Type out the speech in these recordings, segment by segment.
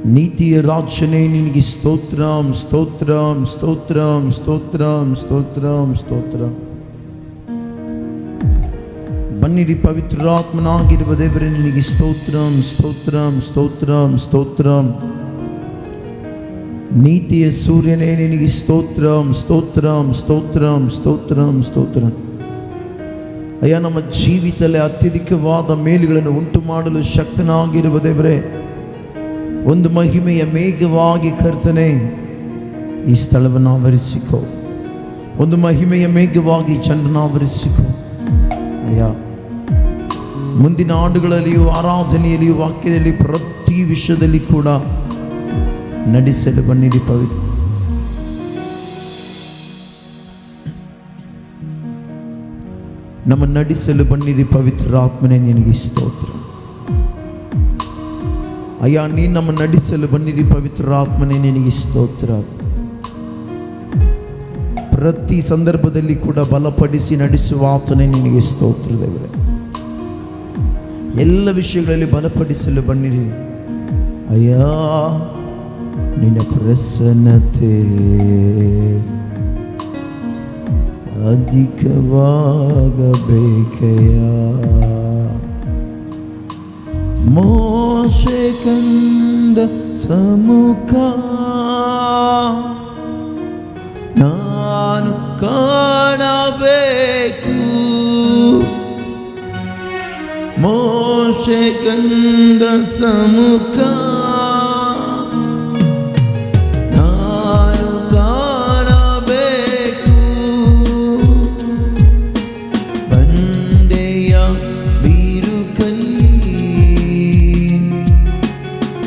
ನೀತಿಯ ರಾಜನೇ ನಿನಗೆ ಸ್ತೋತ್ರಂ ಸ್ತೋತ್ರಂ ಸ್ತೋತ್ರಂ ಸ್ತೋತ್ರಂ ಸ್ತೋತ್ರಂ ಸ್ತೋತ್ರ. ಬನ್ನಿರಿ ಪವಿತ್ರಾತ್ಮನಾಗಿರುವ ದೇವರೇ ನಿನಗೆ ಸ್ತೋತ್ರಂ ಸ್ತೋತ್ರಂ ಸ್ತೋತ್ರಂ ಸ್ತೋತ್ರಂ. ನೀತಿಯ ಸೂರ್ಯನೇ ನಿನಗೆ ಸ್ತೋತ್ರಂ ಸ್ತೋತ್ರಂ ಸ್ತೋತ್ರಂ ಸ್ತೋತ್ರಂ ಸ್ತೋತ್ರಂ. ಅಯ್ಯ, ನಮ್ಮ ಜೀವಿತದಲ್ಲಿ ಅತ್ಯಧಿಕವಾದ ಮೇಲುಗಳನ್ನು ಉಂಟು ಮಾಡಲು ಶಕ್ತನಾಗಿರುವ ದೇವರೇ, ಒಂದು ಮಹಿಮೆಯ ಮೇಘವಾಗಿ ಕರ್ತನೆ ಈ ಸ್ಥಳವನ್ನು ಆವರಿಸಿಕೋ. ಒಂದು ಮಹಿಮೆಯ ಮೇಘವಾಗಿ ಜನರನ್ನು ಆವರಿಸಿಕೋ ಅಯ್ಯ. ಮುಂದಿನ ಹಾಡುಗಳಲ್ಲಿಯೂ ಆರಾಧನೆಯಲ್ಲಿಯೂ ವಾಕ್ಯದಲ್ಲಿ ಪ್ರತಿ ವಿಷಯದಲ್ಲಿ ಕೂಡ ನಡೆಸಲು ಬನ್ನಿರಿ ಪವಿತ್ರ. ನಮ್ಮ ನಡೆಸಲು ಬನ್ನಿರಿ ಪವಿತ್ರಾತ್ಮನೇ ನಿನಗೆ ಸ್ತೋತ್ರ. ಅಯ್ಯ, ನೀನು ನಮ್ಮ ನಡೆಸಲು ಬನ್ನಿರಿ ಪವಿತ್ರಾತ್ಮನೇ ನಿನಗೆ ಸ್ತೋತ್ರ. ಪ್ರತಿ ಸಂದರ್ಭದಲ್ಲಿ ಕೂಡ ಬಲಪಡಿಸಿ ನಡೆಸುವ ಆತನೇ ನಿನಗೆ ಸ್ತೋತ್ರ ದೇವರೇ. ಎಲ್ಲ ವಿಷಯಗಳಲ್ಲಿ ಬಲಪಡಿಸಲು ಬನ್ನಿರಿ ಅಯ್ಯ. ನಿನ್ನ ಪ್ರಸನ್ನತೆ ಅಧಿಕವಾಗಬೇಕಯ್ಯ. ಮೋಶೆ ಕಂದ ಸಮ್ಮುಖ ನಾನು ಕಾಣಬೇಕು. ಮೋಶೆ ಕಂದ ಸಮ್ಮುಖ ನಾನು ಕಾಣಬೇಕು. ಬಂದೆಯ ಬಿರುಕಲ್ಲಿ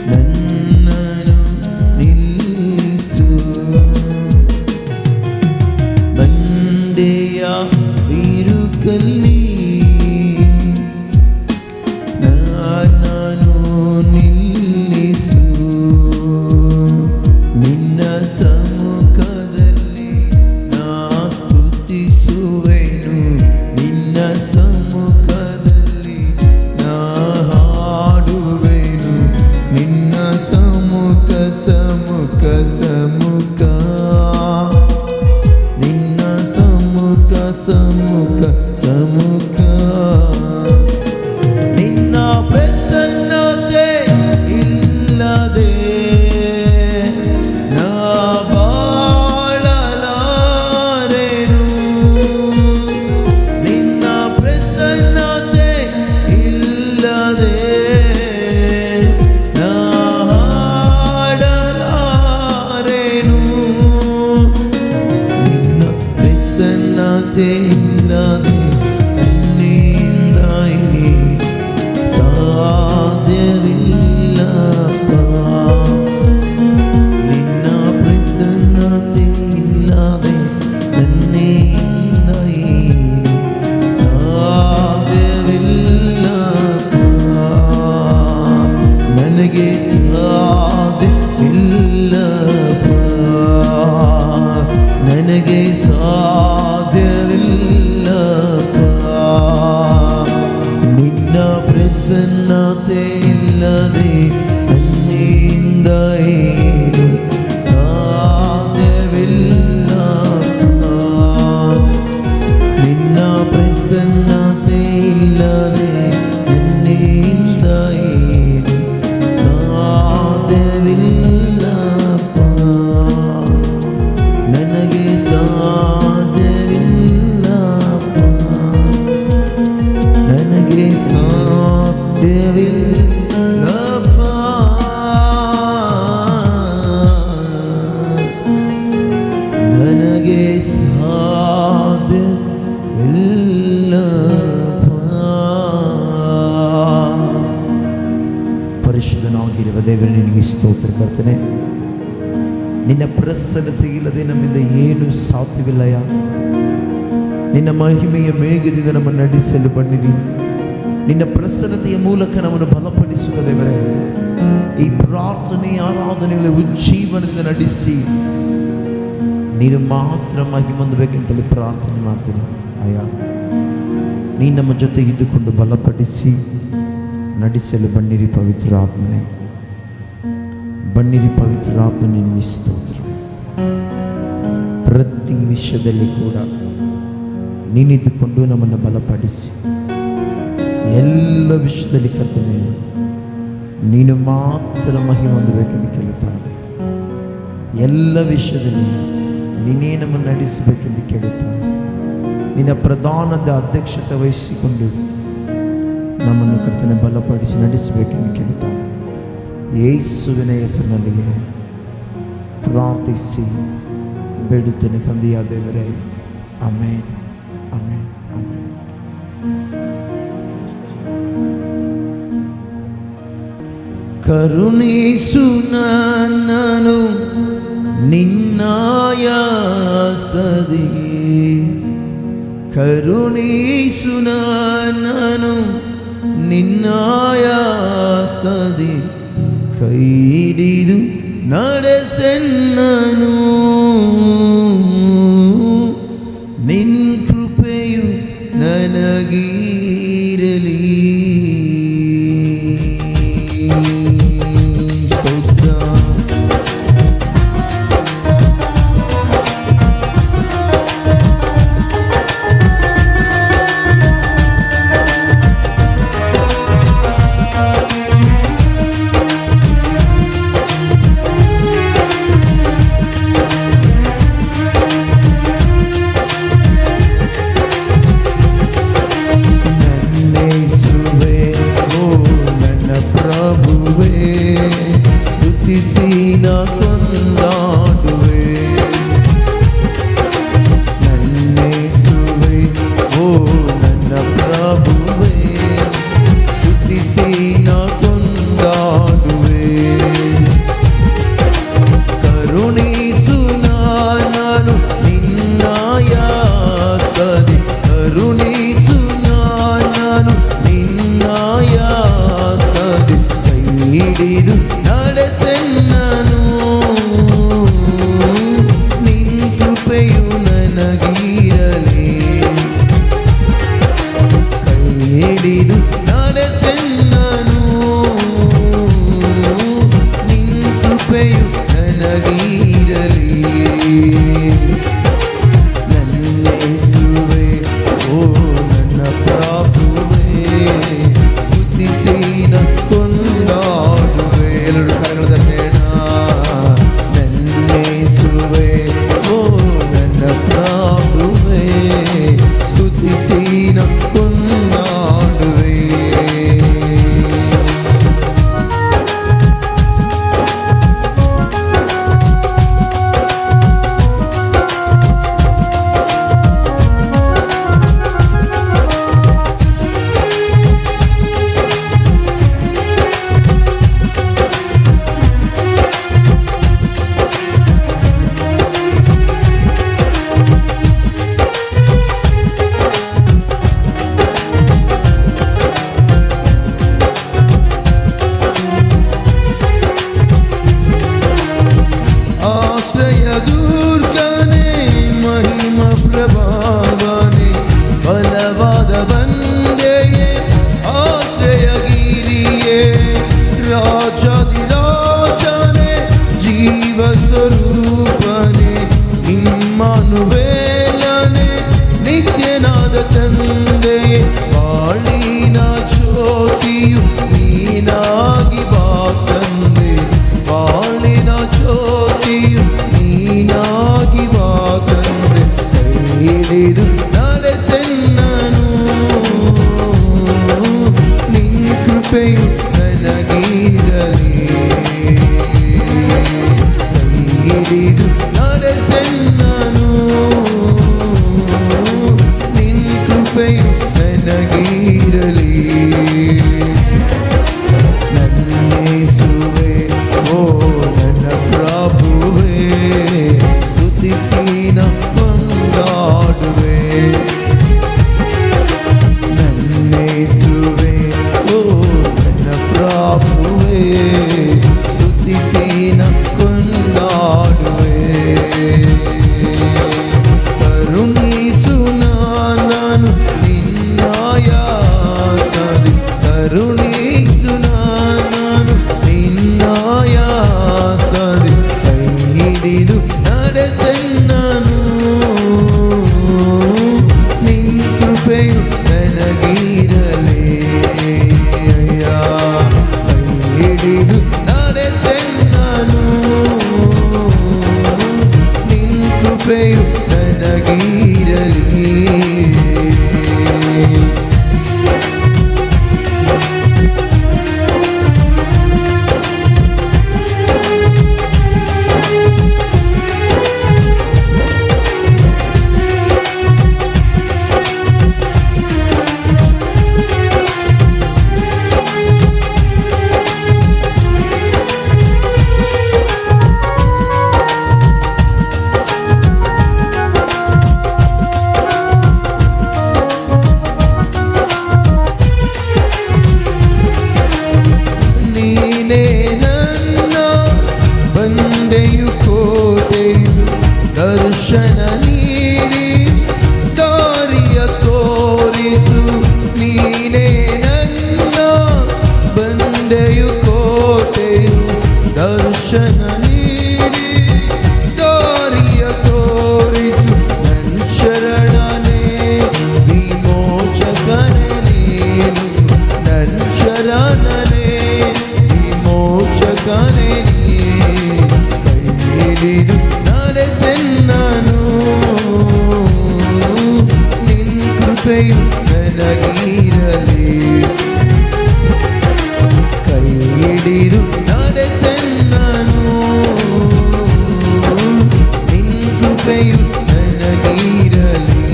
ನನ್ನನ್ನು ನಿಲ್ಲಿಸು. ಬಂದೆಯ ಬಿರುಕಲ್ಲಿ ನನ್ನನ್ನು ನಿಲ್ಲಿಸು. ನಿನ್ನ ಸಮ್ಮುಖದಲ್ಲಿ ನಾ ಸ್ತುತಿಸುವೆನು. ನಿನ್ನ ಸಮ್ಮುಖದಲ್ಲಿ ನಾ ಹಾಡುವೆನು. ನಿನ್ನ ಸಮ್ಮುಖ ಸಮ್ಮುಖ ಸಮ್ಮುಖ. ನಿನ್ನ ಸಮ್ಮುಖ ಸಮ್ಮುಖ ಸಮ್ಮುಖ. ನಿನ್ನ ಪ್ರಸನ್ನತೆ ಇಲ್ಲದೆ ನಾ ಬಾಳಲಾರೆನು. ನಿನ್ನ ಪ್ರಸನ್ನತೆ ಇಲ್ಲದೆ ನಾ ಹಾಡಲಾರೆನು. ನಿನ್ನ ಪ್ರಸನ್ನತೆ ಇಲ್ಲದೆ ನನ್ನಿಂದ ಸಾಧ್ಯವಿಲ್ಲಪ್ಪ. ನಿನ್ನ ಪ್ರಸನ್ನತೆ ಇಲ್ಲದೆ ನನ್ನಿಂದ ಸಾಧ್ಯವಿಲ್ಲಪ್ಪ. ನನಗೆ ಸಾಧ್ಯವಿಲ್ಲಪ್ಪ. ನನಗೆ ಸಾಧ್ಯವಿಲ್ಲಪ್ಪ. ನಿನ್ನ ಪ್ರಸನ್ನತೆ ಇಲ್ಲದೆ ನನ್ನಿಂದ ಏನು ಸಾಧ್ಯವಿಲ್ಲಪ್ಪ. ನಿನ್ನ ಪ್ರಸನ್ನತೆ ಇಲ್ಲದೆ ನನ್ನಿಂದ ಏನು ಸಾಧ್ಯವಿಲ್ಲಪ್ಪ. ನನಗೆ ಸಾಧ್ಯವಿಲ್ಲಪ್ಪ. ನನಗೆ ಸಾಧ್ಯವಿಲ್ಲಪ್ಪ. ನನಗೆ ಸಾಧ್ಯವಿಲ್ಲಪ್ಪ. ಪರಿಶುದ್ಧನಾಗಿರುವ ದೇವರೇ ನಿನಗೆ ಸ್ತೋತ್ರ ಕರ್ತನೆ. ನಿನ್ನ ಪ್ರಸನ್ನತೆ ಇಲ್ಲದೆ ನಮ್ಮಿಂದ ಏನು ಸಾಧ್ಯವಿಲ್ಲಯ್ಯ. ನಿನ್ನ ಮಹಿಮೆಯ ಮೇಘದಿಂದ ನಮ್ಮನ್ನು ನಡೆಸಲು ಬನ್ನಿರಿ. ನಿನ್ನ ಪ್ರಸನ್ನತೆಯ ಮೂಲಕ ನಮ್ಮನ್ನು ಬಲಪಡಿಸುವ ದೇವರೇ, ಈ ಪ್ರಾರ್ಥನೆ ಆರಾಧನೆಗಳ ಉಜ್ಜೀವನದಿಂದ ನಡೆಸಿ ನೀನು ಮಾತ್ರ ಮಹಿಮೆ ಹೊಂದಬೇಕೆಂತಲೇ ಪ್ರಾರ್ಥನೆ ಮಾಡ್ತೀನಿ ಅಯ್ಯ. ನೀನು ನಮ್ಮ ಜೊತೆ ಇದ್ದುಕೊಂಡು ಬಲಪಡಿಸಿ ನಡೆಸಲು ಬನ್ನಿರಿ ಪವಿತ್ರ ಆತ್ಮನೇ. ಬನ್ನಿರಿ ಪವಿತ್ರಾತ್ಮ ನಿನಗೆ ಸ್ತೋತ್ರ. ಪ್ರತಿ ವಿಷಯದಲ್ಲಿ ಕೂಡ ನೀನಿದ್ದುಕೊಂಡು ನಮ್ಮನ್ನು ಬಲಪಡಿಸಿ, ಎಲ್ಲ ವಿಷಯದಲ್ಲಿ ಕರ್ತನೆ ನೀನು ಮಾತ್ರ ಮಹಿಮೆ ಹೊಂದಬೇಕೆಂದು ಕೇಳುತ್ತಾರೆ. ಎಲ್ಲ ವಿಷಯದಲ್ಲಿ ನೀನೇ ನಮ್ಮನ್ನು ನಡೆಸಬೇಕೆಂದು ಕೇಳುತ್ತಾರೆ. ನಿನ್ನ ಪ್ರಧಾನದ ಅಧ್ಯಕ್ಷತೆ ವಹಿಸಿಕೊಂಡು ನಮ್ಮನ್ನು ಕರ್ತನೆ ಬಲಪಡಿಸಿ ನಡೆಸಬೇಕೆಂದು ಕೇಳುತ್ತಾರೆ. ಯೇಸುವಿನ ಹೆಸರಿನಲ್ಲಿ ಪ್ರಾರ್ಥಿಸಿ ಬೇಡುತ್ತೇನೆ ತಂದೆಯ ದೇವರೇ, ಆಮೆನ್, ಆಮೆನ್, ಆಮೆನ್. ಕರುಣಿಸು ನನ್ನನು ನಿನ್ನಾಯಸ್ತದಿ, ಕರುಣಿಸು ನನ್ನನು ನಿನ್ನಾಯಸ್ತದಿ, ಕೈ ಹಿಡಿದು ನಡೆಸೆನ್ನನು, ನಿನ್ ಕೃಪೆಯು ನನಗಿರಲಿ. ದರ್ಶನ ನೀಡಿ ದಾರಿಯ ತೋರಿಸು, ನೀನೇ ನನ್ನ ಬಂಡೆಯು ಕೋಟೆಯು. ದರ್ಶನ ನೀಡಿ ದಾರಿಯ ತೋರಿಸು, ನನ್ನ ಶರಣನೇ ವಿಮೋಚಕನೇ ನೀನು. ನನ್ನ ಶರಣನೇ ವಿಮೋಚಕನೇ ನೀನು. ಕೈ ಹಿಡಿದು ನಡೆಸೆನ್ನನು, ನಿನ್ನ ಕೃಪೆಯು ನನಗಿರಲಿ. ಕೈ ಹಿಡಿದು ನಡೆಸೆನ್ನನು, ನಿನ್ನ ಕೃಪೆಯು ನನಗಿರಲಿ.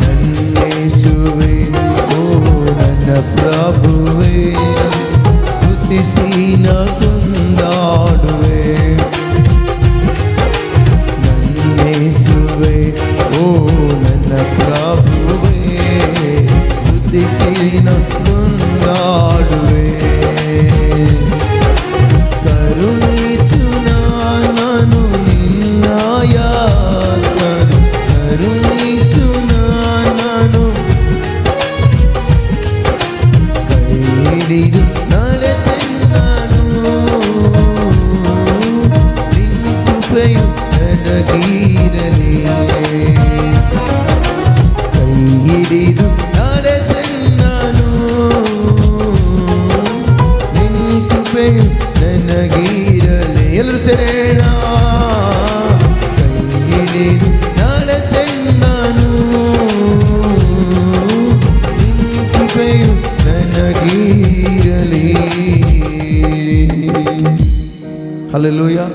ನನ್ನ ಯೇಸುವೇ, ಓ ನನ್ನ ಪ್ರಭುವೇ, ಸ್ತುತಿಸಿ ನ ಕೊಂಡಾಡುವೆ. ನನ್ನ ಯೇಸುವೇ, ಓ ನನ್ನ ಪ್ರಭುವೇ, ಸ್ತುತಿಸಿ ನ ಕೊಂಡಾಡುವೆ. ಕರುಣಿಸು ನಾನು ನಿನ್ನಯ ಸ್ತನು, ಕರುಣಿಸು ನಾನು. ಕೈ ಹಿಡಿದು ನಡೆಸೆನ್ನನು, ನಿನ್ನ ಕೃಪೆಯು ನನಗಿರಲಿ. ಕೈ ಹಿಡಿದು ನಡೆಸೆನ್ನನು, ನಿನ್ನ ಕೃಪೆಯು ನನಗಿರಲಿ. ಎಲ್ಲರೂ ಸೇರೋಣ. ಕೈ ಹಿಡಿದು ನಡೆಸೆನ್ನನು, ನಿನ್ನ ಕೃಪೆಯು ನನಗಿರಲಿ. ಹಲ್ಲೆಲೂಯಾ.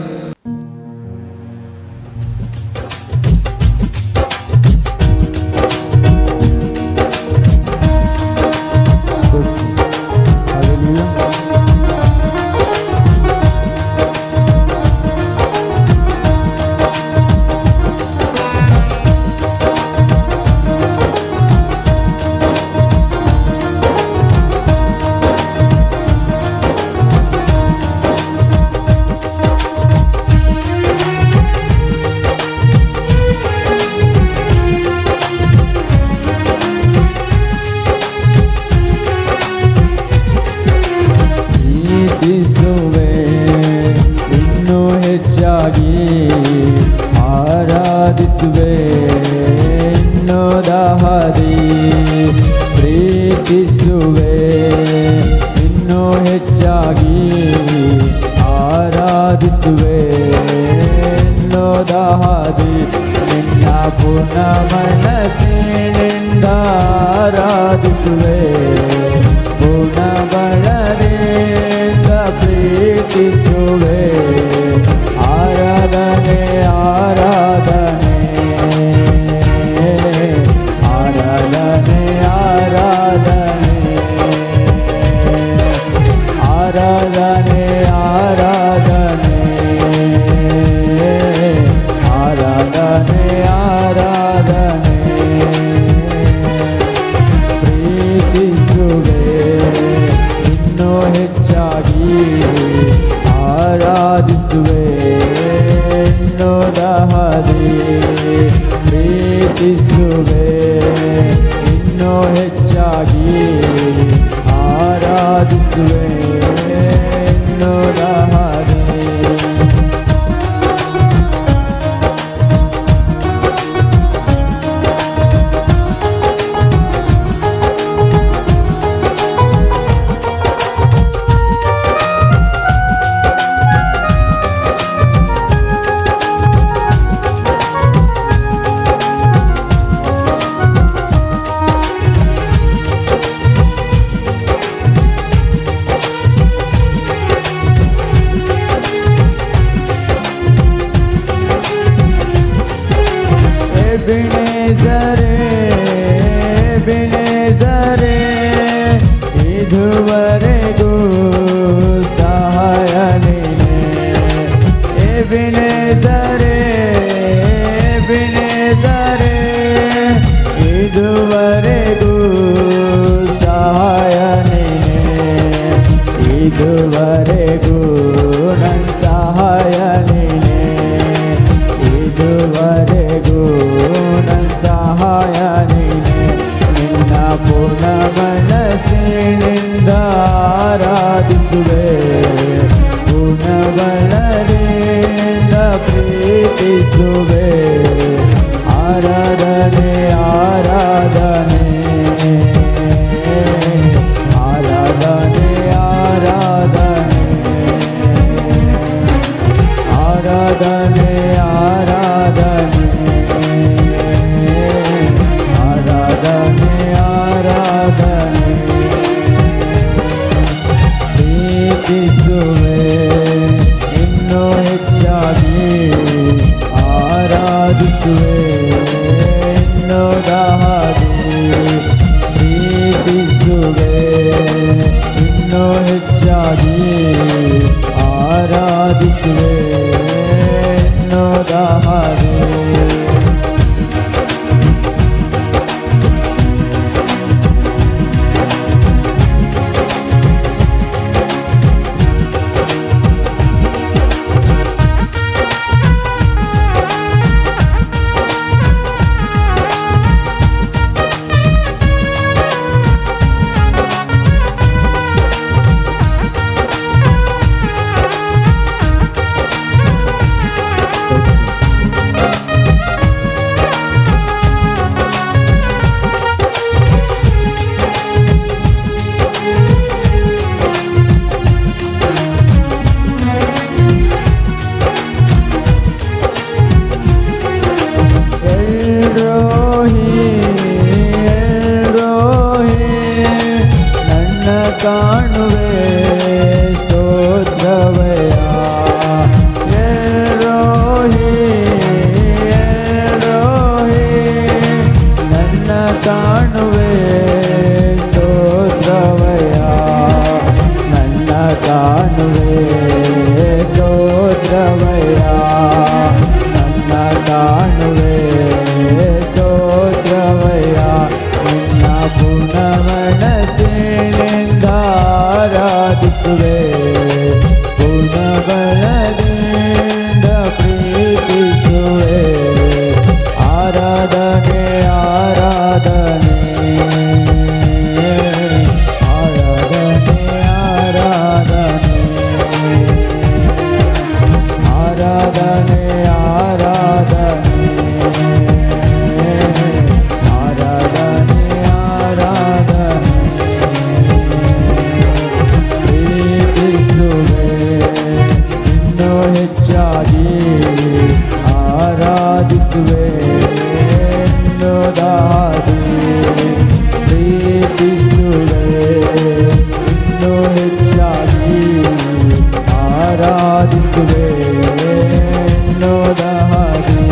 ಪ್ರೀತಿಸುವೆ ಇನ್ನೂ ಹೆಚ್ಚಾಗಿ, ಆರಾಧಿಸುವೆ ಇನ್ನೂ ದಾಹದಿ. ಪ್ರೀತಿಸುವೆ ಇನ್ನೂ ಹೆಚ್ಚಾಗಿ, ಆರಾಧಿಸುವೆ ಇನ್ನೂ ದಾಹದಿ. ನಿನ್ನ ಪುನಃ ಮನಸ್ಸಿನಿಂದ ಆರಾಧಿಸುವೆ, ಪುನಃ ಬಲದಿಂದ ಪ್ರೀತಿಸುವೆ. ಆರಾಧನೆ ಆರಾಧನೆ ಆರಾಧನೆ ಆರಾಧನೆ ಆರಾಧನೆ ಆರಾಧನೆ ಆರಾಧನೆ ಆರಾಧನೆ. ಪ್ರೀತಿಸುವೆ ಇನ್ನೂ ಹೆಚ್ಚಾಗಿ, ಆರಾಧಿಸುವೆ ಇನ್ನೂ ದಾಹದಿ. ಪ್ರೀತಿಸುವೆ ಇನ್ನೂ ಹೆಚ್ಚಾಗಿ, ಆರಾಧಿಸುವೆ ಇನ್ನೂ ದಾಹದಿ. ಎಬೆನೆಜರೇ ಎಬೆನೆಜರೇ, ಇದುವರೆಗೂ ಸಹಾಯ ನೀನೇ. ಎಬೆನೆಜರೇ ಎಬೆನೆಜರೇ, ಇದುವರೆಗೂ ಸಹಾಯ ನೀನೇ. ಇದುವರೆಗೂ ನನ್ನ ಸಹಾಯ ನೀನೇ. ಆರಾಧಿಸುವೆ ಗುಣಬಲದಿಂದ ಪ್ರೀತಿಸುವೆ ಆರಾಧನೆ ಆರಾಧನೆ ಆರಾಧನೆ ಆರಾಧನೆ ಆರಾಧನೆ ಆರಾಧನೆ ಆರಾಧನೆ ಪ್ರೀತಿಸುವೆ ಇನ್ನೂ ಹೆಚ್ಚಾಗಿ ಆರಾಧಿಸುವೆ ಇನ್ನೂ ದಾಹಿ ಪ್ರೀತಿಸುವೆ ಇನ್ನೂ ಹೆಚ್ಚಾಗಿ ಆರಾಧಿಸುವೆ ಇನ್ನೂ ದಾಹಿ ಕಾಣುವೆ ಸ್ತೋತ್ರವಯ ಎರೋಹಿ ಎರೋಹಿ ನನ್ನ ಕಾಣುವೆ ಸ್ತೋತ್ರವಯ ನನ್ನ ಕಾಣುವೆ ಸ್ತೋತ್ರವಯ ನನ್ನ ಕಾಣುವೆ ಸ್ತೋತ್ರವಯ ನಿನ್ನ ಪುನಮನಸ್ಸಿನಿಂದ ಆರಾಧಿಸುವೆ ಗುಣಬಲದಿಂದ ಪ್ರೀತಿಸುವೆ ಆರಾಧನೆ ಆರಾಧನೆ ಆರಾಧನೆ ಆರಾಧನೆ ಆರಾಧನೆ ಆರಾಧನೆ ಆರಾಧನೆ ಆರಾಧನೆ ಪ್ರೀತಿಸುವೆ ಇನ್ನೂ ಹೆಚ್ಚಾಗಿ ಆರಾಧಿಸುವೆ ಇನ್ನೂ ದಾದಿ ಪ್ರೀತಿಸುವೆ ಇನ್ನೂ ಹೆಚ್ಚಾಗಿ ಆರಾಧಿಸುವೆ ಇನ್ನೂ ದಾದಿ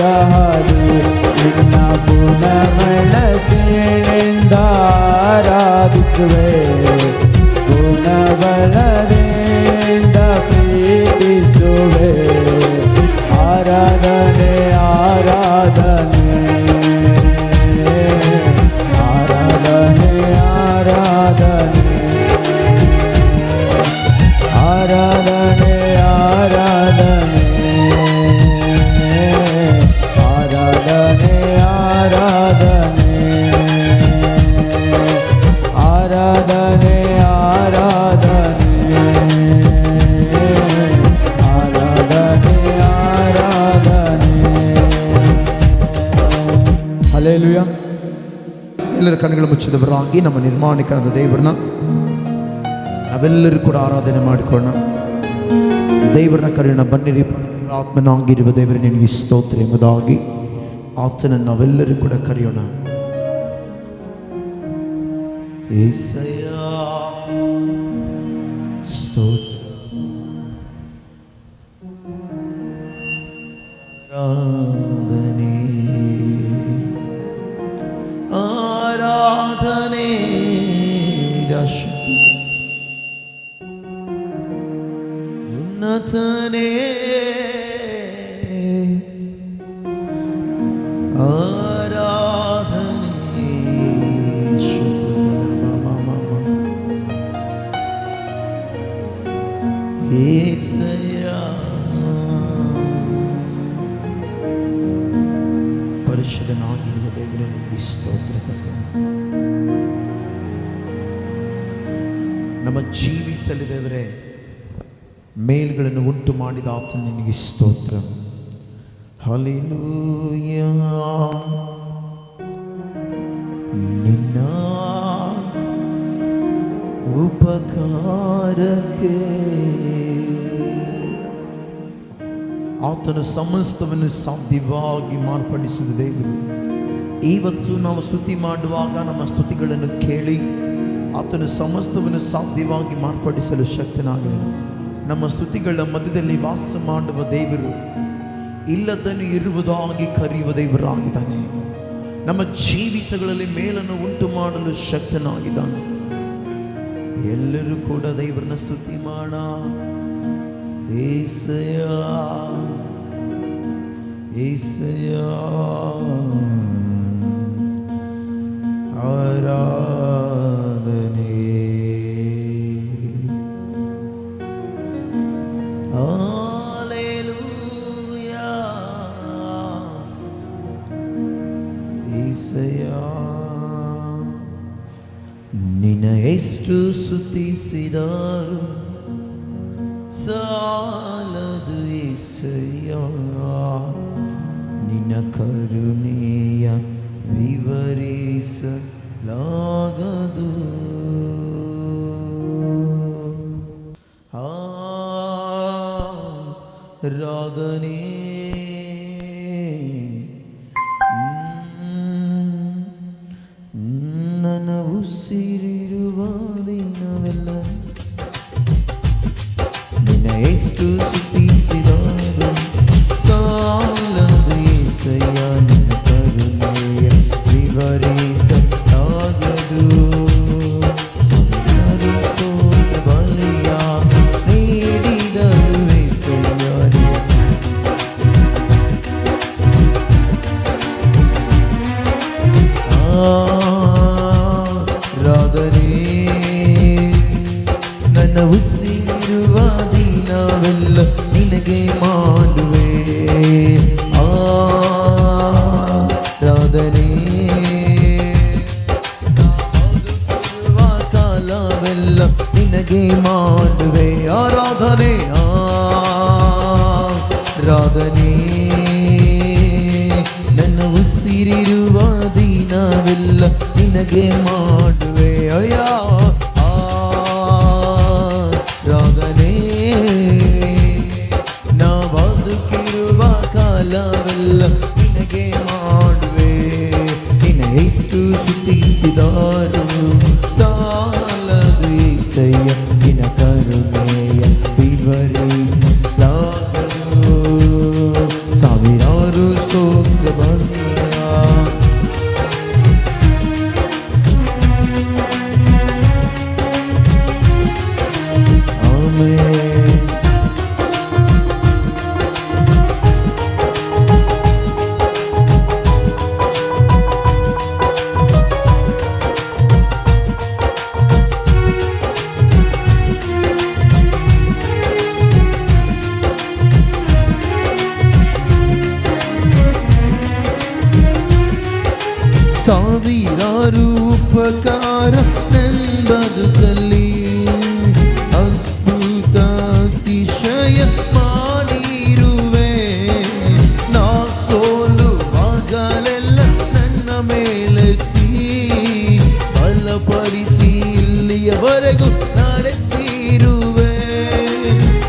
ಹಾದಿ ನಿನ್ನ ಪುನ ಮನಸ್ಸಿನಿಂದ ಆರಾಧಿಸುವೆ ಪುನ ಬಲದಿಂದ ಪ್ರೀತಿಸುವೆ ಆರಾಧನೆ ಆರಾಧನೆ ಆರಾಧನೆ ಆರಾಧನೆ ಆರಾಧನೆ ಆರಾಧನೆ ಆರಾಧನೆ ಆರಾಧನೆ ಆರಾಧನೆ ಆರಾಧನೆ ಆರಾಧನೆ ಆರಾಧನೆ. ಹಲ್ಲೆಲೂಯಾ. ಎಲ್ಲರ ಕಣ್ಣುಗಳು ಮುಚ್ಚಿದವರಾಗಿ ನಮ್ಮ ನಿರ್ಮಾಣಿಕರಾದ ದೇವರನ್ನ ನಾವೆಲ್ಲರೂ ಕೂಡ ಆರಾಧನೆ ಮಾಡಿಕೊಳ್ಳೋಣ. ದೇವರನ್ನ ಕರೆಯೋಣ. ಬನ್ನಿರಿ, ಆತ್ಮನಾಗಿರುವ ದೇವರೇ ನಿನಗೆ ಸ್ತೋತ್ರ ಎಂಬುದಾಗಿ ಆತನನ್ನು ನಾವೆಲ್ಲರೂ ಕೂಡ ಕರೆಯೋಣ. యేసయ్య స్తోత్రం ఆరాధనే ఆరాధనే ఉన్నతనే యేసయ్యా ಪರಿಶುದ್ಧನಾಗಿರುವ ದೇವರೇ ನಿನಗೆ ಸ್ತೋತ್ರ ಕರ್ತನೆ. ನಮ್ಮ ಜೀವಿತದಲ್ಲಿ ದೇವರೇ ಮೇಲ್ಗಳನ್ನು ಉಂಟು ಮಾಡಿದ ಆತನು ನಿನಗೆ ಸ್ತೋತ್ರ. ಹಲ್ಲೆಲೂಯಾ. ನಿನ್ನ ಉಪಕಾರಕ್ಕೆ ಆತನು ಸಮಸ್ತವನ್ನು ಸಾಧ್ಯವಾಗಿ ಮಾರ್ಪಡಿಸಿದ ದೇವರು. ಇವತ್ತು ನಾವು ಸ್ತುತಿ ಮಾಡುವಾಗ ನಮ್ಮ ಸ್ತುತಿಗಳನ್ನು ಕೇಳಿ ಆತನು ಸಮಸ್ತವನ್ನು ಸಾಧ್ಯವಾಗಿ ಮಾರ್ಪಡಿಸಲು ಶಕ್ತನಾಗಲಿ. ನಮ್ಮ ಸ್ತುತಿಗಳ ಮಧ್ಯದಲ್ಲಿ ವಾಸ ಮಾಡುವ ದೇವರು ಇಲ್ಲದನ್ನು ಇರುವುದಾಗಿ ಕರೆಯುವ ದೇವರಾಗಿದ್ದಾನೆ. ನಮ್ಮ ಜೀವಿತಗಳಲ್ಲಿ ಮೇಲನ್ನು ಉಂಟು ಮಾಡಲು ಶಕ್ತನಾಗಿದ್ದಾನೆ. ಎಲ್ಲರೂ ಕೂಡ ದೇವರನ್ನ ಸ್ತುತಿ ಮಾಡ. యేసయ్యా యేసయ్యా ఆరాధనే హల్లెలూయా. యేసయ్యಾ ನಿನ್ನ ಎಷ್ಟು ಸ್ತುತಿಸಿದರು ಸಾಲದು యేసయ్యಾ. ನಿನ್ನ ಕರುಣೆಯ ವಿವರಿಸಲಾಗದು. ಆರಾಧನೆ ನನ್ನ ಉಸಿರಿರುವ ದಿನವೆಲ್ಲ ನಿನ್ನ ಎಷ್ಟು ಸ್ತುತಿಸಿದರು ಸಾಲದು యేసయ్ಯಾ. ನಿನ್ನ ಕರುಣೆಯ ವಿವರಿಸಲಾಗದು. ಸಾವಿರಾರು ಸ್ತೋತ್ರ ಬಲಿಯ ನೀಡಿದರು యేసయ్ಯಾ. ಆರಾಧನೆ ನನ್ನ ಉಸಿರುವ ದಿನವೆಲ್ಲ ನಿನಗೆ ಮಾಡುವೆ. ಆರಾಧನೆ ಕಾಲವೆಲ್ಲ ನಿನಗೆ ಮಾಡುವೆ. ಆರಾಧನೆ ಆರಾಧನೆ ನನ್ನ ಉಸಿರಿರುವ ದಿನವೆಲ್ಲ ನಿನಗೆ ಮಾಡುವೆ. ಅಯ್ಯ ಆರಾಧನೆ ನಾ ಬದುಕಿರುವ ಕಾಲವೆಲ್ಲ ನಿನಗೆ ಮಾಡುವೆ. ನಿನ್ನ ಎಷ್ಟು ಸ್ತುತಿಸಿದರು ಸಾಲದು యేసయ్యಾ. ನಿನ್ನ ಕರುಣೆಯ ವಿವರಿಸಲಾಗದು. ಸಾವಿರಾರು ಸಾವಿರಾರು ಉಪಕಾರ ನನ್ನ ಬದುಕಲ್ಲಿ ಅದ್ಭುತ ಅತಿಶಯ ಮಾಡಿರುವೆ. ನಾ ಸೋಲುವಾಗಲೆಲ್ಲ ನನ್ನ ಮೇಲೆತ್ತಿ ಬಲಪಡಿಸಿ ಇಲ್ಲಿಯವರೆಗೂ ನಡೆಸಿರುವೆ.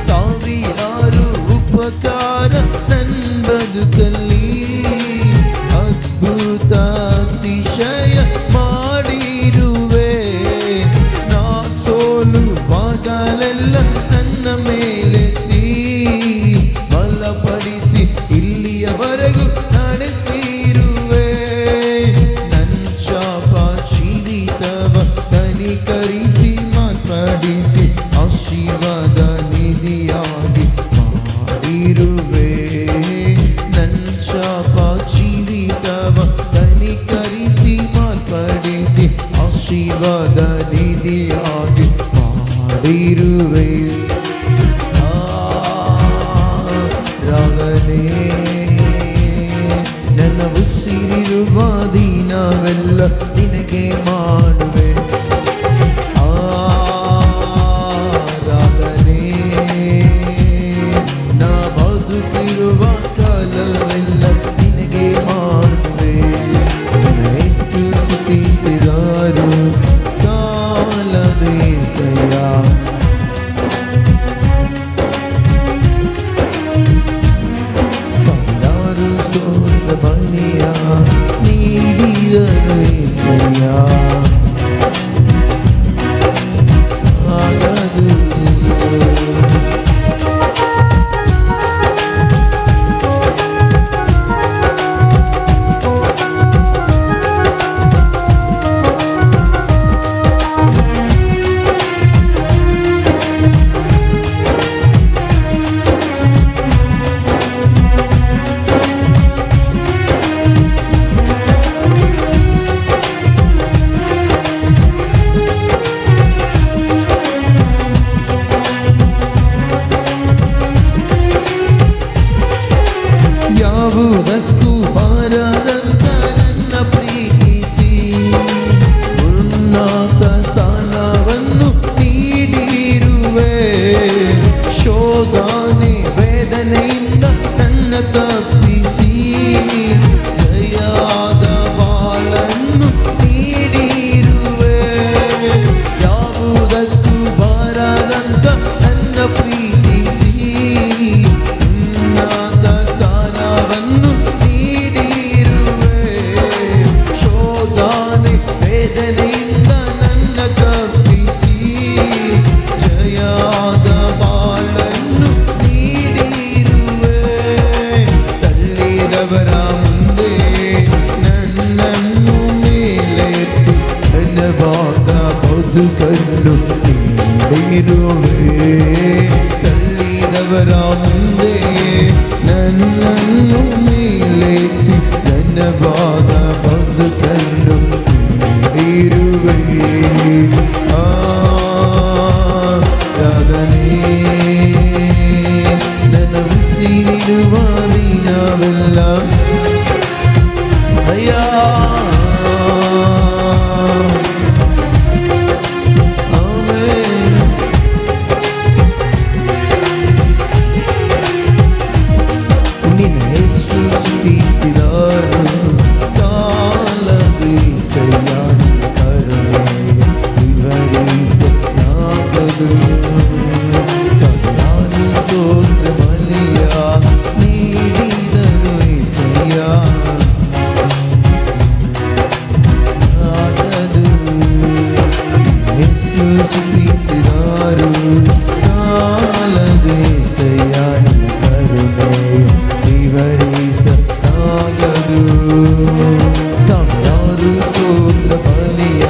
ಸಾವಿರಾರು ಉಪಕಾರ ನನ್ನ ಬದುಕಲ್ಲಿ ಅದ್ಭುತ ಅತಿಶಯ ಮಾಡಿರುವೆ. ನಾ ಸೋಲುವಾಗಲೆಲ್ಲ ನನ್ನ ಮೇಲೆತ್ತಿ ಬಲಪಡಿಸಿ ಇಲ್ಲಿಯವರೆಗೂ ನಡೆಸಿರುವೆ. ನನ್ನ ಶಾಪ ಜೀವಿತವ ಕನಿಕರಿಸಿ ಮಾರ್ಪಡಿಸಿ ಆಶೀರ್ವಾದ ನಿಧಿಯಾಗಿ ಮಾಡಿರುವೆ. ನನ್ನ ಶಾಪ ಜೀವಿತವ ಕನಿಕರಿಸಿ ಮಾರ್ಪಡಿಸಿ ಆಶೀರ್ವಾದ ನಿಧಿಯಾಗಿ ಮಾಡಿರುವೆ. ರಾಗನೇ ನನ್ನ ಉಸಿರಿರುವ ದಿನವೆಲ್ಲ ನಿನಗೆ ಮಾಡುವೆ. ರಾಗನೇ ನಾ ಬದುಕಿರುವ ಕಾಲವೆಲ್ಲ ನಿನಗೆ ಮಾಡುವೆ. ಎಷ್ಟು ಸ್ತುತಿಸಿದರು ಕಾಲದೇಸಯ್ಯ. ಸಾವಿರಾರು ಸ್ತೋತ್ರ ಬಲಿಯ ನೀಡಿದರು ಏಸಯ್ಯ. ಆಗದು ಯಾವುದಕ್ಕೂ ಬಾರದಂತ ನನ್ನ ಪ್ರೀತಿಸಿ ಉನ್ನತ ಸ್ಥಾನವನ್ನು ನೀಡಿರುವೆ. ಶೋಧನೆ ವೇದನೆಯಿಂದ ನನ್ನ ತಪ್ಪಿಸಿ ಜಯದ ಬಾಳನ್ನು ನೀಡಿರುವೆ. ಯಾವುದಕ್ಕೂ ಬಾರದಂತ ನನ್ನ ಪ್ರೀತಿಸಿ ಉನ್ನತ ಸ್ಥಾನವನ್ನು ನೀಡಿರುವೆ. ಶೋಧನೆ ವೇದನೆಯಿಂದ ನನ್ನ ತಪ್ಪಿಸಿ ಜಯದ ಬಾಳನ್ನು ನೀಡಿರುವೆ. ತಳ್ಳಿದವರ ಮುಂದೆ ನನ್ನನ್ನು ಮೇಲೆತ್ತಿ ಧನ್ಯವಾದ ಬದುಕನ್ನು ನೀಡಿರುವೆ. ತಳ್ಳಿದವರ ಮುಂದೆ ನನ್ನನ್ನು ಮೇಲೆತ್ತಿ ಧನ್ಯವಾದ ಬದುಕನ್ನು ನೀಡಿರುವೆ. ಆರಾಧನೆ ನನ್ನ ಉಸಿರಿರುವ ದಿನವೆಲ್ಲ ಅಯ್ಯ. ನಿನ್ನ ಹೆಸರು ಸ್ತುತಿಸಿದರು ಸಾಲದೇಸಯ್ಯ. ಕರುಣೆಯ ವಿವರಿಸಲಾಗದು. ಸಾವಿರಾರು ಸ್ತೋತ್ರ ಬಲಿಯ ನೀಡಿದರು ಏಸಯ್ಯ. ಆಗದು ಹೆಸರು ಸ್ತುತಿಸಿದರು ಸಾಲದೇಸಯ್ಯ. ಕರುಣೆಯ ವಿವರಿಸಲಾಗದು. ಸಾವಿರಾರು ಸ್ತೋತ್ರ ಬಲಿಯ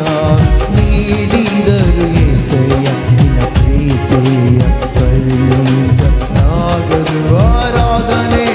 ನೀಡಿದರು ಏಸಯ್ಯ. ನಿನ್ನ ಪ್ರೀತಿಯ ಕರುಣಿಸಲಾಗದು. ಆರಾಧನೆ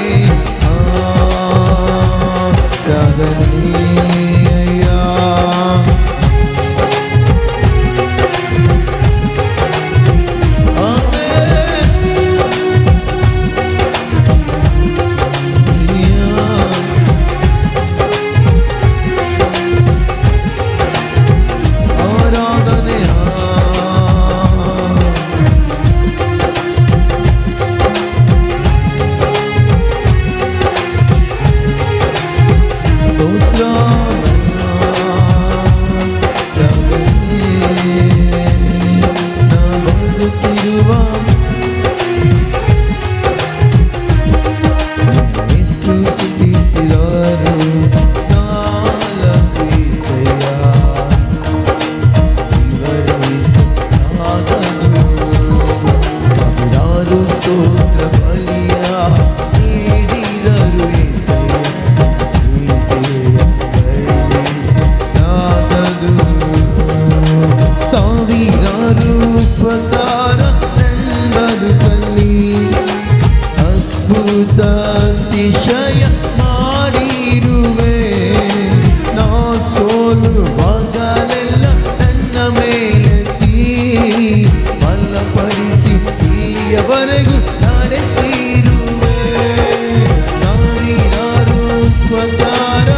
ಉಪಕಾರ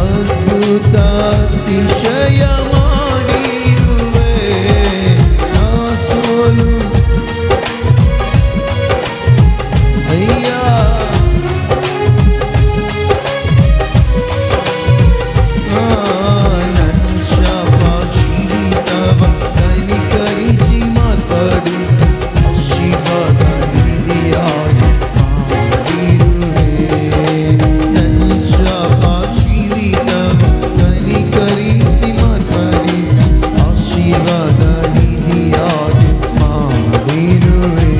ಅದ್ಭುತ ಅತಿಶಯ ಮಾಡಿರುವೆ. ನಾ ಸೋಲು ಅಯ್ಯ ನನ್ನ ಶಾಪ ಜೀವಿತವ ಕನಿಕರಿಸಿ ಮಾರ್ಪಡಿಸಿ ಆಶೀರ್ವಾದ ನಿಧಿಯಾಗಿ ಮಾಡಿರುವೆ. ನನ್ನ ಶಾಪ ಜೀವಿತವ ಕನಿಕರಿಸಿ ಮಾರ್ಪಡಿಸಿ ಆಶೀರ್ವಾದ ನಿಧಿಯಾಗಿ ಮಾಡಿರುವೆ.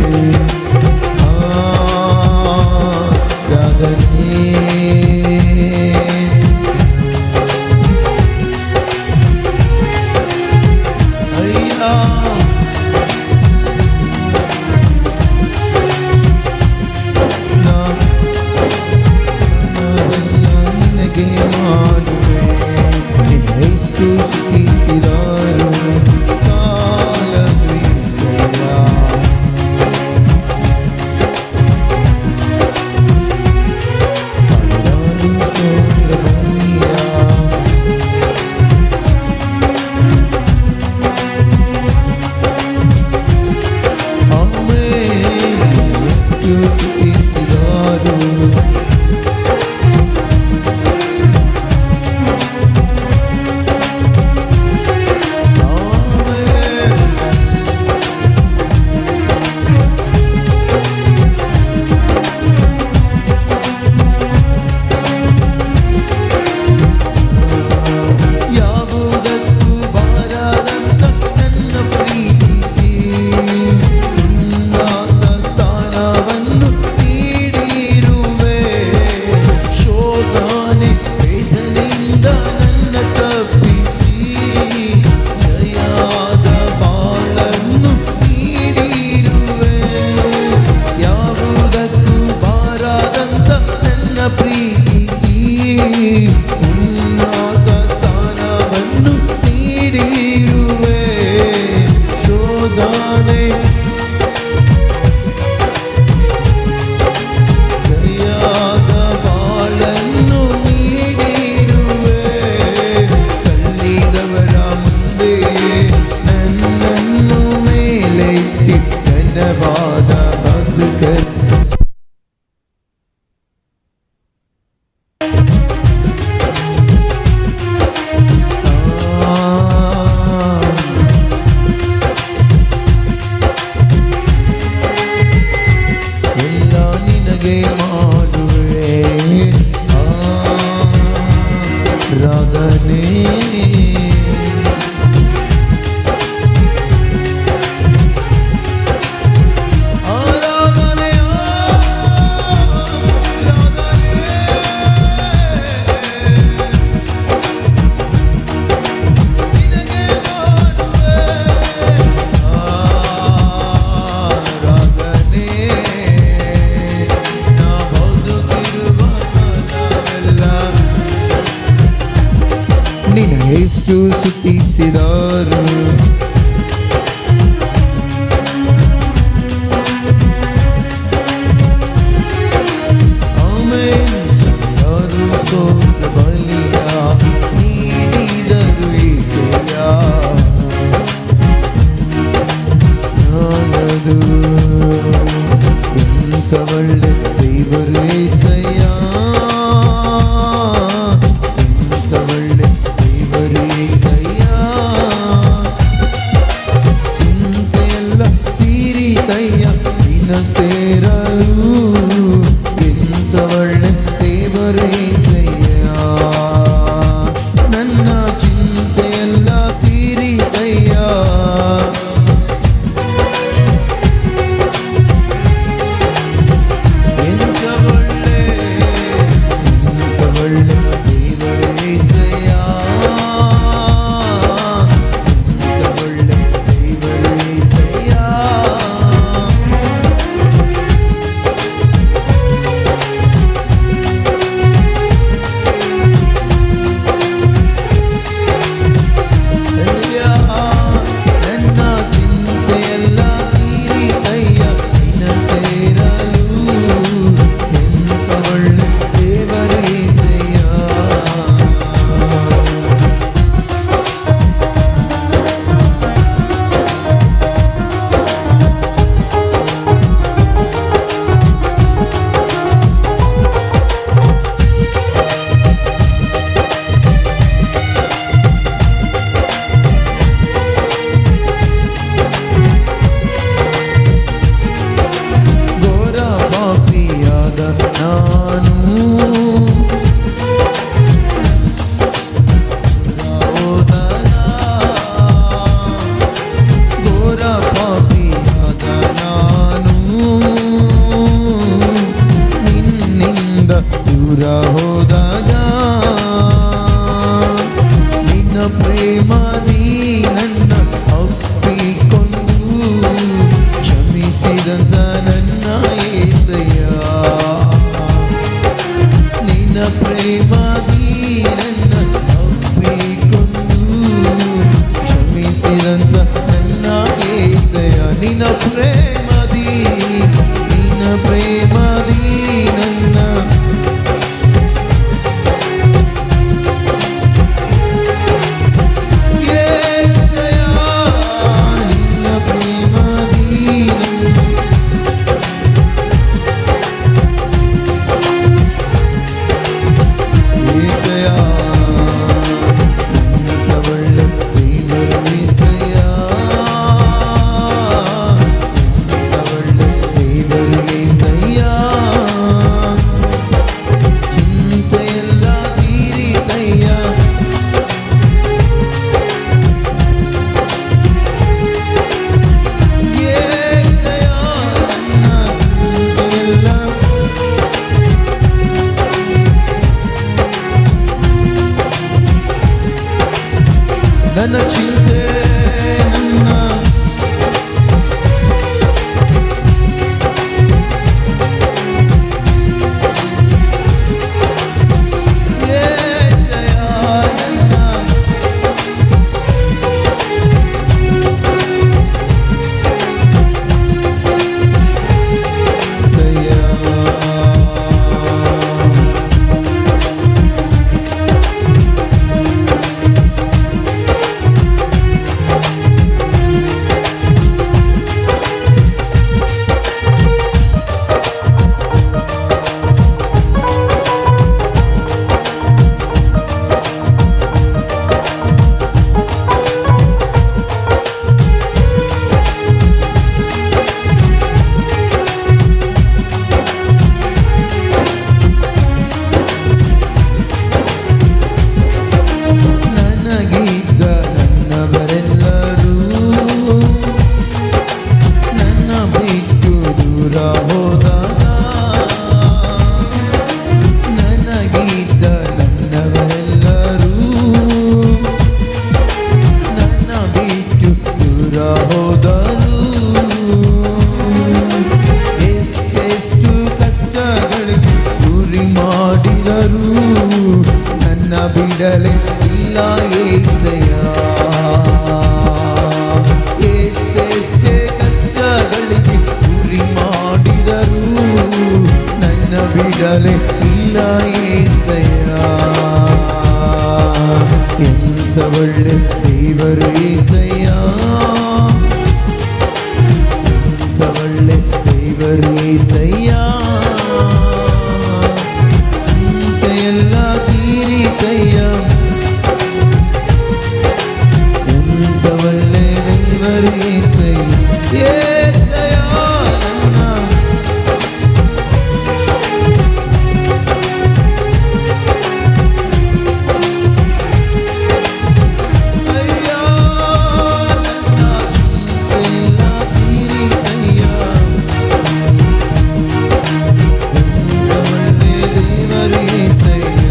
ನಿನಗೆ ಮಾಡುವೆ ಎಷ್ಟು ಸ್ತುತಿಸಿದರು ಸಾಲದು ಏಸಯ್ಯ. ಸಾವಿರಾರು ಸ್ತೋತ್ರ ಬಲಿಯ ಆಮೆನ್. ಎಷ್ಟು ಸ್ತುತಿಸಿದರು ಯಾವುದಕ್ಕೂ ಬಾರದಂತ ನನ್ನ ಪ್ರೀತಿಸಿ ಉನ್ನತ ಸ್ಥಾನವನ್ನು ನೀಡಿರುವೆ. ಶೋಧನೆ ವೇದನೆಯಿಂದ ನನ್ನ ತಪ್ಪಿಸಿ ಜಯದ ಬಾಳನ್ನು ನೀಡಿರುವೆ. ಯಾವುದಕ್ಕೂ ಬಾರದಂತ ನನ್ನ ಪ್ರೀತಿಸಿ ಉನ್ನತ ಸ್ಥಾನವನ್ನು ನೀಡಿರುವೆ. ಶೋಧನೆ ಜಯದ ಬಾಳನ್ನು ನೀಡಿರುವೆ. ಕಲ್ಲಿದವರ ಮುಂದೆ ನನ್ನನ್ನು ಮೇಲೆತ್ತಿ ಘನವಾದ ಬದುಕನ್ನು ಎಲ್ಲ ನಿನಗೆ ಮಾಡುವೆ ಆರಾಧನೆ. ಆರಾಧನೆ ನಿನಗೆ ಮಾಡುವೆ ಆರಾಧನೆ. ನಾ ಬದುಕಿರುವ ಕಾಲವೆಲ್ಲ ನಿನ್ನ ಎಷ್ಟು ಸ್ತುತಿಸಿದರು ಆಮೆನ್. ಸಾವಿರಾರು ಸ್ತೋತ್ರ ಬಲಿಯ ನೀಡಿದರು ಏಸಯ್ಯ. ನಾನದು ಎಂತ ಒಳ್ಳೆ ದೇವರು ಏಸಯ್ಯ. ಎಂತ ಒಳ್ಳೆ ದೇವರು ಏಸಯ್ಯ. ಚಿಂತೆಯೆಲ್ಲ ತೀರಿತಯ್ಯ ನಿನ್ನ ಸೇರಲು. ಎಂತ ಒಳ್ಳೆ ದೇವರು ಏಸಯ್ಯ. ನನ್ನ ಚಿಂತೆಯೆಲ್ಲ ತೀರಿತಯ್ಯ. ಎಂತ ಒಳ್ಳೆ ದೇವರು ಏಸಯ್ಯ. ಎಂತ ಒಳ್ಳೆ ದೇವರು ಏಸಯ್ಯ. ದೂರ ಹೋದಾಗ ನಿನ್ನ ಪ್ರೇಮದಿ ನನ್ನ ಅಪ್ಪಿಕೊಂಡು ಕ್ಷಮಿಸಿದಂತ ನನ್ನ యేసయ్య, ನಿನ್ನ ಪ್ರೇಮದಿ ನನ್ನ ಅಪ್ಪಿಕೊಂಡು ಕ್ಷಮಿಸಿದಂತ ನನ್ನ యేసయ్య, ನಿನ್ನ ಪ್ರೇಮದಿ ನನ್ನ ಚಿಂತೆ ನನ್ನ ಬಿಡಲೇ ಇಲ್ಲ యేసయ్య, ಎಷ್ಟೆಷ್ಟೇ ಕಷ್ಟಗಳಿಗೆ ಗುರಿ ಮಾಡಿದರು ನನ್ನ ಬಿಡಲೇ ಇಲ್ಲ యేసయ్య. ಎಂತ ಒಳ್ಳೆ ದೇವರು యేసయ్య, ಎಂತ ಒಳ್ಳೆ ದೇವರು యేసయ్య, ಚಿಂತೆಯೆಲ್ಲ ತೀರಿತಯ್ಯ, ಎಂತ ಒಳ್ಳೆ ದೇವರು యేసయ్య, యేసయ్య ನನ್ನ ಅಯ್ಯ, ನನ್ನ ಚಿಂತೆಯೆಲ್ಲ ತೀರಿತಯ್ಯ, ಎಂತ ಒಳ್ಳೆ ದೇವರು యేసయ్ಯ,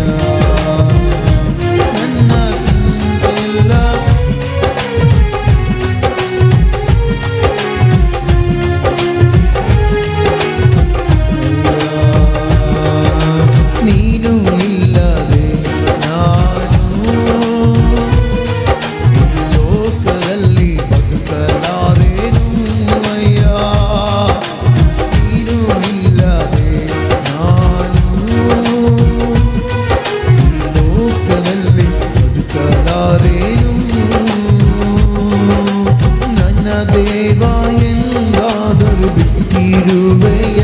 ನನ್ನ ಚಿಂತೆಯೆಲ್ಲ ನೀನು ಇಲ್ಲದೆ ನಾನು ಲೋಕದಲ್ಲಿ ಬದುಕಲಾರೆನು ಅಯ್ಯ, ನೀನು ಇಲ್ಲದೆ ನಾನು ಲೋಕದಲ್ಲಿ ಬದುಕಲಾರೆನು, ನನ್ನ ದೇವ ಎಂದಾದರೂ ಬಿಟ್ಟಿರುವೆಯ,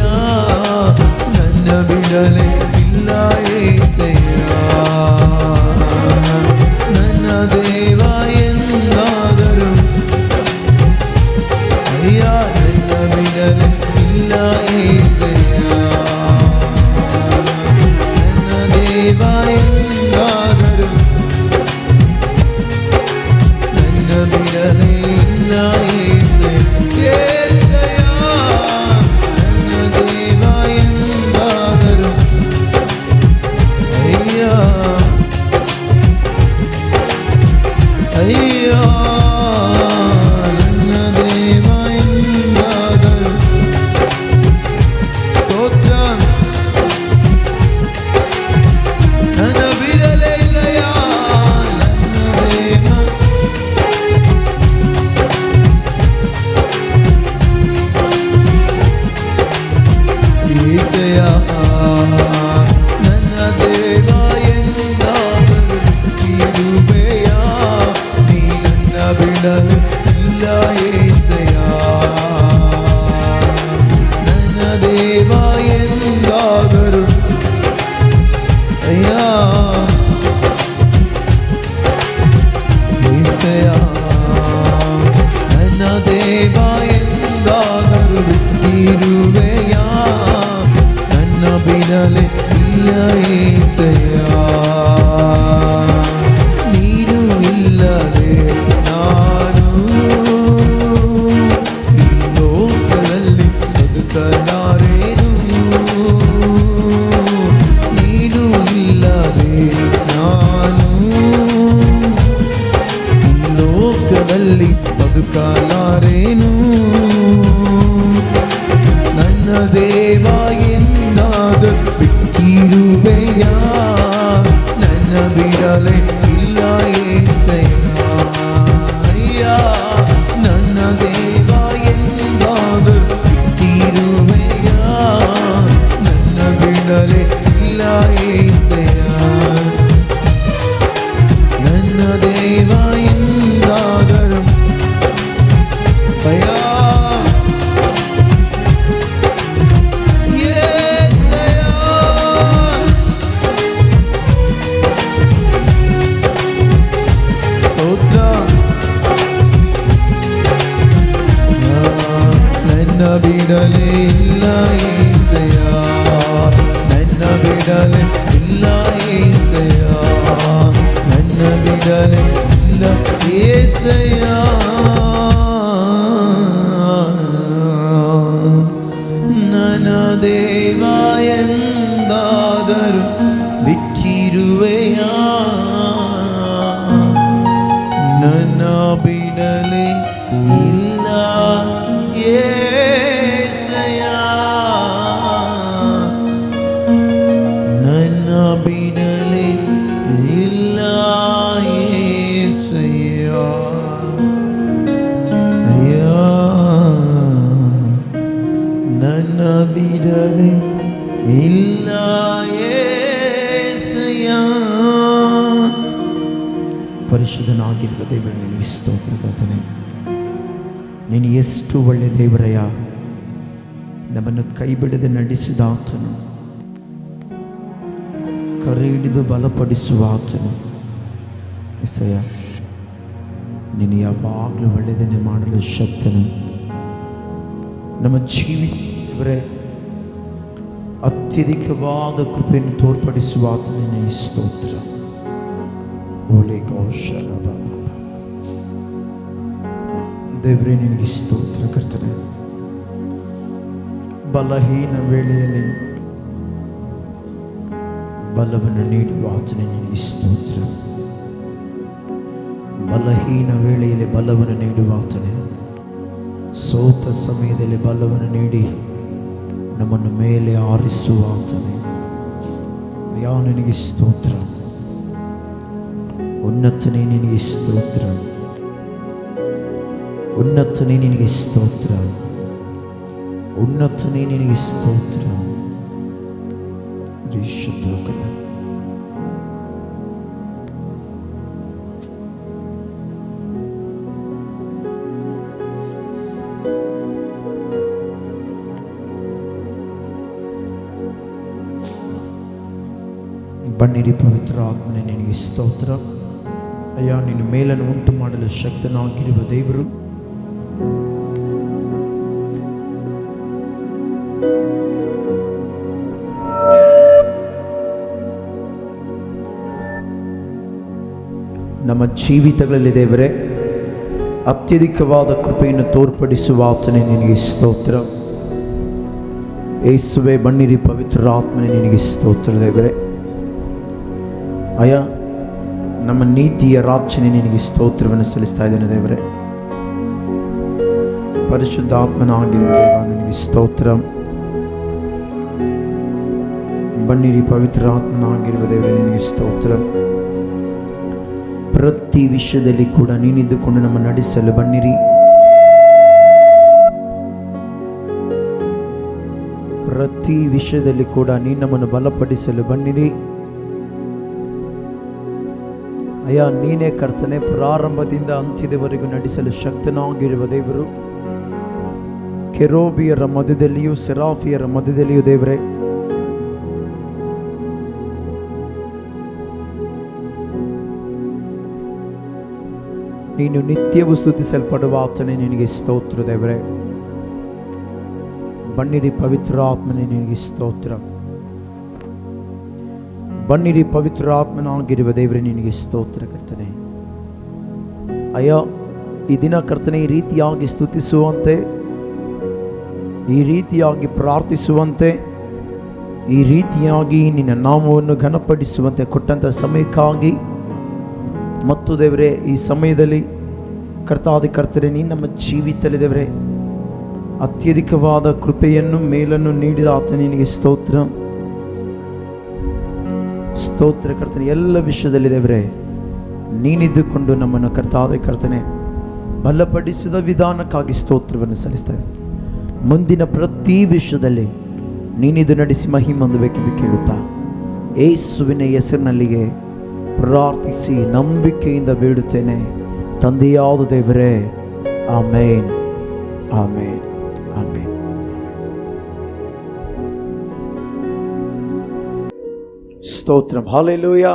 ನನ್ನ ಬಿಡಲೇ ಇಲ್ಲ యేసయ్ಯ, ನನ್ನ ದೇವ ಎಂದಾದರೂ ಅಯ್ಯ ನನ್ನ ಬಿಡಲೇ ಇಲ್ಲ యేಸయ్య, ನನ್ನ ದೇವ ಎಂದಾದರೂ ನನ್ನ ಬಿಡಲೇ ಇಲ್ಲ యేಸయ్ಯ, యేಸయ్ಯ ನನ್ನ ದೇವ ಎಂದಾದರೂ ಬಿಡಲೆ ಇಲ್ಲ ಏಸಯ್ಯ, ನೀನು ಇಲ್ಲದೆ ನಾನು ಈ ಲೋಕದಲ್ಲಿ ಬದುಕಲಾರೇನು, ನೀನು ಇಲ್ಲದೆ ನಾನು ಈ ಲೋಕದಲ್ಲಿ ಬದುಕಲಾರೇನು. ನನ್ನ ದೇವ ಎಂದಾದರೂ ಬಿಟ್ಟಿರುವೆಯ, ನನ್ನ ಬಿಡಲೆ ಇಲ್ಲ ಏಸಯ್ಯ, ಅಯ್ಯ ನನ್ನ ದೇವ ಎಂದಾದರೂ ಬಿಟ್ಟಿರುವೆಯ, ನನ್ನ ಬಿಡಲೆ ಇಲ್ಲ ಏಸಯ್ಯ, ನನ್ನ ದೇವ ಎಂದಾದರೂ ಭಯ ನನ್ನ ಬಿಡಲೆ ಇಲ್ಲ ಏಸಯ್ಯ, ನನ್ನ ಬಿಡಲೆ ಇಲ್ಲ ಏಸಯ್ಯ, ನನ್ನ ಬಿಡಲೆ ಇಲ್ಲ ಏಸಯ್ಯ, ನನ್ನ ದೇವ ಎಂದಾದರೂ ಬಿಟ್ಟಿರುವೆಯ, ನನ್ನ ಬಿಡಲೆ ಇಲ್ಲ ಏಸಯ್ಯ, ನನ್ನ ಬಿಡಲೆ ಇಲ್ಲ ಏಸಯ್ಯ, ಅಯ್ಯ ನನ್ನ ಬಿಡಲೆ ಇಲ್ಲ ಏಸಯ್ಯ. ಪರಿಶುದ್ಧನಾಗಿರುವ ದೇವರ ನಿನಗೆ ಸ್ತೋತ್ರ ಕರ್ತನೇ, ನೀನು ಎಷ್ಟು ಒಳ್ಳೆ ದೇವರಯ್ಯ, ನಮ್ಮನ್ನು ಕೈ ಬಿಡದೆ ನಡೆಸಿದ ಆತನು, ಕರೆ ಹಿಡಿದು ಬಲಪಡಿಸುವ ಆತನು. ಎಸಯ್ಯ, ನೀನು ಯಾವಾಗಲೂ ಒಳ್ಳೆಯದನ್ನೇ ಮಾಡಲು ಶಕ್ತನು. ನಮ್ಮ ಜೀವಿತವರೇ ಅತ್ಯಧಿಕವಾದ ಕೃಪೆಯನ್ನು ತೋರ್ಪಡಿಸುವ ಆತನೇ ನಿನಗೆ ಸ್ತೋತ್ರ. ಓಲೆ ಗೌಶರ ದೇವರೇ ನಿನಗೆ ಸ್ತೋತ್ರ ಕರ್ತನೆ. ಬಲಹೀನ ವೇಳೆಯಲ್ಲಿ ಬಲವನ್ನು ನೀಡುವ ಆತನೇ ನಿನಗೆ ಸ್ತೋತ್ರ. ಬಲಹೀನ ವೇಳೆಯಲ್ಲಿ ಬಲವನ್ನು ನೀಡುವ ಆತನೇ, ಸೋತ ಸಮಯದಲ್ಲಿ ಬಲವನ್ನು ನೀಡಿ ನಮ್ಮನ್ನು ಮೇಲೆ ಆರಿಸುವ ಆತನೇ, ಯಾ ನಿನಗೆ ಸ್ತೋತ್ರ. ಉನ್ನತನೇ ನಿನಗೆ ಸ್ತೋತ್ರ, ಉನ್ನತನೇ ನಿನಗೆ ಸ್ತೋತ್ರ, ಉನ್ನತನೇ ನಿನಗೆ ಸ್ತೋತ್ರ. ರಿಷತೋಕನ ಬನ್ನಿರಿ ಪವಿತ್ರ ಆತ್ಮನೇ ನಿನಗೆ ಸ್ತೋತ್ರ. ಅಯ್ಯ, ನಿನ್ನ ಮೇಲನ್ನು ಉಂಟು ಮಾಡಲು ಶಕ್ತನಾಗಿರುವ ದೇವರು, ನಮ್ಮ ಜೀವಿತಗಳಲ್ಲಿ ದೇವರೇ ಅತ್ಯಧಿಕವಾದ ಕೃಪೆಯನ್ನು ತೋರ್ಪಡಿಸುವ ಆತನೇ ನಿನಗೆ ಸ್ತೋತ್ರ. ಯೇಸುವೆ, ಬನ್ನಿರಿ ಪವಿತ್ರ ಆತ್ಮನೇ ನಿನಗೆ ಸ್ತೋತ್ರ ದೇವರೇ. ಅಯ್ಯ, ನಮ್ಮ ನೀತಿಯ ರಾಜನೇ ನಿನಗೆ ಸ್ತೋತ್ರವನ್ನು ಸಲ್ಲಿಸ್ತಾ ಇದ್ದೇನೆ ದೇವರೇ. ಪರಿಶುದ್ಧ ಆತ್ಮನಾಗಿರುವ ದೇವ ನಿನಗೆ ಸ್ತೋತ್ರ. ಬನ್ನಿರಿ ಪವಿತ್ರ ಆತ್ಮನಾಗಿರುವ ದೇವರೇ ನಿನಗೆ ಸ್ತೋತ್ರ. ಪ್ರತಿ ವಿಷಯದಲ್ಲಿ ಕೂಡ ನೀನಿದ್ದುಕೊಂಡು ನಮ್ಮ ನಡೆಸಲು ಬನ್ನಿರಿ. ಪ್ರತಿ ವಿಷಯದಲ್ಲಿ ಕೂಡ ನೀನು ನಮ್ಮನ್ನು ಬಲಪಡಿಸಲು ಬನ್ನಿರಿ. ಅಯ್ಯ, ನೀನೇ ಕರ್ತನೆ, ಪ್ರಾರಂಭದಿಂದ ಅಂತ್ಯದವರೆಗೂ ನಡೆಸಲು ಶಕ್ತನಾಗಿರುವ ದೇವರು. ಕೆರೋಬಿಯರ ಮಧ್ಯದಲ್ಲಿಯೂ ಸೆರಾಫಿಯರ ಮಧ್ಯದಲ್ಲಿಯೂ ದೇವರೇ, ನೀನು ನಿತ್ಯವೂ ಸ್ತುತಿಸಲ್ಪಡುವ ಆತನೇ ನಿನಗೆ ಸ್ತೋತ್ರ ದೇವರೇ. ಬನ್ನಿರಿ ಪವಿತ್ರ ಆತ್ಮನೇ ನಿನಗೆ ಸ್ತೋತ್ರ. ಬನ್ನಿರಿ ಪವಿತ್ರಾತ್ಮನಾಗಿರುವ ದೇವರೇ, ನಿನಗೆ ಸ್ತೋತ್ರ ಕರ್ತನೆ. ಅಯ್ಯ, ಈ ದಿನ ಕರ್ತನೆ ಈ ರೀತಿಯಾಗಿ ಸ್ತುತಿಸುವಂತೆ, ಈ ರೀತಿಯಾಗಿ ಪ್ರಾರ್ಥಿಸುವಂತೆ, ಈ ರೀತಿಯಾಗಿ ನಿನ್ನ ನಾಮವನ್ನು ಘನಪಡಿಸುವಂತೆ ಕೊಟ್ಟಂಥ ಸಮಯಕ್ಕಾಗಿ ಮತ್ತು ದೇವರೇ, ಈ ಸಮಯದಲ್ಲಿ ಕರ್ತಾದಿ ಕರ್ತನೆ, ನೀನು ನಮ್ಮ ಜೀವಿತದಲ್ಲಿ ದೇವರೇ ಅತ್ಯಧಿಕವಾದ ಕೃಪೆಯನ್ನು ಮೇಲನ್ನು ನೀಡಿದ ಆತ ನಿನಗೆ ಸ್ತೋತ್ರ ಸ್ತೋತ್ರ ಕರ್ತನೆ. ಎಲ್ಲ ವಿಷಯದಲ್ಲಿ ದೇವರೇ ನೀನಿದ್ದುಕೊಂಡು ನಮ್ಮನ್ನು ಕರ್ತಾದಿ ಕರ್ತನೆ ಬಲಪಡಿಸಿದ ವಿಧಾನಕ್ಕಾಗಿ ಸ್ತೋತ್ರವನ್ನು ಸಲ್ಲಿಸ್ತೇವೆ. ಮುಂದಿನ ಪ್ರತಿ ವಿಷಯದಲ್ಲಿ ನೀನಿದು ನಡೆಸಿ ಮಹಿಮೆ ಹೊಂದಬೇಕೆಂದು ಕೇಳುತ್ತಾ ಯೇಸುವಿನ ಹೆಸರಿನಲ್ಲಿಗೆ ಪ್ರಾರ್ಥಿಸಿ ನಂಬಿಕೆಯಿಂದ ಬೇಡುತ್ತೇನೆ ತಂದೆಯಾದ ದೇವರೇ, ಆಮೇನ್, ಆಮೇನ್, ಆಮೇನ್. ಸ್ತೋತ್ರಂ. ಹಾಲೆಲೂಯ.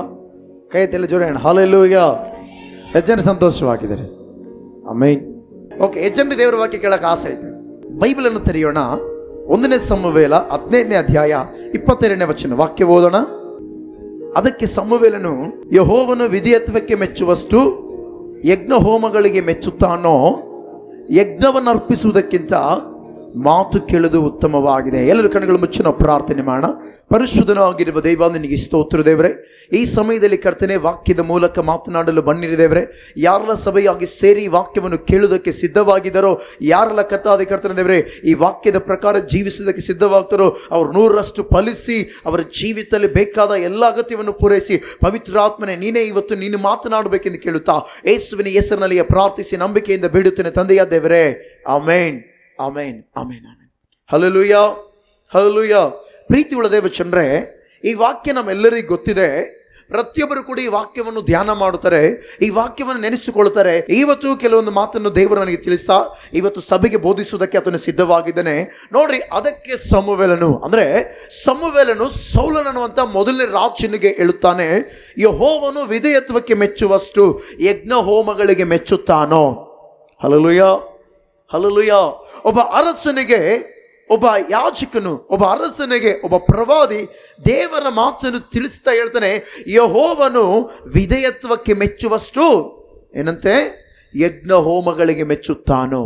ಕೈ ಎತ್ತಿ ಜೋರಾಗಿ ಹಾಲೆಲೂಯ. ಎಷ್ಟು ಜನ ಸಂತೋಷವಾಗಿದ್ದಾರೆ? ಆಮೇನ್. ಓಕೆ, ಎಷ್ಟು ಜನ ದೇವರ ವಾಕ್ಯ ಕೇಳಕ್ಕೆ ಆಸೆ ಇದೆ? ಬೈಬಲನ್ನು ತೆರೆಯೋಣ. 1ನೇ ಸಮುವೇಲ 15ನೇ ಅಧ್ಯಾಯ 22ನೇ ವಚನ ವಾಕ್ಯ ಓದೋಣ. ಅದಕ್ಕೆ ಸಮುವೇಲನು, ಯೆಹೋವನು ವಿಧೇಯತ್ವಕ್ಕೆ ಮೆಚ್ಚುವಷ್ಟು ಯಜ್ಞ ಹೋಮಗಳಿಗೆ ಮೆಚ್ಚುತ್ತಾನೋ, ಯಜ್ಞವನ್ನು ಅರ್ಪಿಸುವುದಕ್ಕಿಂತ ಮಾತು ಕೇಳುವುದು ಉತ್ತಮವಾಗಿದೆ. ಎಲ್ಲರ ಕಣ್ಣುಗಳು ಮುಚ್ಚಿ ನಾವು ಪ್ರಾರ್ಥನೆ ಮಾಡೋಣ. ಪರಿಶುದ್ಧನಾಗಿರುವ ದೇವ, ನಿನಗೆ ಸ್ತೋತ್ರ ದೇವರೇ. ಈ ಸಮಯದಲ್ಲಿ ಕರ್ತನೆ ವಾಕ್ಯದ ಮೂಲಕ ಮಾತನಾಡಲು ಬನ್ನಿರಿ ದೇವರೇ. ಯಾರೆಲ್ಲ ಸಭೆಯಾಗಿ ಸೇರಿ ವಾಕ್ಯವನ್ನು ಕೇಳುವುದಕ್ಕೆ ಸಿದ್ಧವಾಗಿದ್ದಾರೋ, ಯಾರೆಲ್ಲ ಕರ್ತಾದಿ ಕರ್ತನೆ ದೇವರೇ ಈ ವಾಕ್ಯದ ಪ್ರಕಾರ ಜೀವಿಸುವುದಕ್ಕೆ ಸಿದ್ಧವಾಗ್ತಾರೋ, ಅವರು 100ರಷ್ಟು ಫಲಿಸಿ ಅವರ ಜೀವಿತದಲ್ಲಿ ಬೇಕಾದ ಎಲ್ಲ ಅಗತ್ಯವನ್ನು ಪೂರೈಸಿ, ಪವಿತ್ರಾತ್ಮನೆ ನೀನೇ ಇವತ್ತು ನೀನು ಮಾತನಾಡಬೇಕೆಂದು ಕೇಳುತ್ತಾ ಯೇಸುವಿನ ಹೆಸರಿನಲ್ಲಿ ಪ್ರಾರ್ಥಿಸಿ ನಂಬಿಕೆಯಿಂದ ಬೇಡುತ್ತೇನೆ ತಂದೆಯ ದೇವರೇ. ಆಮೇನ್, ಆಮೇನ್, ಆಮೇನ್, ಆಮೇನ್. Hallelujah, hallelujah. ಪ್ರೀತಿ ಉಳ್ಳ ದೇವಚಂದ್ರೆ, ಈ ವಾಕ್ಯ ನಮ್ಮೆಲ್ಲರಿಗೂ ಗೊತ್ತಿದೆ. ಪ್ರತಿಯೊಬ್ಬರು ಕೂಡ ಈ ವಾಕ್ಯವನ್ನು ಧ್ಯಾನ ಮಾಡುತ್ತಾರೆ, ಈ ವಾಕ್ಯವನ್ನು ನೆನೆಸಿಕೊಳ್ಳುತ್ತಾರೆ. ಇವತ್ತು ಕೆಲವೊಂದು ಮಾತನ್ನು ದೇವರು ನನಗೆ ತಿಳಿಸ್ತಾ ಇವತ್ತು ಸಭೆಗೆ ಬೋಧಿಸುವುದಕ್ಕೆ ಆತನು ಸಿದ್ಧವಾಗಿದ್ದಾನೆ. ನೋಡ್ರಿ, ಅದಕ್ಕೆ ಸಮುವೇಲನು ಸೌಲನನು ಅಂತ ಮೊದಲನೇ ರಾಜನಿಗೆ ಹೇಳುತ್ತಾನೆ, ಯೆಹೋವನು ವಿಧೇಯತ್ವಕ್ಕೆ ಮೆಚ್ಚುವಷ್ಟು ಯಜ್ಞ ಹೋಮಗಳಿಗೆ ಮೆಚ್ಚುತ್ತಾನೋ. Hallelujah, hallelujah. ಒಬ್ಬ ಅರಸನಿಗೆ, ಒಬ್ಬ ಯಾಜಕನು, ಒಬ್ಬ ಅರಸನಿಗೆ, ಒಬ್ಬ ಪ್ರವಾದಿ ದೇವರ ಮಾತನ್ನು ತಿಳಿಸ್ತಾ ಹೇಳ್ತಾನೆ, ಯೆಹೋವನು ವಿಧೇಯತ್ವಕ್ಕೆ ಮೆಚ್ಚುವಷ್ಟು ಏನಂತೆ ಯಜ್ಞ ಹೋಮಗಳಿಗೆ ಮೆಚ್ಚುತ್ತಾನೋ.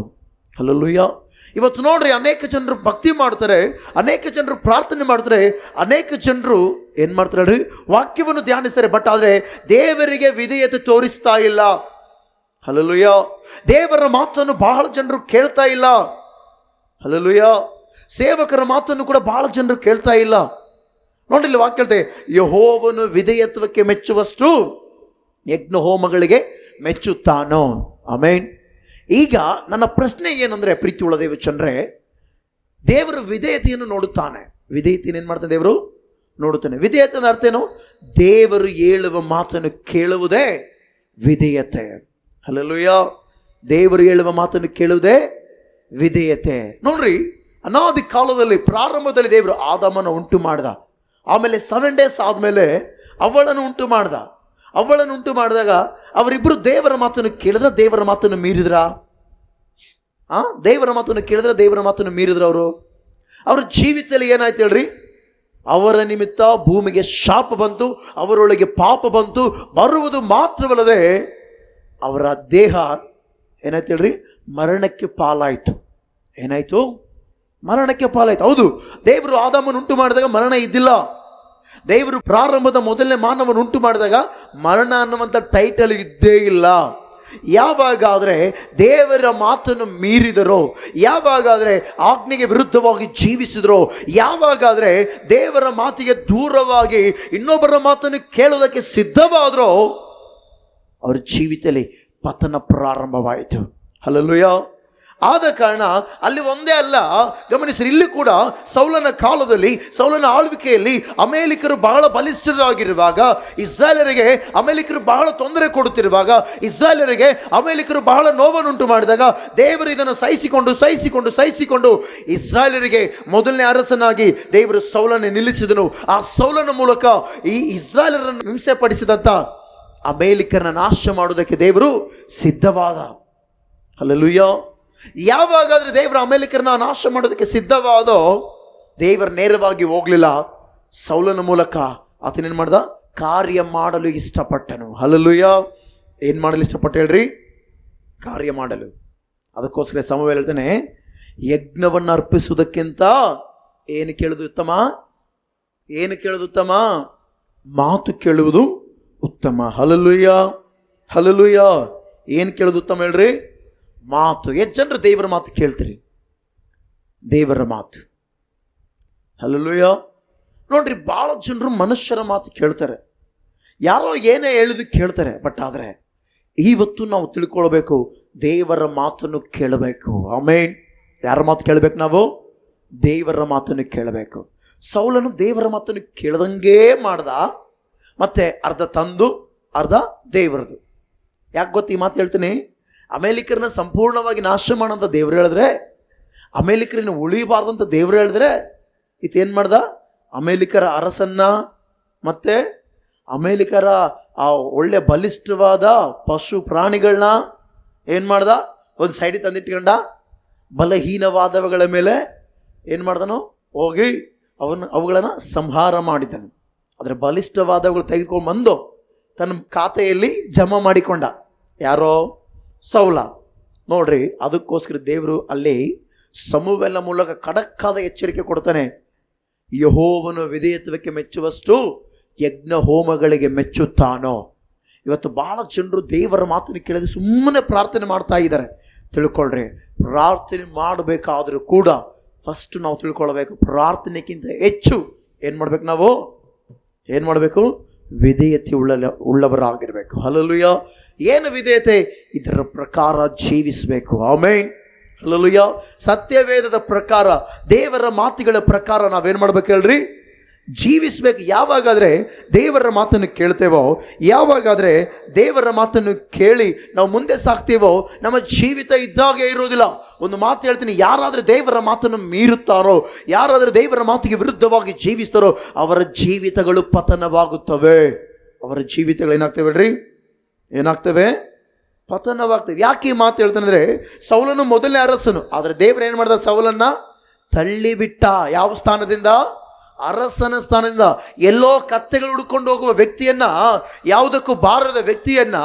ಹಲ್ಲೆಲೂಯಾ. ಇವತ್ತು ನೋಡ್ರಿ, ಅನೇಕ ಜನರು ಭಕ್ತಿ ಮಾಡ್ತಾರೆ, ಅನೇಕ ಜನರು ಪ್ರಾರ್ಥನೆ ಮಾಡ್ತಾರೆ, ಅನೇಕ ಜನರು ಏನ್ ಮಾಡ್ತಾರೆ ಹೇಳ್ರಿ, ವಾಕ್ಯವನ್ನು ಧ್ಯಾನಿಸ್ತಾರೆ. ಬಟ್ ಆದ್ರೆ ದೇವರಿಗೆ ವಿಧೇಯತೆ ತೋರಿಸ್ತಾ ಇಲ್ಲ. ಹಲ್ಲೆಲೂಯಾ. ದೇವರ ಮಾತನ್ನು ಬಹಳ ಜನರು ಕೇಳ್ತಾ ಇಲ್ಲ. ಹಲ್ಲೆಲೂಯಾ. ಸೇವಕರ ಮಾತನ್ನು ಕೂಡ ಬಹಳ ಜನರು ಕೇಳ್ತಾ ಇಲ್ಲ. ನೋಡಿಲ್ಲ, ವಾಕ್ಯ ಹೇಳ್ತೆ, ಯೆಹೋವನು ವಿಧೇಯತ್ವಕ್ಕೆ ಮೆಚ್ಚುವಷ್ಟು ಯಜ್ಞ ಹೋಮಗಳಿಗೆ ಮೆಚ್ಚುತ್ತಾನೋ. ಆಮೇನ್. ಈಗ ನನ್ನ ಪ್ರಶ್ನೆ ಏನಂದ್ರೆ, ಪ್ರೀತಿ ಉಳ್ಳ ದೇವಚಂದ್ರೆ, ದೇವರು ವಿಧೇಯತೆಯನ್ನು ನೋಡುತ್ತಾನೆ. ವಿಧೇಯತೆಯನ್ನು ಏನ್ ಮಾಡ್ತಾನೆ ದೇವರು? ನೋಡುತ್ತಾನೆ. ವಿಧೇಯತೆ ಅರ್ಥ ಏನು? ದೇವರು ಹೇಳುವ ಮಾತನ್ನು ಕೇಳುವುದೇ ವಿಧೇಯತೆ. ಹಲ್ಲೆಲೂಯಾ. ದೇವರು ಹೇಳುವ ಮಾತನ್ನು ಕೇಳುವುದೇ ವಿಧೇಯತೆ. ನೋಡ್ರಿ, ಅನಾದಿ ಕಾಲದಲ್ಲಿ ಪ್ರಾರಂಭದಲ್ಲಿ ದೇವರು ಆದಾಮನ ಉಂಟು ಮಾಡ್ದ. ಆಮೇಲೆ 7 days ಆದ್ಮೇಲೆ ಅವಳನ್ನು ಉಂಟು ಮಾಡಿದಾಗ ಅವರಿಬ್ರು ದೇವರ ಮಾತನ್ನು ಕೇಳಿದ್ರ, ದೇವರ ಮಾತನ್ನು ಮೀರಿದ್ರ? ದೇವರ ಮಾತನ್ನು ಕೇಳಿದ್ರ, ದೇವರ ಮಾತನ್ನು ಮೀರಿದ್ರ? ಅವ್ರ ಜೀವಿತದಲ್ಲಿ ಏನಾಯ್ತು ಹೇಳ್ರಿ? ಅವರ ನಿಮಿತ್ತ ಭೂಮಿಗೆ ಶಾಪ ಬಂತು, ಅವರೊಳಗೆ ಪಾಪ ಬಂತು. ಬರುವುದು ಮಾತ್ರವಲ್ಲದೆ ಅವರ ದೇಹ ಏನಾಯ್ತು ಹೇಳ್ರಿ? ಮರಣಕ್ಕೆ ಪಾಲಾಯಿತು. ಏನಾಯ್ತು? ಮರಣಕ್ಕೆ ಪಾಲಾಯ್ತು. ಹೌದು, ದೇವರು ಆದಾಮನ ಉಂಟು ಮಾಡಿದಾಗ ಮರಣ ಇದ್ದಿಲ್ಲ. ದೇವರು ಪ್ರಾರಂಭದ ಮೊದಲನೇ ಮಾನವನ ಉಂಟು ಮಾಡಿದಾಗ ಮರಣ ಅನ್ನುವಂಥ ಟೈಟಲ್ ಇದ್ದೇ ಇಲ್ಲ. ಯಾವಾಗಾದ್ರೆ ದೇವರ ಮಾತನ್ನು ಮೀರಿದರೋ, ಯಾವಾಗಾದ್ರೆ ಆಜ್ಞೆಗೆ ವಿರುದ್ಧವಾಗಿ ಜೀವಿಸಿದರೋ, ಯಾವಾಗಾದ್ರೆ ದೇವರ ಮಾತಿಗೆ ದೂರವಾಗಿ ಇನ್ನೊಬ್ಬರ ಮಾತನ್ನು ಕೇಳೋದಕ್ಕೆ ಸಿದ್ಧವಾದ್ರೋ, ಅವರ ಜೀವಿತದಲ್ಲಿ ಪತನ ಪ್ರಾರಂಭವಾಯಿತು. ಹಲ್ಲೆಲೂಯಾ. ಆದ ಕಾರಣ ಅಲ್ಲಿ ಒಂದೇ ಅಲ್ಲ, ಗಮನಿಸಿರಿ, ಇಲ್ಲಿ ಕೂಡ ಸೌಲನ ಕಾಲದಲ್ಲಿ, ಸೌಲನ ಆಳ್ವಿಕೆಯಲ್ಲಿ ಅಮೇಲಿಕರು ಬಹಳ ಬಲಿಷ್ಠರಾಗಿರುವಾಗ, ಇಸ್ರಾಯೇಲರಿಗೆ ಅಮೇಲಿಕರು ಬಹಳ ತೊಂದರೆ ಕೊಡುತ್ತಿರುವಾಗ, ಇಸ್ರಾಯೇಲರಿಗೆ ಅಮೇಲಿಕರು ಬಹಳ ನೋವನ್ನುಂಟು ಮಾಡಿದಾಗ, ದೇವರು ಇದನ್ನು ಸಹಿಸಿಕೊಂಡು ಇಸ್ರಾಯೇಲರಿಗೆ ಮೊದಲನೇ ಅರಸನಾಗಿ ದೇವರು ಸೌಲನ ನಿಲ್ಲಿಸಿದನು. ಆ ಸೌಲನ ಮೂಲಕ ಈ ಇಸ್ರಾಯೇಲರನ್ನು ಹಿಂಸೆ ಪಡಿಸಿದಂತ ಅಮೇಲಿಕರನ್ನ ನಾಶ ಮಾಡುವುದಕ್ಕೆ ದೇವರು ಸಿದ್ಧವಾದ. ಹಲ್ಲೆಲೂಯಾ. ಯಾವಾಗಾದ್ರೆ ದೇವರು ಅಮೇಲಿಕರನ್ನ ನಾಶ ಮಾಡೋದಕ್ಕೆ ಸಿದ್ಧವಾದೋ, ದೇವರು ನೇರವಾಗಿ ಹೋಗ್ಲಿಲ್ಲ, ಸೌಲನ ಮೂಲಕ ಆತನೇನು ಮಾಡ್ದ? ಕಾರ್ಯ ಮಾಡಲು ಇಷ್ಟಪಟ್ಟನು. ಹಲ್ಲೆಲೂಯ. ಏನು ಮಾಡಲು ಇಷ್ಟಪಟ್ಟು ಹೇಳ್ರಿ? ಕಾರ್ಯ ಮಾಡಲು. ಅದಕ್ಕೋಸ್ಕರ ಸಮವೇಲ ಹೇಳ್ತಾನೆ, ಯಜ್ಞವನ್ನು ಅರ್ಪಿಸುವುದಕ್ಕಿಂತ ಏನು ಕೇಳುವುದು ಉತ್ತಮ? ಏನು ಕೇಳುವುದು ಉತ್ತಮ? ಮಾತು ಕೇಳುವುದು ಉತ್ತಮ. Hallelujah, hallelujah. ಏನು ಕೇಳುವುದು ಉತ್ತಮ ಹೇಳ್ರಿ? ಮಾತು. ಎಷ್ಟು ಜನರು ದೇವರ ಮಾತು ಕೇಳ್ತೀರಿ? ದೇವರ ಮಾತು. ಹಲ್ಲೆಲೂಯ. ನೋಡ್ರಿ, ಭಾಳ ಜನರು ಮನುಷ್ಯರ ಮಾತು ಕೇಳ್ತಾರೆ, ಯಾರೋ ಏನೇ ಹೇಳಿದ್ರು ಕೇಳ್ತಾರೆ. ಬಟ್ ಆದರೆ ಇವತ್ತು ನಾವು ತಿಳ್ಕೊಳ್ಬೇಕು, ದೇವರ ಮಾತನ್ನು ಕೇಳಬೇಕು. ಆಮೇನ್. ಯಾರ ಮಾತು ಕೇಳಬೇಕು ನಾವು? ದೇವರ ಮಾತನ್ನು ಕೇಳಬೇಕು. ಸೌಲನು ದೇವರ ಮಾತನ್ನು ಕೇಳ್ದಂಗೆ ಮಾಡ್ದ, ಮತ್ತೆ ಅರ್ಧ ತಂದು ಅರ್ಧ ದೇವರದು. ಯಾಕೆ ಗೊತ್ತು ಈ ಮಾತು ಹೇಳ್ತೀನಿ? ಅಮೇಲಿಕರನ್ನ ಸಂಪೂರ್ಣವಾಗಿ ನಾಶ ಮಾಡೋಂಥ ದೇವ್ರು ಹೇಳಿದ್ರೆ, ಅಮೇಲಿಕರನ್ನ ಉಳಿಬಾರ್ದಂತ ದೇವ್ರು ಹೇಳಿದ್ರೆ, ಈತೇನು ಮಾಡ್ದ? ಅಮೇಲಿಕರ ಅರಸನ್ನ ಮತ್ತೆ ಅಮೇಲಿಕರ ಆ ಒಳ್ಳೆ ಬಲಿಷ್ಠವಾದ ಪಶು ಪ್ರಾಣಿಗಳನ್ನ ಏನು ಮಾಡ್ದ? ಒಂದು ಸೈಡಿಗೆ ತಂದಿಟ್ಕೊಂಡ. ಬಲಹೀನವಾದವುಗಳ ಮೇಲೆ ಏನು ಮಾಡ್ದನು? ಹೋಗಿ ಅವುಗಳನ್ನು ಸಂಹಾರ ಮಾಡಿದನು. ಆದರೆ ಬಲಿಷ್ಠವಾದವುಗಳು ತೆಗೆದುಕೊಂಡು ಬಂದು ತನ್ನ ಖಾತೆಯಲ್ಲಿ ಜಮಾ ಮಾಡಿಕೊಂಡ. ಯಾರೋ? ಸೌಲ. ನೋಡ್ರಿ, ಅದಕ್ಕೋಸ್ಕರ ದೇವರು ಅಲ್ಲಿ ಸಮುವೇಲನ ಮೂಲಕ ಖಡಕ್ಕಾದ ಎಚ್ಚರಿಕೆ ಕೊಡ್ತಾನೆ. ಯೆಹೋವನು ವಿಧೇಯತ್ವಕ್ಕೆ ಮೆಚ್ಚುವಷ್ಟು ಯಜ್ಞ ಹೋಮಗಳಿಗೆ ಮೆಚ್ಚುತ್ತಾನೋ. ಇವತ್ತು ಬಹಳ ಜನರು ದೇವರ ಮಾತನ್ನು ಕೇಳಿದ್ರೆ ಸುಮ್ಮನೆ ಪ್ರಾರ್ಥನೆ ಮಾಡ್ತಾ ಇದ್ದಾರೆ. ತಿಳ್ಕೊಳ್ರಿ, ಪ್ರಾರ್ಥನೆ ಮಾಡಬೇಕಾದ್ರೂ ಕೂಡ ಫಸ್ಟ್ ನಾವು ತಿಳ್ಕೊಳ್ಬೇಕು, ಪ್ರಾರ್ಥನೆಗಿಂತ ಹೆಚ್ಚು ಏನು ಮಾಡ್ಬೇಕು? ನಾವು ಏನು ಮಾಡಬೇಕು? ವಿಧೇಯತೆ ಉಳ್ಳವರಾಗಿರ್ಬೇಕು. ಹಲ್ಲೆಲೂಯ. ಏನು ವಿಧೇಯತೆ? ಇದರ ಪ್ರಕಾರ ಜೀವಿಸಬೇಕು. ಆಮೆನ್. ಹಲ್ಲೆಲೂಯ. ಸತ್ಯವೇದದ ಪ್ರಕಾರ, ದೇವರ ಮಾತುಗಳ ಪ್ರಕಾರ ನಾವೇನು ಮಾಡ್ಬೇಕು ಹೇಳ್ರಿ? ಜೀವಿಸಬೇಕು. ಯಾವಾಗಾದರೆ ದೇವರ ಮಾತನ್ನು ಕೇಳ್ತೇವೋ, ಯಾವಾಗಾದರೆ ದೇವರ ಮಾತನ್ನು ಕೇಳಿ ನಾವು ಮುಂದೆ ಸಾಕ್ತೇವೋ, ನಮ್ಮ ಜೀವಿತ ಇದ್ದಾಗೆ ಇರೋದಿಲ್ಲ. ಒಂದು ಮಾತು ಹೇಳ್ತೀನಿ, ಯಾರಾದರೂ ದೇವರ ಮಾತನ್ನು ಮೀರುತ್ತಾರೋ, ಯಾರಾದರೂ ದೇವರ ಮಾತಿಗೆ ವಿರುದ್ಧವಾಗಿ ಜೀವಿಸ್ತಾರೋ, ಅವರ ಜೀವಿತಗಳು ಪತನವಾಗುತ್ತವೆ. ಅವರ ಜೀವಿತಗಳು ಏನಾಗ್ತವೆ ಹೇಳ್ರಿ? ಏನಾಗ್ತವೆ? ಪತನವಾಗ್ತವೆ. ಯಾಕೆ ಈ ಮಾತು ಹೇಳ್ತಾನಂದ್ರೆ, ಸೌಲನು ಮೊದಲನೇ ಅರಸನು, ಆದರೆ ದೇವರು ಏನು ಮಾಡ್ದ? ಸೌಲನ್ನ ತಳ್ಳಿಬಿಟ್ಟ. ಯಾವ ಸ್ಥಾನದಿಂದ? ಅರಸನ ಸ್ಥಾನದಿಂದ. ಎಲ್ಲೋ ಕತ್ತೆಗಳು ಹುಡ್ಕೊಂಡು ಹೋಗುವ ವ್ಯಕ್ತಿಯನ್ನ, ಯಾವುದಕ್ಕೂ ಬಾರದ ವ್ಯಕ್ತಿಯನ್ನ,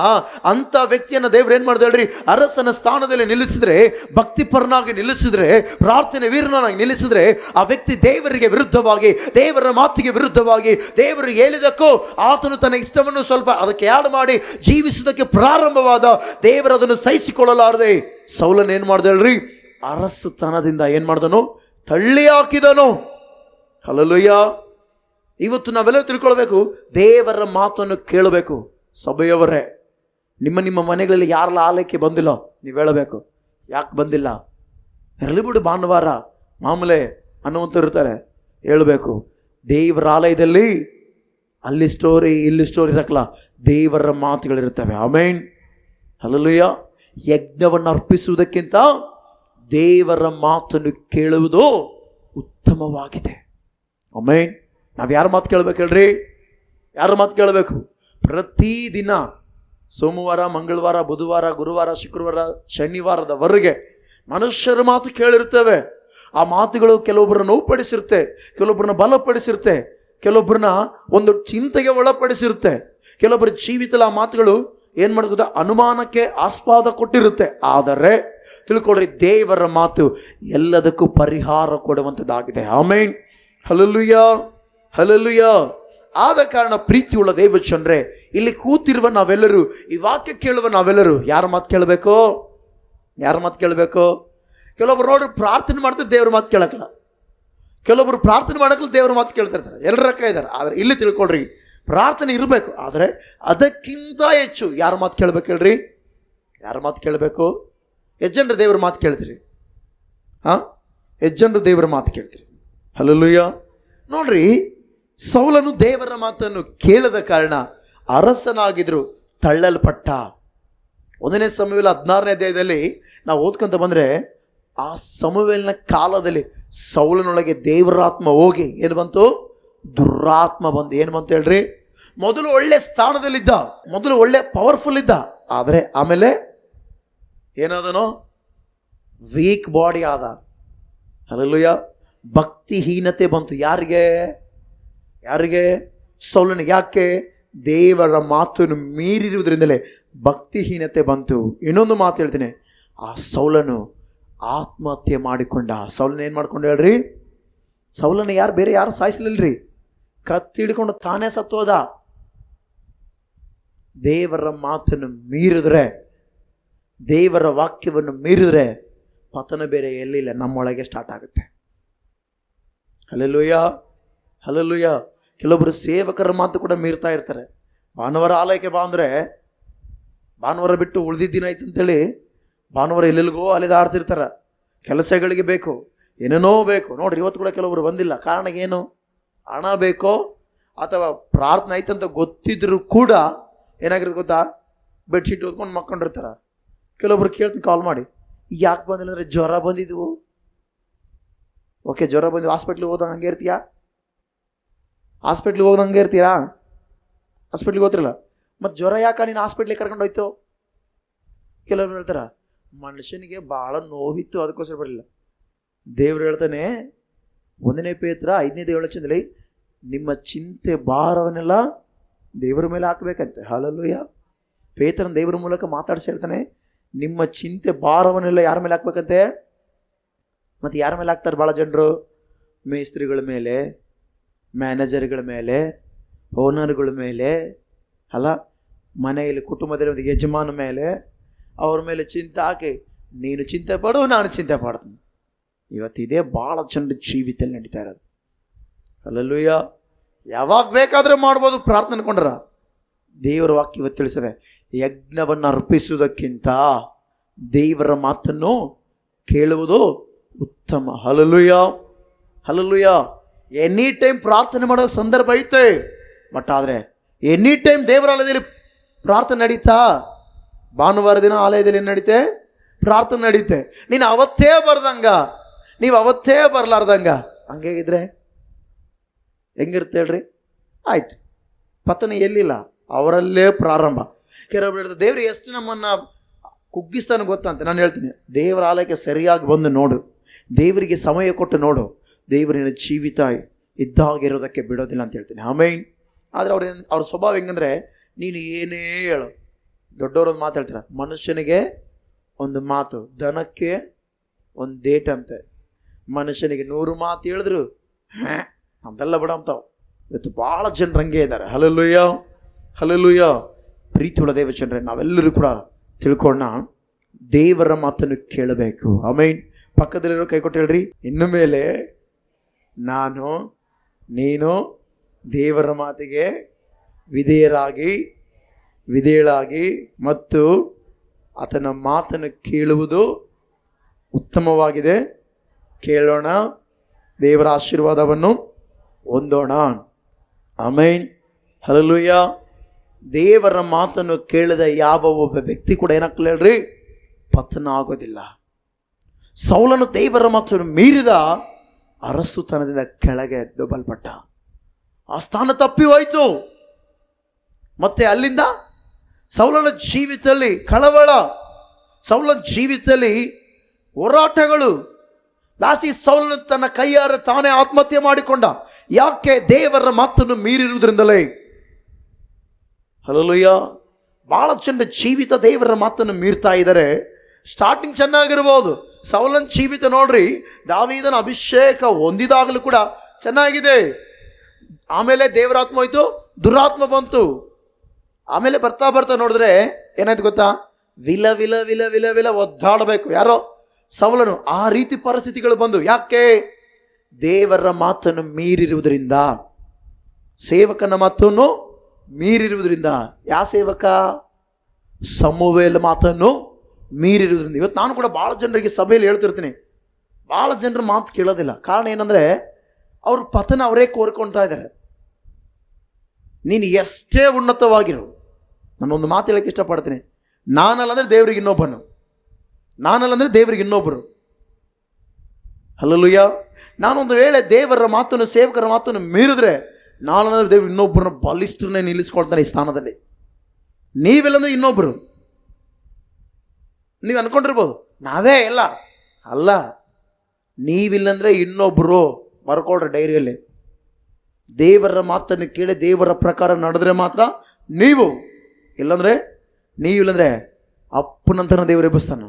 ಅಂತ ವ್ಯಕ್ತಿಯನ್ನ ದೇವ್ರು ಏನ್ ಮಾಡ್ದ ಹೇಳ್ರಿ? ಅರಸನ ಸ್ಥಾನದಲ್ಲಿ ನಿಲ್ಲಿಸಿದ್ರೆ, ಭಕ್ತಿಪರನಾಗಿ ನಿಲ್ಲಿಸಿದ್ರೆ, ಪ್ರಾರ್ಥನೆ ವೀರನಾಗಿ ನಿಲ್ಲಿಸಿದ್ರೆ, ಆ ವ್ಯಕ್ತಿ ದೇವರಿಗೆ ವಿರುದ್ಧವಾಗಿ, ದೇವರ ಮಾತಿಗೆ ವಿರುದ್ಧವಾಗಿ, ದೇವರು ಹೇಳಿದಕ್ಕೂ ಆತನು ತನ್ನ ಇಷ್ಟವನ್ನು ಸ್ವಲ್ಪ ಅದಕ್ಕೆ ಆಡ್ ಮಾಡಿ ಜೀವಿಸುವುದಕ್ಕೆ ಪ್ರಾರಂಭವಾದ. ದೇವರು ಅದನ್ನು ಸಹಿಸಿಕೊಳ್ಳಲಾರದೆ ಸೌಲನ್ ಏನ್ ಮಾಡ್ದ ಹೇಳ್ರಿ? ಅರಸತನದಿಂದ ಏನ್ ಮಾಡ್ದನು? ತಳ್ಳಿ ಹಾಕಿದನು. ಹಲ್ಲೆಲೂಯ. ಇವತ್ತು ನಾವೆಲ್ಲ ತಿಳ್ಕೊಳ್ಬೇಕು, ದೇವರ ಮಾತನ್ನು ಕೇಳಬೇಕು. ಸಭೆಯವರೇ, ನಿಮ್ಮ ಮನೆಗಳಲ್ಲಿ ಯಾರೆಲ್ಲ ಆಲಯಕ್ಕೆ ಬಂದಿಲ್ಲ ನೀವು ಹೇಳಬೇಕು. ಯಾಕೆ ಬಂದಿಲ್ಲ? ಇರಲಿ ಬಿಡು, ಭಾನುವಾರ ಮಾಮೂಲೆ ಅನ್ನುವಂಥವ್ರು ಇರ್ತಾರೆ, ಹೇಳಬೇಕು. ದೇವರ ಆಲಯದಲ್ಲಿ ಅಲ್ಲಿ ಸ್ಟೋರಿ ಇಲ್ಲಿ ಸ್ಟೋರಿ ಇರಕ್ಕಲ್ಲ, ದೇವರ ಮಾತುಗಳಿರ್ತವೆ. ಆಮೇನ್. ಹಲ್ಲೆಲೂಯ. ಯಜ್ಞವನ್ನು ಅರ್ಪಿಸುವುದಕ್ಕಿಂತ ದೇವರ ಮಾತನ್ನು ಕೇಳುವುದು ಉತ್ತಮವಾಗಿದೆ. ಆಮೇನ್. ನಾವು ಯಾರ ಮಾತು ಕೇಳಬೇಕು ಹೇಳ್ರಿ? ಯಾರ ಮಾತು ಕೇಳಬೇಕು? ಪ್ರತಿದಿನ ಸೋಮವಾರ, ಮಂಗಳವಾರ, ಬುಧವಾರ, ಗುರುವಾರ, ಶುಕ್ರವಾರ, ಶನಿವಾರದವರೆಗೆ ಮನುಷ್ಯರ ಮಾತು ಕೇಳಿರ್ತೇವೆ. ಆ ಮಾತುಗಳು ಕೆಲವೊಬ್ಬರನ್ನ ನೋವುಪಡಿಸಿರುತ್ತೆ, ಕೆಲವೊಬ್ಬರನ್ನ ಬಲಪಡಿಸಿರುತ್ತೆ, ಕೆಲವೊಬ್ಬರನ್ನ ಒಂದು ಚಿಂತೆಗೆ ಒಳಪಡಿಸಿರುತ್ತೆ, ಕೆಲವೊಬ್ಬರ ಜೀವಿತದಲ್ಲಿ ಆ ಮಾತುಗಳು ಏನು ಮಾಡೋದು? ಅನುಮಾನಕ್ಕೆ ಆಸ್ಪದ ಕೊಟ್ಟಿರುತ್ತೆ. ಆದರೆ ತಿಳ್ಕೊಳ್ರಿ, ದೇವರ ಮಾತು ಎಲ್ಲದಕ್ಕೂ ಪರಿಹಾರ ಕೊಡುವಂಥದ್ದಾಗಿದೆ. ಆಮೇನ್. Hallelujah, hallelujah. ಆದ ಕಾರಣ ಪ್ರೀತಿಯುಳ್ಳ ದೇವಜನರೇ, ಇಲ್ಲಿ ಕೂತಿರುವ ನಾವೆಲ್ಲರೂ, ಈ ವಾಕ್ಯ ಕೇಳುವ ನಾವೆಲ್ಲರೂ ಯಾರ ಮಾತು ಕೇಳಬೇಕು? ಯಾರ ಮಾತು ಕೇಳಬೇಕು? ಕೆಲವೊಬ್ರು ನೋಡ್ರಿ ಪ್ರಾರ್ಥನೆ ಮಾಡ್ತಾರೆ, ದೇವ್ರ ಮಾತು ಕೇಳಕ್ಕಲ್ಲ. ಕೆಲವೊಬ್ರು ಪ್ರಾರ್ಥನೆ ಮಾಡಕ್ಕಲ್ಲ, ದೇವ್ರ ಮಾತು ಕೇಳ್ತಾ ಇರ್ತಾರೆ. ಎಲ್ಲರಕ್ಕ ಇದ್ದಾರೆ. ಆದರೆ ಇಲ್ಲಿ ತಿಳ್ಕೊಳ್ರಿ, ಪ್ರಾರ್ಥನೆ ಇರಬೇಕು, ಆದರೆ ಅದಕ್ಕಿಂತ ಹೆಚ್ಚು ಯಾರ ಮಾತು ಕೇಳಬೇಕು ಹೇಳ್ರಿ? ಯಾರ ಮಾತು ಕೇಳಬೇಕು? ಎಷ್ಟು ಜನರು ದೇವ್ರ ಮಾತು ಕೇಳ್ತೀರಿ? ಎಷ್ಟು ಜನರು ದೇವರ ಮಾತು ಕೇಳ್ತೀರಿ? ಹಲ್ಲೆಲೂಯ. ನೋಡ್ರಿ, ಸೌಲನು ದೇವರ ಮಾತನ್ನು ಕೇಳದ ಕಾರಣ ಅರಸನಾಗಿದ್ರು ತಳ್ಳಲ್ಪಟ್ಟ. 1ನೇ ಸಮುವೇಲ 16ನೇ ಅಧ್ಯಾಯದಲ್ಲಿ ನಾವು ಓದ್ಕೊಂತ ಬಂದರೆ, ಆ ಸಮುವೇಲನ ಕಾಲದಲ್ಲಿ ಸೌಲನೊಳಗೆ ದೇವರಾತ್ಮ ಹೋಗಿ ಏನು ಬಂತು? ದುರಾತ್ಮ ಬಂದು ಏನು ಬಂತು ಹೇಳ್ರಿ? ಮೊದಲು ಒಳ್ಳೆ ಸ್ಥಾನದಲ್ಲಿದ್ದ, ಮೊದಲು ಒಳ್ಳೆ ಪವರ್ಫುಲ್ ಇದ್ದ, ಆದರೆ ಆಮೇಲೆ ಏನಾದನೋ? ವೀಕ್ ಬಾಡಿ ಆದ. ಹಲ್ಲೆಲೂಯ. ಭಕ್ತಿಹೀನತೆ ಬಂತು. ಯಾರಿಗೆ? ಯಾರಿಗೆ? ಸೌಲನಿಗೆ. ಯಾಕೆ? ದೇವರ ಮಾತನ್ನು ಮೀರಿರುವುದರಿಂದಲೇ ಭಕ್ತಿಹೀನತೆ ಬಂತು. ಇನ್ನೊಂದು ಮಾತು ಹೇಳ್ತೀನಿ, ಆ ಸೌಲನು ಆತ್ಮಹತ್ಯೆ ಮಾಡಿಕೊಂಡ. ಸೌಲನ ಏನು ಮಾಡ್ಕೊಂಡು ಹೇಳ್ರಿ? ಸೌಲನ ಬೇರೆ ಯಾರು ಸಾಯಿಸಲಿಲ್ರಿ, ಕತ್ತಿ ಹಿಡ್ಕೊಂಡು ತಾನೇ ಸತ್ತೋದ. ದೇವರ ಮಾತನ್ನು ಮೀರಿದ್ರೆ, ದೇವರ ವಾಕ್ಯವನ್ನು ಮೀರಿದ್ರೆ ಪತನ ಬೇರೆ ಎಲ್ಲಿಲ್ಲ, ನಮ್ಮೊಳಗೆ ಸ್ಟಾರ್ಟ್ ಆಗುತ್ತೆ. Hallelujah, hallelujah. ಕೆಲವೊಬ್ಬರು ಸೇವಕರ ಮಾತು ಕೂಡ ಮೀರ್ತಾ ಇರ್ತಾರೆ. ಭಾನುವಾರ ಆಲಯಕ್ಕೆ ಬಾ ಅಂದರೆ ಭಾನುವಾರ ಬಿಟ್ಟು ಉಳಿದಿದ್ದ ದಿನ ಆಯ್ತು ಅಂತೇಳಿ ಭಾನುವಾರ ಎಲ್ಲೆಲ್ಲಿಗೋ ಅಲೆದಾಡ್ತಿರ್ತಾರೆ. ಕೆಲಸಗಳಿಗೆ ಬೇಕು, ಏನೇನೋ ಬೇಕು. ನೋಡ್ರಿ, ಇವತ್ತು ಕೂಡ ಕೆಲವೊಬ್ರು ಬಂದಿಲ್ಲ. ಕಾರಣ ಏನು? ಹಣ ಬೇಕೋ ಅಥವಾ ಪ್ರಾರ್ಥನೆ ಆಯ್ತಂತ ಗೊತ್ತಿದ್ರು ಕೂಡ ಏನಾಗಿರುತ್ತೆ ಗೊತ್ತಾ, ಬೆಡ್ಶೀಟ್ ಓದ್ಕೊಂಡು ಮಕ್ಕೊಂಡಿರ್ತಾರ. ಕೆಲವೊಬ್ರು ಕೇಳ್ತೀನಿ ಕಾಲ್ ಮಾಡಿ, ಯಾಕೆ ಬಂದಿಲ್ಲ ಅಂದರೆ ಜ್ವರ ಬಂದಿದ್ವು. ಓಕೆ, ಜ್ವರ ಬಂದಿದ್ದು, ಹಾಸ್ಪಿಟ್ಲಿಗೆ ಹೋದಂಗೆ ಹಂಗೆ ಇರ್ತೀಯಾ? ಹಾಸ್ಪಿಟ್ಲಿಗೆ ಹೋಗೋದು ಹಂಗೆ ಇರ್ತೀರಾ? ಹಾಸ್ಪಿಟ್ಲಿಗೆ ಹೋಗ್ತಿರಲ್ಲ, ಮತ್ತು ಜ್ವರ ಯಾಕೆ ನೀನು ಹಾಸ್ಪಿಟ್ಲಿಗೆ ಕರ್ಕೊಂಡು ಹೋಯ್ತು? ಕೆಲವರು ಹೇಳ್ತಾರ, ಮನುಷ್ಯನಿಗೆ ಭಾಳ ನೋವಿತ್ತು ಅದಕ್ಕೋಸ್ಕರ ಬರಲಿಲ್ಲ. ದೇವ್ರು ಹೇಳ್ತಾನೆ 1 ಪೇತ್ರ 5:7 ನಿಮ್ಮ ಚಿಂತೆ ಭಾರವನ್ನೆಲ್ಲ ದೇವರ ಮೇಲೆ ಹಾಕಬೇಕಂತೆ. ಹಲ್ಲೆಲೂಯಾ. ಪೇತ್ರನ ದೇವರ ಮೂಲಕ ಮಾತಾಡಿಸಿ ಹೇಳ್ತಾನೆ, ನಿಮ್ಮ ಚಿಂತೆ ಭಾರವನ್ನೆಲ್ಲ ಯಾರ ಮೇಲೆ ಹಾಕ್ಬೇಕಂತೆ? ಮತ್ತು ಯಾರ ಮೇಲೆ ಹಾಕ್ತಾರೆ ಭಾಳ ಜನರು? ಮೇಸ್ತ್ರಿಗಳ ಮೇಲೆ, ಮ್ಯಾನೇಜರ್ಗಳ ಮೇಲೆ, ಓನರ್ಗಳ ಮೇಲೆ, ಅಲ್ಲ, ಮನೆಯಲ್ಲಿ ಕುಟುಂಬದಲ್ಲಿ ಒಂದು ಯಜಮಾನ ಮೇಲೆ, ಅವ್ರ ಮೇಲೆ ಚಿಂತೆ ಹಾಕಿ ನೀನು ಚಿಂತೆ ಪಡು, ನಾನು ಚಿಂತೆ ಪಡ್ತೀನಿ. ಇವತ್ತಿದೆ ಭಾಳ ಜನರ ಜೀವಿತದಲ್ಲಿ ನಡೀತಾ ಇರೋದು. ಹಲ್ಲೆಲೂಯಾ. ಯಾವಾಗ ಬೇಕಾದರೆ ಮಾಡ್ಬೋದು ಪ್ರಾರ್ಥನೆ ಅನ್ಕೊಂಡ್ರ. ದೇವರ ವಾಕ್ಯ ಇವತ್ತು ತಿಳಿಸದೆ, ಯಜ್ಞವನ್ನು ಅರ್ಪಿಸುವುದಕ್ಕಿಂತ ದೇವರ ಮಾತನ್ನು ಕೇಳುವುದು ಉತ್ತಮ. Hallelujah, hallelujah. ಎನಿ ಟೈಮ್ ಪ್ರಾರ್ಥನೆ ಮಾಡೋ ಸಂದರ್ಭ ಐತೆ, ಬಟ್ ಆದರೆ ಎನಿ ಟೈಮ್ ದೇವರ ಆಲಯದಲ್ಲಿ ಪ್ರಾರ್ಥನೆ ನಡೀತಾ? ಭಾನುವಾರ ದಿನ ಆಲಯದಲ್ಲಿ ಏನು ನಡೀತೆ? ಪ್ರಾರ್ಥನೆ ನಡೀತೆ. ನೀನು ಅವತ್ತೇ ಬರ್ದಂಗ, ನೀವು ಅವತ್ತೇ ಬರಲಾರ್ದಂಗ ಹಂಗೇಗಿದ್ರೆ ಹೆಂಗಿರುತ್ತೆ ಹೇಳ್ರಿ? ಆಯ್ತು, ಪತನ ಎಲ್ಲಿಲ್ಲ, ಅವರಲ್ಲೇ ಪ್ರಾರಂಭ. ಕೆಲವೊಬ್ರು ಹೇಳ್ತಾರೆ, ದೇವ್ರು ಎಷ್ಟು ನಮ್ಮನ್ನು ಕುಗ್ಗಿಸ್ತಾನೆ ಗೊತ್ತಂತೆ. ನಾನು ಹೇಳ್ತೀನಿ, ದೇವರ ಆಲಯಕ್ಕೆ ಸರಿಯಾಗಿ ಬಂದು ನೋಡು, ದೇವರಿಗೆ ಸಮಯ ಕೊಟ್ಟು ನೋಡು, ದೇವರಿನ ಜೀವಿತ ಇದ್ದಾಗಿರೋದಕ್ಕೆ ಬಿಡೋದಿಲ್ಲ ಅಂತ ಹೇಳ್ತೀನಿ. ಆಮೇನ್. ಆದರೆ ಅವ್ರ ಸ್ವಭಾವ ಹೆಂಗಂದ್ರೆ, ನೀನು ಏನೇ ಹೇಳು, ದೊಡ್ಡವರೊಂದು ಮಾತು ಹೇಳ್ತಾರೆ, ಮನುಷ್ಯನಿಗೆ ಒಂದು ಮಾತು, ದನಕ್ಕೆ ಒಂದು ಡೇಟ್ ಅಂತೆ. ಮನುಷ್ಯನಿಗೆ 100 ಮಾತು ಹೇಳಿದ್ರು ಅಂತೆಲ್ಲ ಬಿಡ ಅಂತಾವ. ಇವತ್ತು ಭಾಳ ಜನರು ಹಂಗೆ ಇದ್ದಾರೆ. Hallelujah, hallelujah. ಪ್ರೀತಿಯುಳ್ಳ ದೇವ ಜನರೇ, ನಾವೆಲ್ಲರೂ ಕೂಡ ತಿಳ್ಕೊಳ್ಳೋಣ, ದೇವರ ಮಾತನ್ನು ಕೇಳಬೇಕು. ಆಮೇನ್. ಪಕ್ಕದಲ್ಲಿರೋ ಕೈ ಕೊಟ್ಟು ಹೇಳ್ರಿ, ಇನ್ನು ಮೇಲೆ ನಾನು ನೀನು ದೇವರ ಮಾತಿಗೆ ವಿಧೇಯಳಾಗಿ ಮತ್ತು ಆತನ ಮಾತನ್ನು ಕೇಳುವುದು ಉತ್ತಮವಾಗಿದೆ. ಕೇಳೋಣ, ದೇವರ ಆಶೀರ್ವಾದವನ್ನು ಹೊಂದೋಣ. ಆಮೇನ್, ಹಲ್ಲೆಲೂಯಾ. ದೇವರ ಮಾತನ್ನು ಕೇಳದ ಯಾವ ಒಬ್ಬ ವ್ಯಕ್ತಿ ಕೂಡ ಏನಾಗ್ತಲ್ಲ ಹೇಳ್ರಿ? ಪತನ ಆಗೋದಿಲ್ಲ. ಸೌಲನು ದೇವರ ಮಾತನ್ನು ಮೀರಿದ, ಅರಸುತನದಿಂದ ಕೆಳಗೆ ದೊಬ್ಬಲ್ಪಟ್ಟ, ಆ ಸ್ಥಾನ ತಪ್ಪಿ ಹೋಯಿತು. ಮತ್ತೆ ಅಲ್ಲಿಂದ ಸೌಲನ ಜೀವಿತದಲ್ಲಿ ಕಳವಳ, ಸೌಲನ ಜೀವಿತದಲ್ಲಿ ಹೋರಾಟಗಳು. ಲಾಸ್ಟಿ ಸೌಲನು ತನ್ನ ಕೈಯಾರೆ ತಾನೇ ಆತ್ಮಹತ್ಯೆ ಮಾಡಿಕೊಂಡ. ಯಾಕೆ? ದೇವರ ಮಾತನ್ನು ಮೀರಿರುವುದರಿಂದಲೇ. ಹಲ್ಲೆಲೂಯಾ. ಭಾಳ ಜನರ ಜೀವಿತ ದೇವರ ಮಾತನ್ನು ಮೀರ್ತಾ ಇದ್ದಾರೆ. ಸ್ಟಾರ್ಟಿಂಗ್ ಚೆನ್ನಾಗಿರ್ಬೋದು. ಸೌಲನ ಜೀವಿತ ನೋಡ್ರಿ, ದಾವೀದನ ಅಭಿಷೇಕ ಹೊಂದಿದಾಗಲೂ ಕೂಡ ಚೆನ್ನಾಗಿದೆ. ಆಮೇಲೆ ದೇವರಾತ್ಮ ಹೋಯ್ತು, ದುರಾತ್ಮ ಬಂತು. ಆಮೇಲೆ ಬರ್ತಾ ಬರ್ತಾ ನೋಡಿದ್ರೆ ಏನಾಯ್ತು ಗೊತ್ತಾ? ವಿಲ ವಿಲ ವಿಲ ವಿಲ ವಿಲ ಒದ್ದಾಡಬೇಕು ಯಾರೋ ಸೌಲನು. ಆ ರೀತಿ ಪರಿಸ್ಥಿತಿಗಳು ಬಂದು. ಯಾಕೆ? ದೇವರ ಮಾತನ್ನು ಮೀರಿರುವುದರಿಂದ, ಸೇವಕನ ಮಾತನ್ನು ಮೀರಿರುವುದರಿಂದ. ಯಾವ ಸೇವಕ? ಸಮುವೇಲ ಮಾತನ್ನು ಮೀರಿರುವುದರಿಂದ. ಇವತ್ತು ನಾನು ಕೂಡ ಭಾಳ ಜನರಿಗೆ ಸಭೆಯಲ್ಲಿ ಹೇಳ್ತಿರ್ತೀನಿ, ಭಾಳ ಜನರ ಮಾತು ಕೇಳೋದಿಲ್ಲ. ಕಾರಣ ಏನಂದರೆ, ಅವ್ರ ಪತನ ಅವರೇ ಕೋರ್ಕೊಳ್ತಾ ಇದ್ದಾರೆ. ನೀನು ಎಷ್ಟೇ ಉನ್ನತವಾಗಿರು, ನಾನೊಂದು ಮಾತು ಹೇಳಕ್ಕೆ ಇಷ್ಟಪಡ್ತೀನಿ, ನಾನಲ್ಲಂದರೆ ದೇವರಿಗೆ ಇನ್ನೊಬ್ಬನು, ನಾನಲ್ಲಂದರೆ ದೇವರಿಗೆ ಇನ್ನೊಬ್ಬರು. ಹಲ್ಲೆಲೂಯಾ. ನಾನೊಂದು ವೇಳೆ ದೇವರ ಮಾತನ್ನು, ಸೇವಕರ ಮಾತನ್ನು ಮೀರಿದ್ರೆ, ನಾನಂದ್ರೆ ದೇವರು ಇನ್ನೊಬ್ಬರನ್ನ ಬಲಿಷ್ಠರನ್ನೇ ನಿಲ್ಲಿಸ್ಕೊಳ್ತಾನೆ ಈ ಸ್ಥಾನದಲ್ಲಿ. ನೀವೆಲ್ಲಂದ್ರೆ ಇನ್ನೊಬ್ಬರು. ನೀವು ಅನ್ಕೊಂಡಿರ್ಬೋದು ನಾವೇ ಎಲ್ಲ, ಅಲ್ಲ, ನೀವಿಲ್ಲಂದ್ರೆ ಇನ್ನೊಬ್ಬರು. ಬರ್ಕೊಳ್ರಿ ಡೈರಿಯಲ್ಲಿ. ದೇವರ ಮಾತನ್ನು ಕೇಳಿ ದೇವರ ಪ್ರಕಾರ ನಡೆದ್ರೆ ಮಾತ್ರ ನೀವು, ಇಲ್ಲಂದ್ರೆ ನೀವಿಲ್ಲಂದ್ರೆ ಅಪ್ಪನಂತರ ದೇವರು ಎಬ್ಬಿಸ್ತಾನ.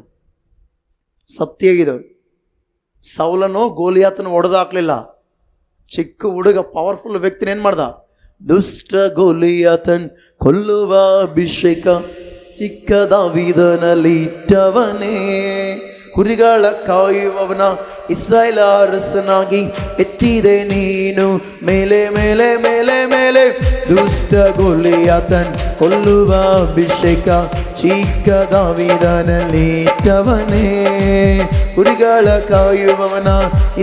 ಸತ್ಯ ಇದು. ಸೌಲನು ಗೋಲಿಯಾತನು ಹೊಡೆದಾಕ್ಲಿಲ್ಲ. ಚಿಕ್ಕ ಹುಡುಗ ಪವರ್ಫುಲ್ ವ್ಯಕ್ತಿನ ಏನ್ ಮಾಡ್ದ? ದುಷ್ಟ ಗೋಲಿಯಾತನ್ ಕೊಲ್ಲುವ ಅಭಿಷೇಕ ಚಿಕ್ಕ ದಾವೀದನಲ್ಲಿ ಇಟ್ಟವನೇ, ಕುರಿಗಳ ಕಾಯುವವನ ಇಸ್ರಾಯೇಲ ಅರಸನಾಗಿ ಎತ್ತಿದೆ ನೀನು ಮೇಲೆ ಮೇಲೆ ಮೇಲೆ ಮೇಲೆ. ದುಷ್ಟ ಗೋಲಿಯಾತನ್ ಕೊಲ್ಲುವ ಅಭಿಷೇಕ ಚಿಕ್ಕ ದಾವೀದನಲ್ಲಿ ಇಟ್ಟವನೇ, ಕುರಿಗಳ ಕಾಯುವವನ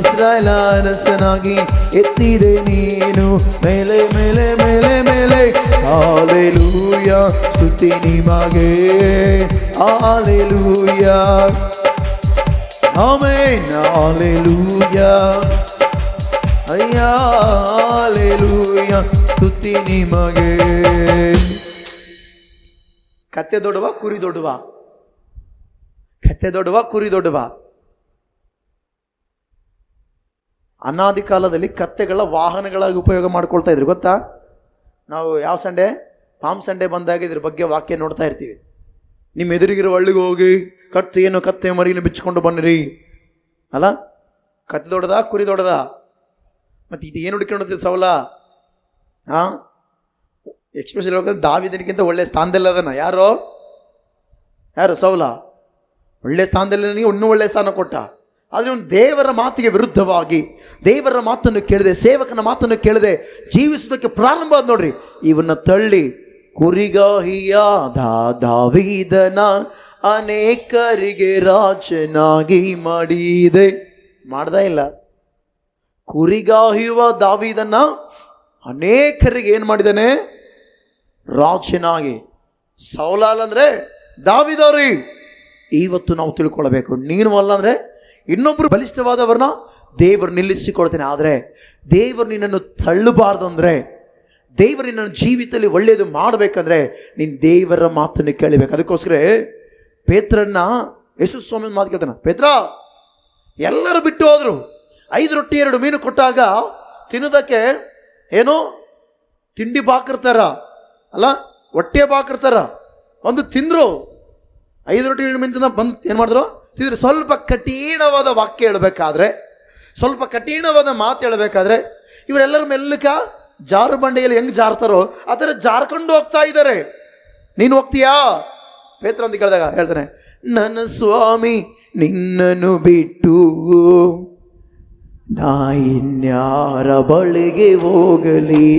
ಇಸ್ರಾಯೇಲ ಅರಸನಾಗಿ ಎತ್ತಿದೆ ನೀನು ಮೇಲೆ ಮೇಲೆ ಮೇಲೆ ಮೇಲೆ. ಹಾಲೆಲೂಯಾ, ಸ್ತುತಿ ನಿಮಗೆ. Hallelujah, amen. ಹಾಲೆಲೂಯಾ, ಅಯ್ಯಾ ಹಾಲೆಲೂಯಾ, ಸ್ತುತಿ ನಿಮಗೆ. ಕತ್ತೆ ದೊಡ್ಡವ ಕುರಿ ದೊಡ್ಡವ? ಕತ್ತೆ ದೊಡ್ಡವ ಕುರಿ ದೊಡ್ಡವ? ಅನಾದಿ ಕಾಲದಲ್ಲಿ ಕತ್ತೆಗಳ ವಾಹನಗಳಾಗಿ ಉಪಯೋಗ ಮಾಡ್ಕೊಳ್ತಾ ಇದ್ರು, ಗೊತ್ತಾ? ನಾವು ಯಾವ ಸಂಡೆ, ಪಾಮ್ ಸಂಡೆ ಬಂದಾಗ ಇದ್ರ ಬಗ್ಗೆ ವಾಕ್ಯ ನೋಡ್ತಾ ಇರ್ತೀವಿ. ನಿಮ್ಮ ಎದುರಿಗಿರೋ ಹಳ್ಳಿಗೆ ಹೋಗಿ ಕತ್ತೆ ಮರಿನ ಬಿಚ್ಚಿಕೊಂಡು ಬನ್ನಿರಿ ಅಲ್ಲ. ಕತ್ತೆ ದೊಡ್ಡದ ಕುರಿ ದೊಡ್ಡದ? ಮತ್ತೆ ಇದು ಏನು ಹುಡ್ಕೊಂಡಿರ್ತೀವಿ ಸೌಲ? ಎಕ್ಸ್ಪೆಷಲಿ ಹೋಗೋದು ದಾವೀದನಿಗಿಂತ ಒಳ್ಳೆ ಸ್ಥಾನದಲ್ಲಿ ಅದನ್ನ. ಯಾರು ಸೌಲ? ಒಳ್ಳೆ ಸ್ಥಾನದಲ್ಲಿ ಇನ್ನೂ ಒಳ್ಳೆ ಸ್ಥಾನ ಕೊಟ್ಟ. ಆದರೆ ಇವನು ದೇವರ ಮಾತಿಗೆ ವಿರುದ್ಧವಾಗಿ ದೇವರ ಮಾತನ್ನು ಕೇಳದೆ, ಸೇವಕನ ಮಾತನ್ನು ಕೇಳದೆ ಜೀವಿಸುವುದಕ್ಕೆ ಪ್ರಾರಂಭ ಆದ ನೋಡ್ರಿ. ಇವನ್ನ ತಳ್ಳಿ ಕುರಿಗಾಹಿಯಾದ ದಾವೀದನ ಅನೇಕರಿಗೆ ರಾಜನಾಗಿ ಮಾಡಿದೆ. ಮಾಡ್ದ ಇಲ್ಲ? ಕುರಿಗಾಹಿಯುವ ದಾವೀದನ ಅನೇಕರಿಗೆ ಏನು ಮಾಡಿದ್ದಾನೆ? ರಾಜನಾಗಿ. ಸೌಲ ಅಲ್ಲಂದ್ರೆ ದಾವೀದವ್ರಿ. ಇವತ್ತು ನಾವು ತಿಳ್ಕೊಳ್ಬೇಕು, ನೀನು ಅಲ್ಲ ಅಂದ್ರೆ ಇನ್ನೊಬ್ರು ಬಲಿಷ್ಠವಾದವ್ರನ್ನ ದೇವರು ನಿಲ್ಲಿಸಿಕೊಳ್ತೇನೆ. ಆದರೆ ದೇವರು ನಿನ್ನನ್ನು ತಳ್ಳಬಾರ್ದು ಅಂದ್ರೆ, ದೇವರು ನಿನ್ನ ಜೀವಿತದಲ್ಲಿ ಒಳ್ಳೆಯದು ಮಾಡಬೇಕಂದ್ರೆ ನೀನು ದೇವರ ಮಾತನ್ನು ಕೇಳಬೇಕು. ಅದಕ್ಕೋಸ್ಕರ ಪೇತ್ರನ್ನ ಯೇಸು ಸ್ವಾಮಿ ಮಾತು ಕೇಳ್ತಾನೆ. ಪೇತ್ರ, ಎಲ್ಲರೂ ಬಿಟ್ಟು ಹೋದ್ರು. 5 ರೊಟ್ಟಿ 2 ಮೀನು ಕೊಟ್ಟಾಗ ತಿನ್ನೋದಕ್ಕೆ ಏನು ತಿಂಡಿ ಬಾಕಿರ್ತಾರ ಅಲ್ಲ, ಹೊಟ್ಟೆ ಬಾಕಿರ್ತಾರ. ಒಂದು ತಿಂದ್ರು. 5 ರೊಟ್ಟಿ 2 ಮೀನು ಬಂದು ಏನು ಮಾಡಿದ್ರು? ತಿಂದ್ರು. ಸ್ವಲ್ಪ ಕಠಿಣವಾದ ವಾಕ್ಯ ಹೇಳಬೇಕಾದ್ರೆ, ಸ್ವಲ್ಪ ಕಠಿಣವಾದ ಮಾತು ಹೇಳಬೇಕಾದ್ರೆ ಇವರೆಲ್ಲರ ಮೆಲ್ಲಕ ಜಾರು ಬಂಡೆಯಲ್ಲಿ ಹೆಂಗೆ ಜಾರ್ತಾರೋ ಆ ಥರ ಜಾರ್ಕೊಂಡು ಹೋಗ್ತಾ ಇದ್ದಾರೆ. ನೀನು ಹೋಗ್ತೀಯಾ? ಪೇತ್ರ ಅಂತ ಕೇಳಿದಾಗ ಹೇಳ್ತಾನೆ, ನನ್ನ ಸ್ವಾಮಿ ನಿನ್ನನ್ನು ಬಿಟ್ಟು ನಾ ಇನ್ಯಾರ ಬಳಿಗೆ ಹೋಗಲಿ.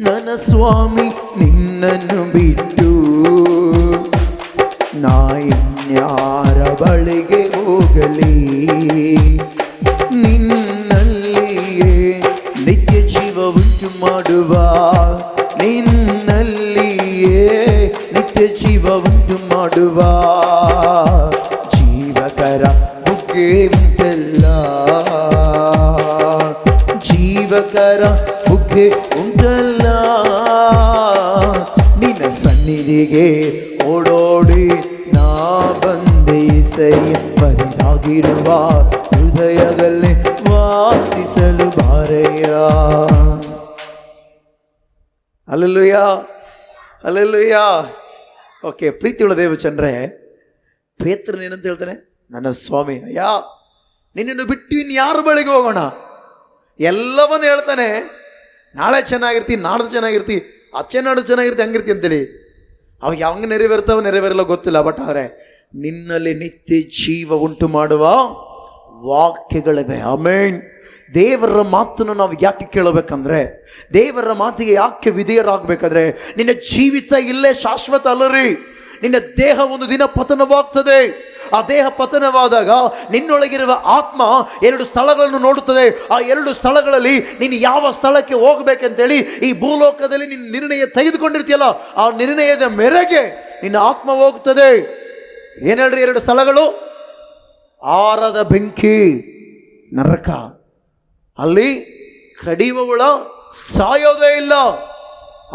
ನನ್ನ ಸ್ವಾಮಿ ನಿನ್ನನ್ನು ಬಿಟ್ಟು ನಾ ಇನ್ಯಾರ ಬಳಿಗೆ ಹೋಗಲಿ. ನಿನ್ನಲ್ಲಿಯೇ ನಿತ್ಯ ಜೀವ ಉಂಟು ಮಾಡುವ, ನಿನ್ನಲ್ಲಿಯೇ ನಿತ್ಯ ಜೀವ ಉಂಟು ಮಾಡುವ ಜೀವಕರ ಬುಗ್ಗೆ ಉಂಟಲ್ಲ, ಜೀವಕರ ಬುಗ್ಗೆ ಉಂಟಲ್ಲ. ನಿನ್ನ ಸನ್ನಿಧಿಗೆ ಓಡೋಡಿ ನಾ ಬಂದೆ ಇಸೆಯ, ಬರಿದಾಗಿರುವ ಹೃದಯದಲ್ಲಿ ವಾಸಿಸಲು ಬಾರೆಯ. Hallelujah, hallelujah. ಓಕೆ, ಪ್ರೀತಿಯುಳ್ಳ ದೇವಚಂದ್ರೆ, ಪೇತ್ರನ ಏನಂತ ಹೇಳ್ತಾನೆ? ನನ್ನ ಸ್ವಾಮಿ, ಅಯ್ಯ ನಿನ್ನನ್ನು ಬಿಟ್ಟು ಇನ್ಯಾರ ಬಳಿಗೆ ಹೋಗೋಣ? ಎಲ್ಲವನ್ನೂ ಹೇಳ್ತಾನೆ. ನಾಳೆ ಚೆನ್ನಾಗಿರ್ತಿ, ನಾಡ್ದು ಚೆನ್ನಾಗಿರ್ತಿ, ನಾಡು ಚೆನ್ನಾಗಿರ್ತಿ, ಹಂಗಿರ್ತಿ ಅಂತೇಳಿ. ಅವು ಯಾವಂಗೆ ನೆರವೇರಲ್ಲ ಗೊತ್ತಿಲ್ಲ. ಬಟ್ ಆದರೆ ನಿನ್ನಲ್ಲಿ ನಿತ್ಯ ಜೀವ ಉಂಟು ಮಾಡುವ ವಾಕ್ಯಗಳಿವೆ. ಆಮೆನ್. ದೇವರ ಮಾತನ್ನು ನಾವು ಯಾಕೆ ಕೇಳಬೇಕಂದ್ರೆ, ದೇವರ ಮಾತಿಗೆ ಯಾಕೆ ವಿಧೇಯರಾಗಬೇಕಾದ್ರೆ, ನಿನ್ನ ಜೀವಿತ ಇಲ್ಲೇ ಶಾಶ್ವತ ಅಲ್ಲರಿ. ನಿನ್ನ ದೇಹ ಒಂದು ದಿನ ಪತನವಾಗ್ತದೆ. ಆ ದೇಹ ಪತನವಾದಾಗ ನಿನ್ನೊಳಗಿರುವ ಆತ್ಮ 2 ಸ್ಥಳಗಳನ್ನು ನೋಡುತ್ತದೆ. ಆ 2 ಸ್ಥಳಗಳಲ್ಲಿ ನೀನು ಯಾವ ಸ್ಥಳಕ್ಕೆ ಹೋಗ್ಬೇಕಂತೇಳಿ ಈ ಭೂಲೋಕದಲ್ಲಿ ನಿನ್ನ ನಿರ್ಣಯ ತೆಗೆದುಕೊಂಡಿರ್ತೀಯಲ್ಲ, ಆ ನಿರ್ಣಯದ ಮೇರೆಗೆ ನಿನ್ನ ಆತ್ಮ ಹೋಗ್ತದೆ. ಏನು ಹೇಳ್ರಿ 2 ಸ್ಥಳಗಳು? ಆರದ ಬೆಂಕಿ, ನರಕ. ಅಲ್ಲಿ ಕಡಿಯುವವಳ ಸಾಯೋದೇ ಇಲ್ಲ.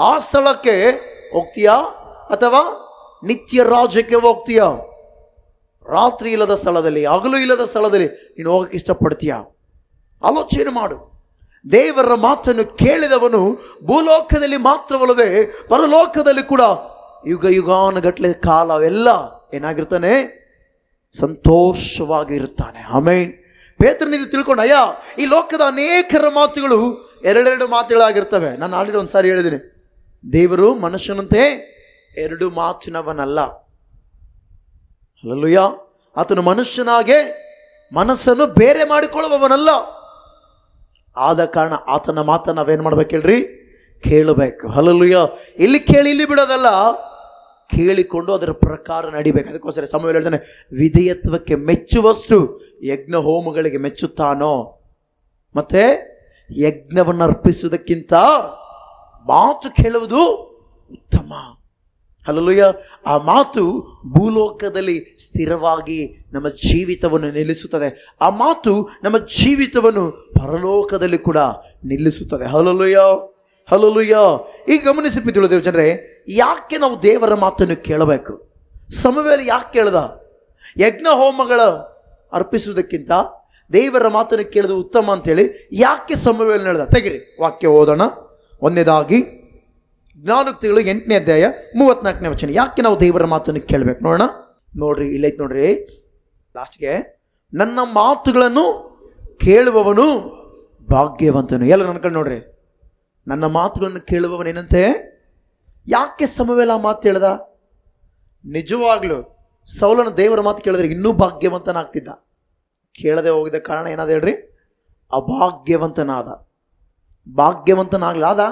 ಆ ಸ್ಥಳಕ್ಕೆ ಹೋಗ್ತೀಯಾ ಅಥವಾ ನಿತ್ಯ ರಾಜ್ಯಕ್ಕೆ ಹೋಗ್ತೀಯಾ? ರಾತ್ರಿ ಇಲ್ಲದ ಸ್ಥಳದಲ್ಲಿ, ಹಗಲು ಇಲ್ಲದ ಸ್ಥಳದಲ್ಲಿ ನೀನು ಹೋಗಕ್ಕೆ ಇಷ್ಟಪಡ್ತೀಯಾ? ಆಲೋಚನೆ ಮಾಡು. ದೇವರ ಮಾತನ್ನು ಕೇಳಿದವನು ಭೂಲೋಕದಲ್ಲಿ ಮಾತ್ರವಲ್ಲದೆ ಪರಲೋಕದಲ್ಲಿ ಕೂಡ ಯುಗ ಯುಗಾನುಗಟ್ಲೆ ಕಾಲವೆಲ್ಲ ಏನಾಗಿರ್ತಾನೆ, ಸಂತೋಷವಾಗಿರುತ್ತಾನೆ. ಆಮೇನ್. ಪೇತ್ರನಿಂದ ತಿಳ್ಕೊಂಡು, ಅಯ್ಯ, ಈ ಲೋಕದ ಅನೇಕರ ಮಾತುಗಳು ಎರಡೆರಡು ಮಾತುಗಳಾಗಿರ್ತವೆ. ನಾನು ಆಲ್ರೆಡಿ ಒಂದು ಸಾರಿ ಹೇಳಿದ್ದೀನಿ, ದೇವರು ಮನುಷ್ಯನಂತೆ ಎರಡು ಮಾತಿನವನಲ್ಲ. ಹಲ್ಲೆಲೂಯಾ. ಆತನು ಮನುಷ್ಯನಾಗೆ ಮನಸ್ಸನ್ನು ಬೇರೆ ಮಾಡಿಕೊಳ್ಳುವವನಲ್ಲ. ಆದ ಕಾರಣ ಆತನ ಮಾತನ್ನು ನಾವೇನು ಮಾಡ್ಬೇಕು ಹೇಳ್ರಿ, ಕೇಳಬೇಕು. ಹಲ್ಲೆಲೂಯಾ. ಇಲ್ಲಿ ಕೇಳಿ ಇಲ್ಲಿ ಬಿಡೋದಲ್ಲ, ಕೇಳಿಕೊಂಡು ಅದರ ಪ್ರಕಾರ ನಡಿಬೇಕು. ಅದಕ್ಕೋಸ್ಕರ ಸಮಯ ಹೇಳ್ತಾನೆ, ವಿಧೇಯತ್ವಕ್ಕೆ ಮೆಚ್ಚುವಷ್ಟು ಯಜ್ಞ ಹೋಮಗಳಿಗೆ ಮೆಚ್ಚುತ್ತಾನೋ. ಮತ್ತೆ ಯಜ್ಞವನ್ನು ಅರ್ಪಿಸುವುದಕ್ಕಿಂತ ಮಾತು ಕೇಳುವುದು ಉತ್ತಮ. ಹಲ್ಲೆಲೂಯಾ. ಆ ಮಾತು ಭೂಲೋಕದಲ್ಲಿ ಸ್ಥಿರವಾಗಿ ನಮ್ಮ ಜೀವಿತವನ್ನು ನಿಲ್ಲಿಸುತ್ತದೆ. ಆ ಮಾತು ನಮ್ಮ ಜೀವಿತವನ್ನು ಪರಲೋಕದಲ್ಲಿ ಕೂಡ ನಿಲ್ಲಿಸುತ್ತದೆ. Hallelujah, hallelujah. ಈಗ ಗಮನಿಸಿ ಪ್ರೀತಿಯುಳ್ಳ ದೇವ ಜನರೇ, ಯಾಕೆ ನಾವು ದೇವರ ಮಾತನ್ನು ಕೇಳಬೇಕು? ಸಮುವೇಲ ಯಾಕೆ ಕೇಳ್ದ? ಯಜ್ಞ ಹೋಮಗಳ ಅರ್ಪಿಸುವುದಕ್ಕಿಂತ ದೇವರ ಮಾತನ್ನು ಕೇಳಿದ ಉತ್ತಮ ಅಂತೇಳಿ ಯಾಕೆ ಸಮುವೇಲ ಹೇಳ್ದ? ತೆಗಿರಿ, ವಾಕ್ಯ ಓದೋಣ. ಒಂದನೇದಾಗಿ ಜ್ಞಾನೋಕ್ತಿಗಳು 8ನೇ ಅಧ್ಯಾಯ 34ನೇ ವಚನ. ಯಾಕೆ ನಾವು ದೇವರ ಮಾತನ್ನು ಕೇಳಬೇಕು ನೋಡೋಣ. ನೋಡ್ರಿ, ಇಲ್ಲೈತೆ ನೋಡ್ರಿ, ಲಾಸ್ಟ್ಗೆ, ನನ್ನ ಮಾತುಗಳನ್ನು ಕೇಳುವವನು ಭಾಗ್ಯವಂತನು. ಎಲ್ಲ ನನ್ನ ಕಡೆ ನೋಡ್ರಿ, ನನ್ನ ಮಾತುಗಳನ್ನು ಕೇಳುವವನೇನಂತೆ. ಯಾಕೆ ಸಮುವೇಲ ಆ ಮಾತು ಹೇಳ್ದ? ನಿಜವಾಗ್ಲು ಸೌಲನ ದೇವರ ಮಾತು ಕೇಳಿದ್ರೆ ಇನ್ನೂ ಭಾಗ್ಯವಂತನಾಗ್ತಿದ್ದ. ಕೇಳದೆ ಹೋಗಿದ ಕಾರಣ ಏನಾದ ಹೇಳ್ರಿ? ಅಭಾಗ್ಯವಂತನಾದ. ಭಾಗ್ಯವಂತನಾಗ್ಲಾದ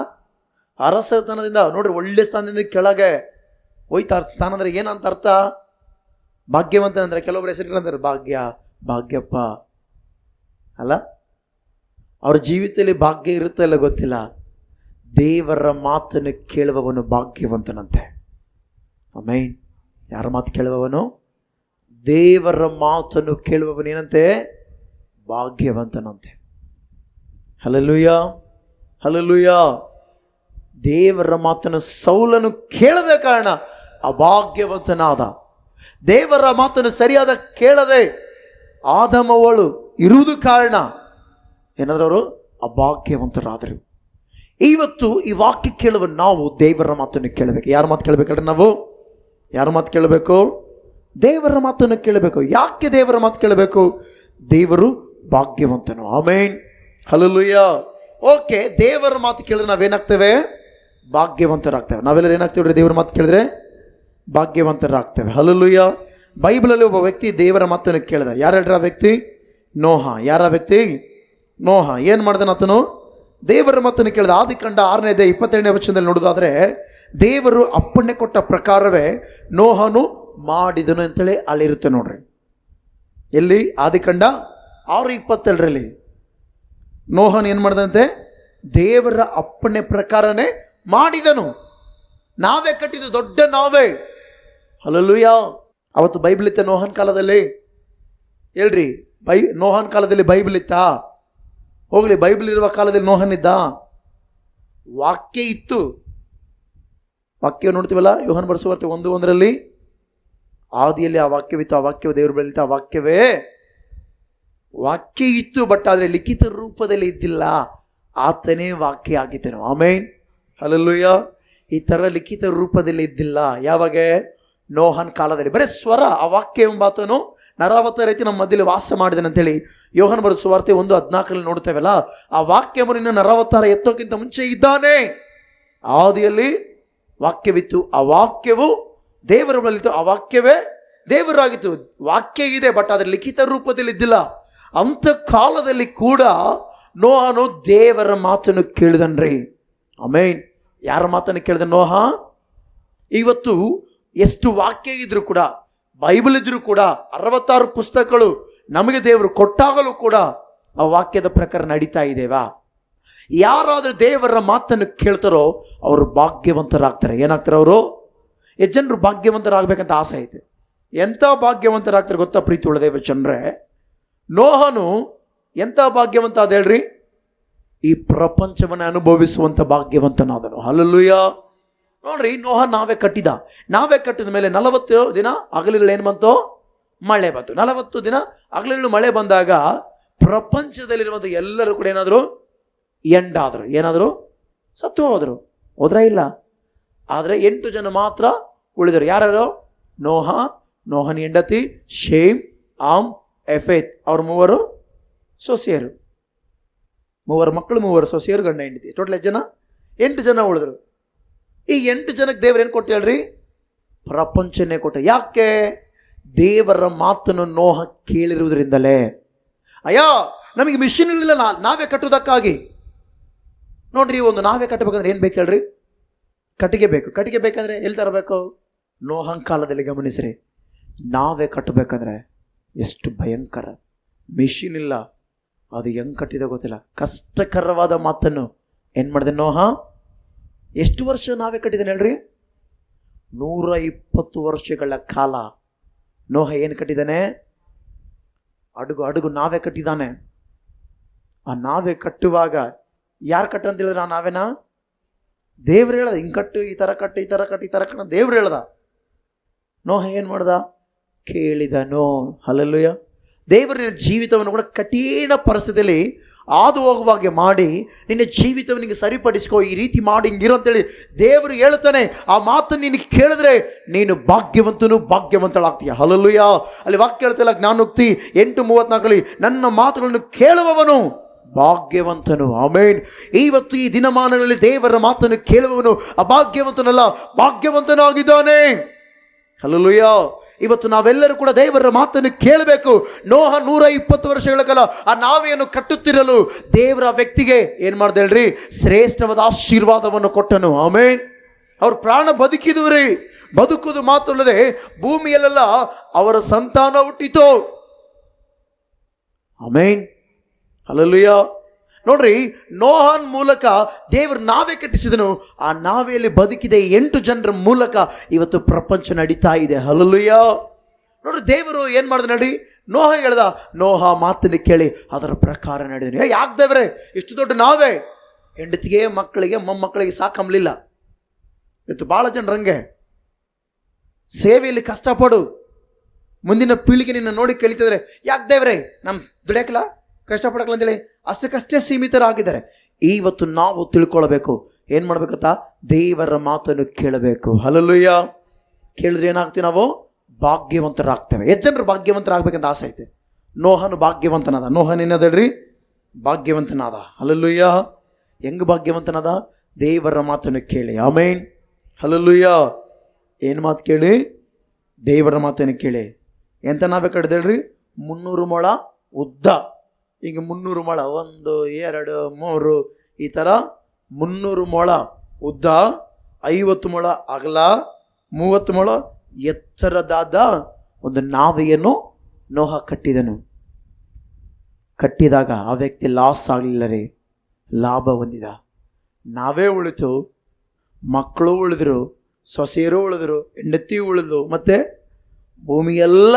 ಅರಸತನದಿಂದ ನೋಡ್ರಿ, ಒಳ್ಳೆ ಸ್ಥಾನದಿಂದ ಕೆಳಗೆ ಹೋಯ್ತಾ. ಸ್ಥಾನ ಅಂದ್ರೆ ಏನಂತ ಅರ್ಥ? ಭಾಗ್ಯವಂತನಂದ್ರೆ ಕೆಲವೊಬ್ರು ಹೆಸರಿಟ್ಟಂತಾರೆ ಭಾಗ್ಯ, ಭಾಗ್ಯಪ್ಪ ಅಲ್ಲ. ಅವ್ರ ಜೀವಿತದಲ್ಲಿ ಭಾಗ್ಯ ಇರುತ್ತೆ ಇಲ್ಲ ಗೊತ್ತಿಲ್ಲ. ದೇವರ ಮಾತನ್ನು ಕೇಳುವವನು ಭಾಗ್ಯವಂತನಂತೆ. ಆಮೇನ್. ಯಾರ ಮಾತು ಕೇಳುವವನು? ದೇವರ ಮಾತನ್ನು ಕೇಳುವವನು ಏನಂತೆ? ಭಾಗ್ಯವಂತನಂತೆ. Hallelujah, hallelujah. ದೇವರ ಮಾತನ್ನು ಸೌಲನು ಕೇಳದ ಕಾರಣ ಅಭಾಗ್ಯವಂತನಾದ. ದೇವರ ಮಾತನ್ನು ಸರಿಯಾದ ಕೇಳದೆ ಆದಮವಳು ಇರುವುದು ಕಾರಣ ಏನಾದರೂ ಅವರು ಅಭಾಗ್ಯವಂತರಾದರು. ಇವತ್ತು ಈ ವಾಕ್ಯ ಕೇಳುವ ನಾವು ದೇವರ ಮಾತನ್ನು ಕೇಳಬೇಕು. ಯಾರ ಮಾತು ಕೇಳಬೇಕಂದ್ರೆ ನಾವು ಯಾರ ಮಾತು ಕೇಳಬೇಕು? ದೇವರ ಮಾತನ್ನು ಕೇಳಬೇಕು. ಯಾಕೆ ದೇವರ ಮಾತು ಕೇಳಬೇಕು? ದೇವರು ಭಾಗ್ಯವಂತನು. ಆಮೇನ್, ಹಲ್ಲೆಲೂಯಾ. ಓಕೆ, ದೇವರ ಮಾತು ಕೇಳಿದ್ರೆ ನಾವೇನಾಗ್ತೇವೆ? ಭಾಗ್ಯವಂತರಾಗ್ತೇವೆ. ನಾವೆಲ್ಲರೂ ಏನಾಗ್ತೇವೆ? ದೇವರ ಮಾತು ಕೇಳಿದ್ರೆ ಭಾಗ್ಯವಂತರಾಗ್ತೇವೆ. ಹಲ್ಲೆಲೂಯಾ. ಬೈಬಲಲ್ಲಿ ಒಬ್ಬ ವ್ಯಕ್ತಿ ದೇವರ ಮಾತನ್ನು ಕೇಳಿದ. ಯಾರು ಹೇಳ್ರ ಆ ವ್ಯಕ್ತಿ? ನೋಹ. ಯಾರ ವ್ಯಕ್ತಿ? ನೋಹ. ಏನು ಮಾಡಿದನು ಆತನು? ದೇವರ ಮಾತನ್ನು ಕೇಳಿದ. ಆದಿಕಾಂಡ 6ನೇ ಅಧ್ಯಾಯ 22ನೇ ವಚನದಲ್ಲಿ ನೋಡೋದಾದ್ರೆ, ದೇವರು ಅಪ್ಪಣೆ ಕೊಟ್ಟ ಪ್ರಕಾರವೇ ನೋಹನು ಮಾಡಿದನು ಅಂತೇಳಿ ಅಲ್ಲಿರುತ್ತೆ ನೋಡ್ರಿ. ಎಲ್ಲಿ? ಆದಿಕಾಂಡ 6:22ರಲ್ಲಿ ನೋಹನ್ ಏನು ಮಾಡಿದಂತೆ? ದೇವರ ಅಪ್ಪಣೆ ಪ್ರಕಾರನೇ ಮಾಡಿದನು. ನಾವೇ ಕಟ್ಟಿದ್ದು, ದೊಡ್ಡ ನಾವೇ. ಹಲ್ಲೆಲೂಯಾ. ಅವತ್ತು ಬೈಬಲ್ ಇತ್ತ ನೋಹನ್ ಕಾಲದಲ್ಲಿ? ಹೇಳ್ರಿ, ನೋಹನ್ ಕಾಲದಲ್ಲಿ ಬೈಬಲ್ ಇತ್ತಾ? ಹೋಗ್ಲಿ, ಬೈಬಲ್ ಇರುವ ಕಾಲದಲ್ಲಿ ನೋಹನ್ ಇದ್ದ? ವಾಕ್ಯ ಇತ್ತು. ವಾಕ್ಯ ನೋಡ್ತೀವಲ್ಲ, ಯೋಹನ್ ಬರೆಸುವಾರ್ತೆ 1:1ರಲ್ಲಿ, ಆದಿಯಲ್ಲಿ ಆ ವಾಕ್ಯವಿತ್ತು, ಆ ವಾಕ್ಯವು ದೇವರು ಬೆಳೀತಾ, ಆ ವಾಕ್ಯವೇ ವಾಕ್ಯ ಇತ್ತು. ಬಟ್ ಆದರೆ ಲಿಖಿತ ರೂಪದಲ್ಲಿ ಇದ್ದಿಲ್ಲ. ಆತನೇ ವಾಕ್ಯ ಆಗಿದ್ದನು. ಆಮೇನ್, ಹಲ್ಲೆಲೂಯಾ. ಈ ಥರ ಲಿಖಿತ ರೂಪದಲ್ಲಿ ಇದ್ದಿಲ್ಲ. ಯಾವಾಗ? ನೋಹನ್ ಕಾಲದಲ್ಲಿ. ಬರೀ ಸ್ವರ, ಆ ವಾಕ್ಯ ಎಂಬಾತನು ನರಾವತ್ತ ರೀತಿ ನಮ್ಮ ಮಧ್ಯದಲ್ಲಿ ವಾಸ ಮಾಡಿದನು ಅಂತೇಳಿ ಯೋಹನ್ ಬರೆದ ಸುವಾರ್ತೆ 1:14ರಲ್ಲಿ ನೋಡ್ತೇವಲ್ಲ. ಆ ವಾಕ್ಯವನ್ನು ಇನ್ನು ನರಾವತ್ತಾರ ಎತ್ತೋಕ್ಕಿಂತ ಮುಂಚೆ ಇದ್ದಾನೆ. ಆದಿಯಲ್ಲಿ ವಾಕ್ಯವಿತ್ತು, ಆ ವಾಕ್ಯವು ದೇವರ ಬಳಿತ್ತು, ಆ ವಾಕ್ಯವೇ ದೇವರಾಗಿತ್ತು. ವಾಕ್ಯ ಇದೆ, ಬಟ್ ಅದರ ಲಿಖಿತ ರೂಪದಲ್ಲಿ ಇದ್ದಿಲ್ಲ. ಅಂಥ ಕಾಲದಲ್ಲಿ ಕೂಡ ನೋಹನು ದೇವರ ಮಾತನ್ನು ಕೇಳಿದನ್ರಿ. ಆಮೇನ್. ಯಾರ ಮಾತನ್ನು ಕೇಳಿದ ನೋಹ? ಇವತ್ತು ಎಷ್ಟು ವಾಕ್ಯ ಇದ್ರೂ ಕೂಡ, ಬೈಬಲ್ ಇದ್ರೂ ಕೂಡ, 66 ಪುಸ್ತಕಗಳು ನಮಗೆ ದೇವರು ಕೊಟ್ಟಾಗಲೂ ಕೂಡ ಆ ವಾಕ್ಯದ ಪ್ರಕಾರ ನಡೀತಾ ಇದ್ದೇವಾ? ಯಾರಾದರೂ ದೇವರ ಮಾತನ್ನು ಕೇಳ್ತಾರೋ ಅವರು ಭಾಗ್ಯವಂತರಾಗ್ತಾರೆ. ಏನಾಗ್ತಾರೆ ಅವರು? ಎಷ್ಟು ಜನರು ಭಾಗ್ಯವಂತರಾಗಬೇಕಂತ ಆಸೆ ಐತೆ? ಎಂಥ ಭಾಗ್ಯವಂತರಾಗ್ತಾರೆ ಗೊತ್ತಾ ಪ್ರೀತಿ ಉಳ್ಳ ದೇವ ಜನರೇ? ನೋಹನು ಎಂಥ ಭಾಗ್ಯವಂತ ಅದ ಹೇಳ್ರಿ? ಈ ಪ್ರಪಂಚವನ್ನು ಅನುಭವಿಸುವಂಥ ಭಾಗ್ಯವಂತನಾದನು. ಹಲ್ಲೆಲೂಯಾ. ನೋಡ್ರಿ, ನೋಹ ನಾವೇ ಕಟ್ಟಿದ ಮೇಲೆ 40 ದಿನ ಹಗಲಿರುಳು ಏನು ಬಂತು? ಮಳೆ ಬಂತು. 40 ದಿನ ಹಗಲಿರುಳು ಮಳೆ ಬಂದಾಗ ಪ್ರಪಂಚದಲ್ಲಿರುವಂಥ ಎಲ್ಲರೂ ಕೂಡ ಏನಾದರೂ ಎಂಡಾದರು, ಏನಾದರೂ ಸತ್ತು ಹೋದ್ರ ಇಲ್ಲ. ಆದರೆ 8 ಜನ ಮಾತ್ರ ಉಳಿದರು. ಯಾರು? ನೋಹ, ನೋಹನ ಹೆಂಡತಿ, ಶೇಮ್, ಆಮ್, ಎಫೇತ್. ಅವ್ರ 3 ಸೊಸೆಯರು, 3 ಮಕ್ಕಳು, 3 ಸೊಸೆಯರು, ಗಂಡ ಹೆಂಡತಿ. ಟೋಟಲ್ ಎಷ್ಟು ಜನ? 8 ಜನ ಉಳಿದ್ರು. ಈ 8 ಜನಕ್ಕೆ ದೇವ್ರು ಏನು ಕೊಟ್ಟು ಹೇಳ್ರಿ? ಪ್ರಪಂಚನೇ ಕೊಟ್ಟ. ಯಾಕೆ? ದೇವರ ಮಾತನ್ನು ನೋಹ ಕೇಳಿರುವುದರಿಂದಲೇ. ಅಯ್ಯೋ ನಮಗೆ ಮಿಷಿನ್ ಇಲ್ಲ, ನಾವೇ ಕಟ್ಟುವುದಕ್ಕಾಗಿ. ನೋಡ್ರಿ, ಒಂದು ನಾವೇ ಕಟ್ಟಬೇಕಂದ್ರೆ ಏನು ಬೇಕು ಹೇಳ್ರಿ? ಕಟ್ಟಿಗೆ ಬೇಕು. ಕಟ್ಟಿಗೆ ಬೇಕಂದ್ರೆ ಎಲ್ಲಿ ತರಬೇಕು? ನೋಹನ ಕಾಲದಲ್ಲಿ ಗಮನಿಸ್ರಿ, ನಾವೇ ಕಟ್ಟಬೇಕಂದ್ರೆ ಎಷ್ಟು ಭಯಂಕರ. ಮಿಷಿನ್ ಇಲ್ಲ, ಅದು ಹೆಂಗೆ ಕಟ್ಟಿದೆ ಗೊತ್ತಿಲ್ಲ. ಕಷ್ಟಕರವಾದ ಮಾತನ್ನು ಏನು ಮಾಡಿದೆ ನೋಹ? ಎಷ್ಟು ವರ್ಷ ನಾವೇ ಕಟ್ಟಿದ್ದೇನೆ ಹೇಳ್ರಿ? 120 ವರ್ಷಗಳ ಕಾಲ ನೋಹ ಏನು ಕಟ್ಟಿದ್ದಾನೆ? ಅಡುಗು ನಾವೇ ಕಟ್ಟಿದ್ದಾನೆ. ಆ ನಾವೇ ಕಟ್ಟುವಾಗ ಯಾರು ಕಟ್ಟ ಅಂತ ಹೇಳಿದ್ರೆ, ಆ ನಾವೇನಾ? ದೇವ್ರು ಹೇಳ್ದ, ಹಿಂಗೆ ಕಟ್ಟು, ಈ ಥರ ಕಟ್ಟು, ಈ ಥರ ಕಟ್ಟು, ಈ ಥರ ಕಟ್ಟು, ದೇವ್ರು ಹೇಳ್ದ. ನೋಹ ಏನು ಮಾಡ್ದ? ಕೇಳಿದನು. ಹಲ್ಲೆಲೂಯಾ. ದೇವರ ಜೀವಿತವನ್ನು ಕೂಡ ಕಠಿಣ ಪರಿಸ್ಥಿತಿಯಲ್ಲಿ ಹಾದು ಹೋಗುವಾಗೆ ಮಾಡಿ, ನಿನ್ನ ಜೀವಿತವನಿಗೆ ಸರಿಪಡಿಸ್ಕೋ, ಈ ರೀತಿ ಮಾಡಿ, ಹಿಂಗಿರೋ ಅಂತೇಳಿ ದೇವರು ಹೇಳ್ತಾನೆ. ಆ ಮಾತನ್ನು ನೀನು ಕೇಳಿದ್ರೆ ನೀನು ಭಾಗ್ಯವಂತಳಾಗ್ತೀಯ. ಹಲ್ಲೆಲೂಯಾ. ಅಲ್ಲಿ ವಾಕ್ಯ ಹೇಳ್ತಿಲ್ಲ, ಜ್ಞಾನೋಕ್ತಿ 8:34, ನನ್ನ ಮಾತುಗಳನ್ನು ಕೇಳುವವನು ಭಾಗ್ಯವಂತನು. ಆಮೇನ್. ಇವತ್ತು ಈ ದಿನಮಾನಗಳಲ್ಲಿ ದೇವರ ಮಾತನ್ನು ಕೇಳುವವನು ಅಭಾಗ್ಯವಂತನಲ್ಲ, ಭಾಗ್ಯವಂತನಾಗಿದ್ದಾನೆ. ಹಲ್ಲೆಲೂಯಾ. ಇವತ್ತು ನಾವೆಲ್ಲರೂ ಕೂಡ ದೇವರ ಮಾತನ್ನು ಕೇಳಬೇಕು. ನೋಹ 120 ವರ್ಷಗಳ ಕಾಲ ಆ ನಾವೆಯನ್ನು ಕಟ್ಟುತ್ತಿರಲು ದೇವರ ವ್ಯಕ್ತಿಗೆ ಏನು ಮಾಡ್ದೆ ಹೇಳ್ರಿ? ಶ್ರೇಷ್ಠವಾದ ಆಶೀರ್ವಾದವನ್ನು ಕೊಟ್ಟನು. ಆಮೇನ್. ಅವ್ರ ಪ್ರಾಣ ಬದುಕಿದ್ರಿ. ಬದುಕುವುದು ಮಾತ್ರಲ್ಲದೆ ಭೂಮಿಯಲ್ಲೆಲ್ಲ ಅವರ ಸಂತಾನ ಹುಟ್ಟಿತು. ಆಮೇನ್. ಹಲ್ಲೆಲೂಯಾ. ನೋಡ್ರಿ, ನೋಹನ್ ಮೂಲಕ ದೇವರು ನಾವೇ ಕಟ್ಟಿಸಿದನು. ಆ ನಾವೆಯಲ್ಲಿ ಬದುಕಿದ 8 ಜನರ ಮೂಲಕ ಇವತ್ತು ಪ್ರಪಂಚ ನಡೀತಾ ಇದೆ. ಹಲ್ಲೆಲೂಯಾ. ನೋಡ್ರಿ, ದೇವರು ಏನು ಮಾಡಿದ ನೋಡ್ರಿ? ನೋಹ ಹೇಳ್ದ, ನೋಹ ಮಾತನ್ನು ಕೇಳಿ ಅದರ ಪ್ರಕಾರ ನಡೆದನು. ಯಾಕೆ ದೇವ್ರೆ ಇಷ್ಟು ದೊಡ್ಡ ನಾವೇ ಹೆಂಡತಿಗೆ, ಮಕ್ಕಳಿಗೆ, ಮೊಮ್ಮಕ್ಕಳಿಗೆ ಸಾಕಂಬಲಿಲ್ಲ. ಇವತ್ತು ಭಾಳ ಜನರಂಗೆ ಸೇವೆಯಲ್ಲಿ ಕಷ್ಟಪಡು, ಮುಂದಿನ ಪೀಳಿಗೆ ನಿನ್ನ ನೋಡಿ ಕಲಿತಿದ್ರೆ, ಯಾಕೆ ದೇವ್ರೆ ನಮ್ಮ ದುಡಿಯಕ್ಕಲ್ಲ, ಕಷ್ಟಪಡಕ್ಕಲ್ಲ ಅಂತೇಳಿ ಅಷ್ಟಕ್ಕಷ್ಟೇ ಸೀಮಿತರಾಗಿದ್ದಾರೆ. ಇವತ್ತು ನಾವು ತಿಳ್ಕೊಳ್ಬೇಕು, ಏನು ಮಾಡ್ಬೇಕಂತ? ದೇವರ ಮಾತನ್ನು ಕೇಳಬೇಕು. ಹಲ್ಲೆಲೂಯಾ. ಕೇಳಿದ್ರೆ ಏನಾಗ್ತೀವಿ? ನಾವು ಭಾಗ್ಯವಂತರಾಗ್ತೇವೆ. ಎಷ್ಟು ಜನರು ಭಾಗ್ಯವಂತರಾಗಬೇಕಂತ ಆಸೆ ಐತೆ? ನೋಹನು ಭಾಗ್ಯವಂತನಾದ. ನೋಹನ್ ಏನದಳ್ರಿ? ಭಾಗ್ಯವಂತನಾದ. ಹಲ್ಲೆಲೂಯಾ. ಹೆಂಗೆ ಭಾಗ್ಯವಂತನಾದ? ದೇವರ ಮಾತನ್ನು ಕೇಳಿ. ಆಮೇನ್. ಹಲ್ಲೆಲೂಯಾ. ಏನು ಮಾತು ಕೇಳಿ? ದೇವರ ಮಾತನ್ನು ಕೇಳಿ. ಎಂತ ನಾವೇ ಕಡ್ದೇಳ್ರಿ? 300 ಮೊಳ ಉದ್ದ. ಈಗ 300 ಮೊಳ, 1, 2, 3, ಈ ಥರ 300 ಮೊಳ ಉದ್ದ, 50 ಮೊಳ ಅಗಲ, 30 ಮೊಳ ಎತ್ತರದಾದ ಒಂದು ನಾವೆಯನ್ನು ನೋಹ ಕಟ್ಟಿದನು. ಕಟ್ಟಿದಾಗ ಆ ವ್ಯಕ್ತಿ ಲಾಸ್ ಆಗಲಿಲ್ಲ ರೀ, ಲಾಭ ಹೊಂದಿದ. ನಾವೇ ಉಳಿತು, ಮಕ್ಕಳು ಉಳಿದ್ರು, ಸೊಸೆಯರು ಉಳಿದ್ರು, ಹೆಂಡತಿ ಉಳಿದು, ಮತ್ತೆ ಭೂಮಿಯೆಲ್ಲ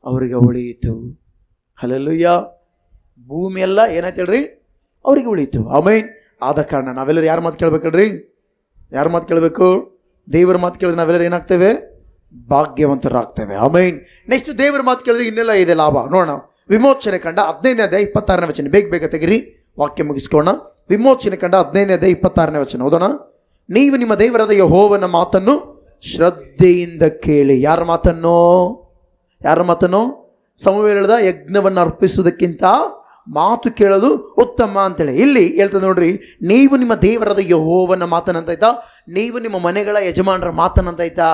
ಅವರಿಗೆ ಉಳಿಯಿತು. ಹಲ್ಲೆಲೂಯಾ. ಭೂಮಿಯೆಲ್ಲ ಏನಾಯ್ತು ಹೇಳ್ರಿ? ಅವರಿಗೆ ಉಳಿಯಿತು. ಆಮೇನ್. ಆದ ಕಾರಣ ನಾವೆಲ್ಲರೂ ಯಾರ ಮಾತು ಕೇಳ್ಬೇಕಲ್ರಿ? ಯಾರ ಮಾತು ಕೇಳಬೇಕು? ದೇವರ ಮಾತು ಕೇಳಿದ್ರೆ ನಾವೆಲ್ಲರೂ ಏನಾಗ್ತೇವೆ? ಭಾಗ್ಯವಂತರಾಗ್ತೇವೆ. ಆಮೇನ್. ನೆಕ್ಸ್ಟ್ ದೇವರ ಮಾತು ಕೇಳಿದ್ರೆ ಇನ್ನೆಲ್ಲ ಇದೆ ಲಾಭ. ನೋಡೋಣ. ವಿಮೋಚನೆ ಕಂಡ 15ನೇ ಅಧ್ಯಾಯ 26ನೇ ವಚನ. ಬೇಗ ತೆಗಿರಿ, ವಾಕ್ಯ ಮುಗಿಸ್ಕೋಣ. ವಿಮೋಚನೆ ಕಂಡ 15ನೇ ಅಧ್ಯಾಯ 26ನೇ ವಚನ ಓದೋಣ. ನೀವು ನಿಮ್ಮ ದೇವರಾದ ಯೆಹೋವನ ಮಾತನ್ನು ಶ್ರದ್ಧೆಯಿಂದ ಕೇಳಿ. ಯಾರ ಮಾತನ್ನು? ಯಾರ ಮಾತನ್ನು? ಸಮುವೇಲ ಹೇಳಿದ, ಯಜ್ಞವನ್ನು ಅರ್ಪಿಸುವುದಕ್ಕಿಂತ ಮಾತು ಕೇಳೋದು ಉತ್ತಮ ಅಂತೇಳಿ. ಇಲ್ಲಿ ಹೇಳ್ತದೆ ನೋಡ್ರಿ, ನೀವು ನಿಮ್ಮ ದೇವರಾದ ಯೆಹೋವನ ಮಾತನ್ನಂತಾಯ್ತಾ, ನೀವು ನಿಮ್ಮ ಮನೆಗಳ ಯಜಮಾನರ ಮಾತನ್ನಂತಾಯ್ತಾ.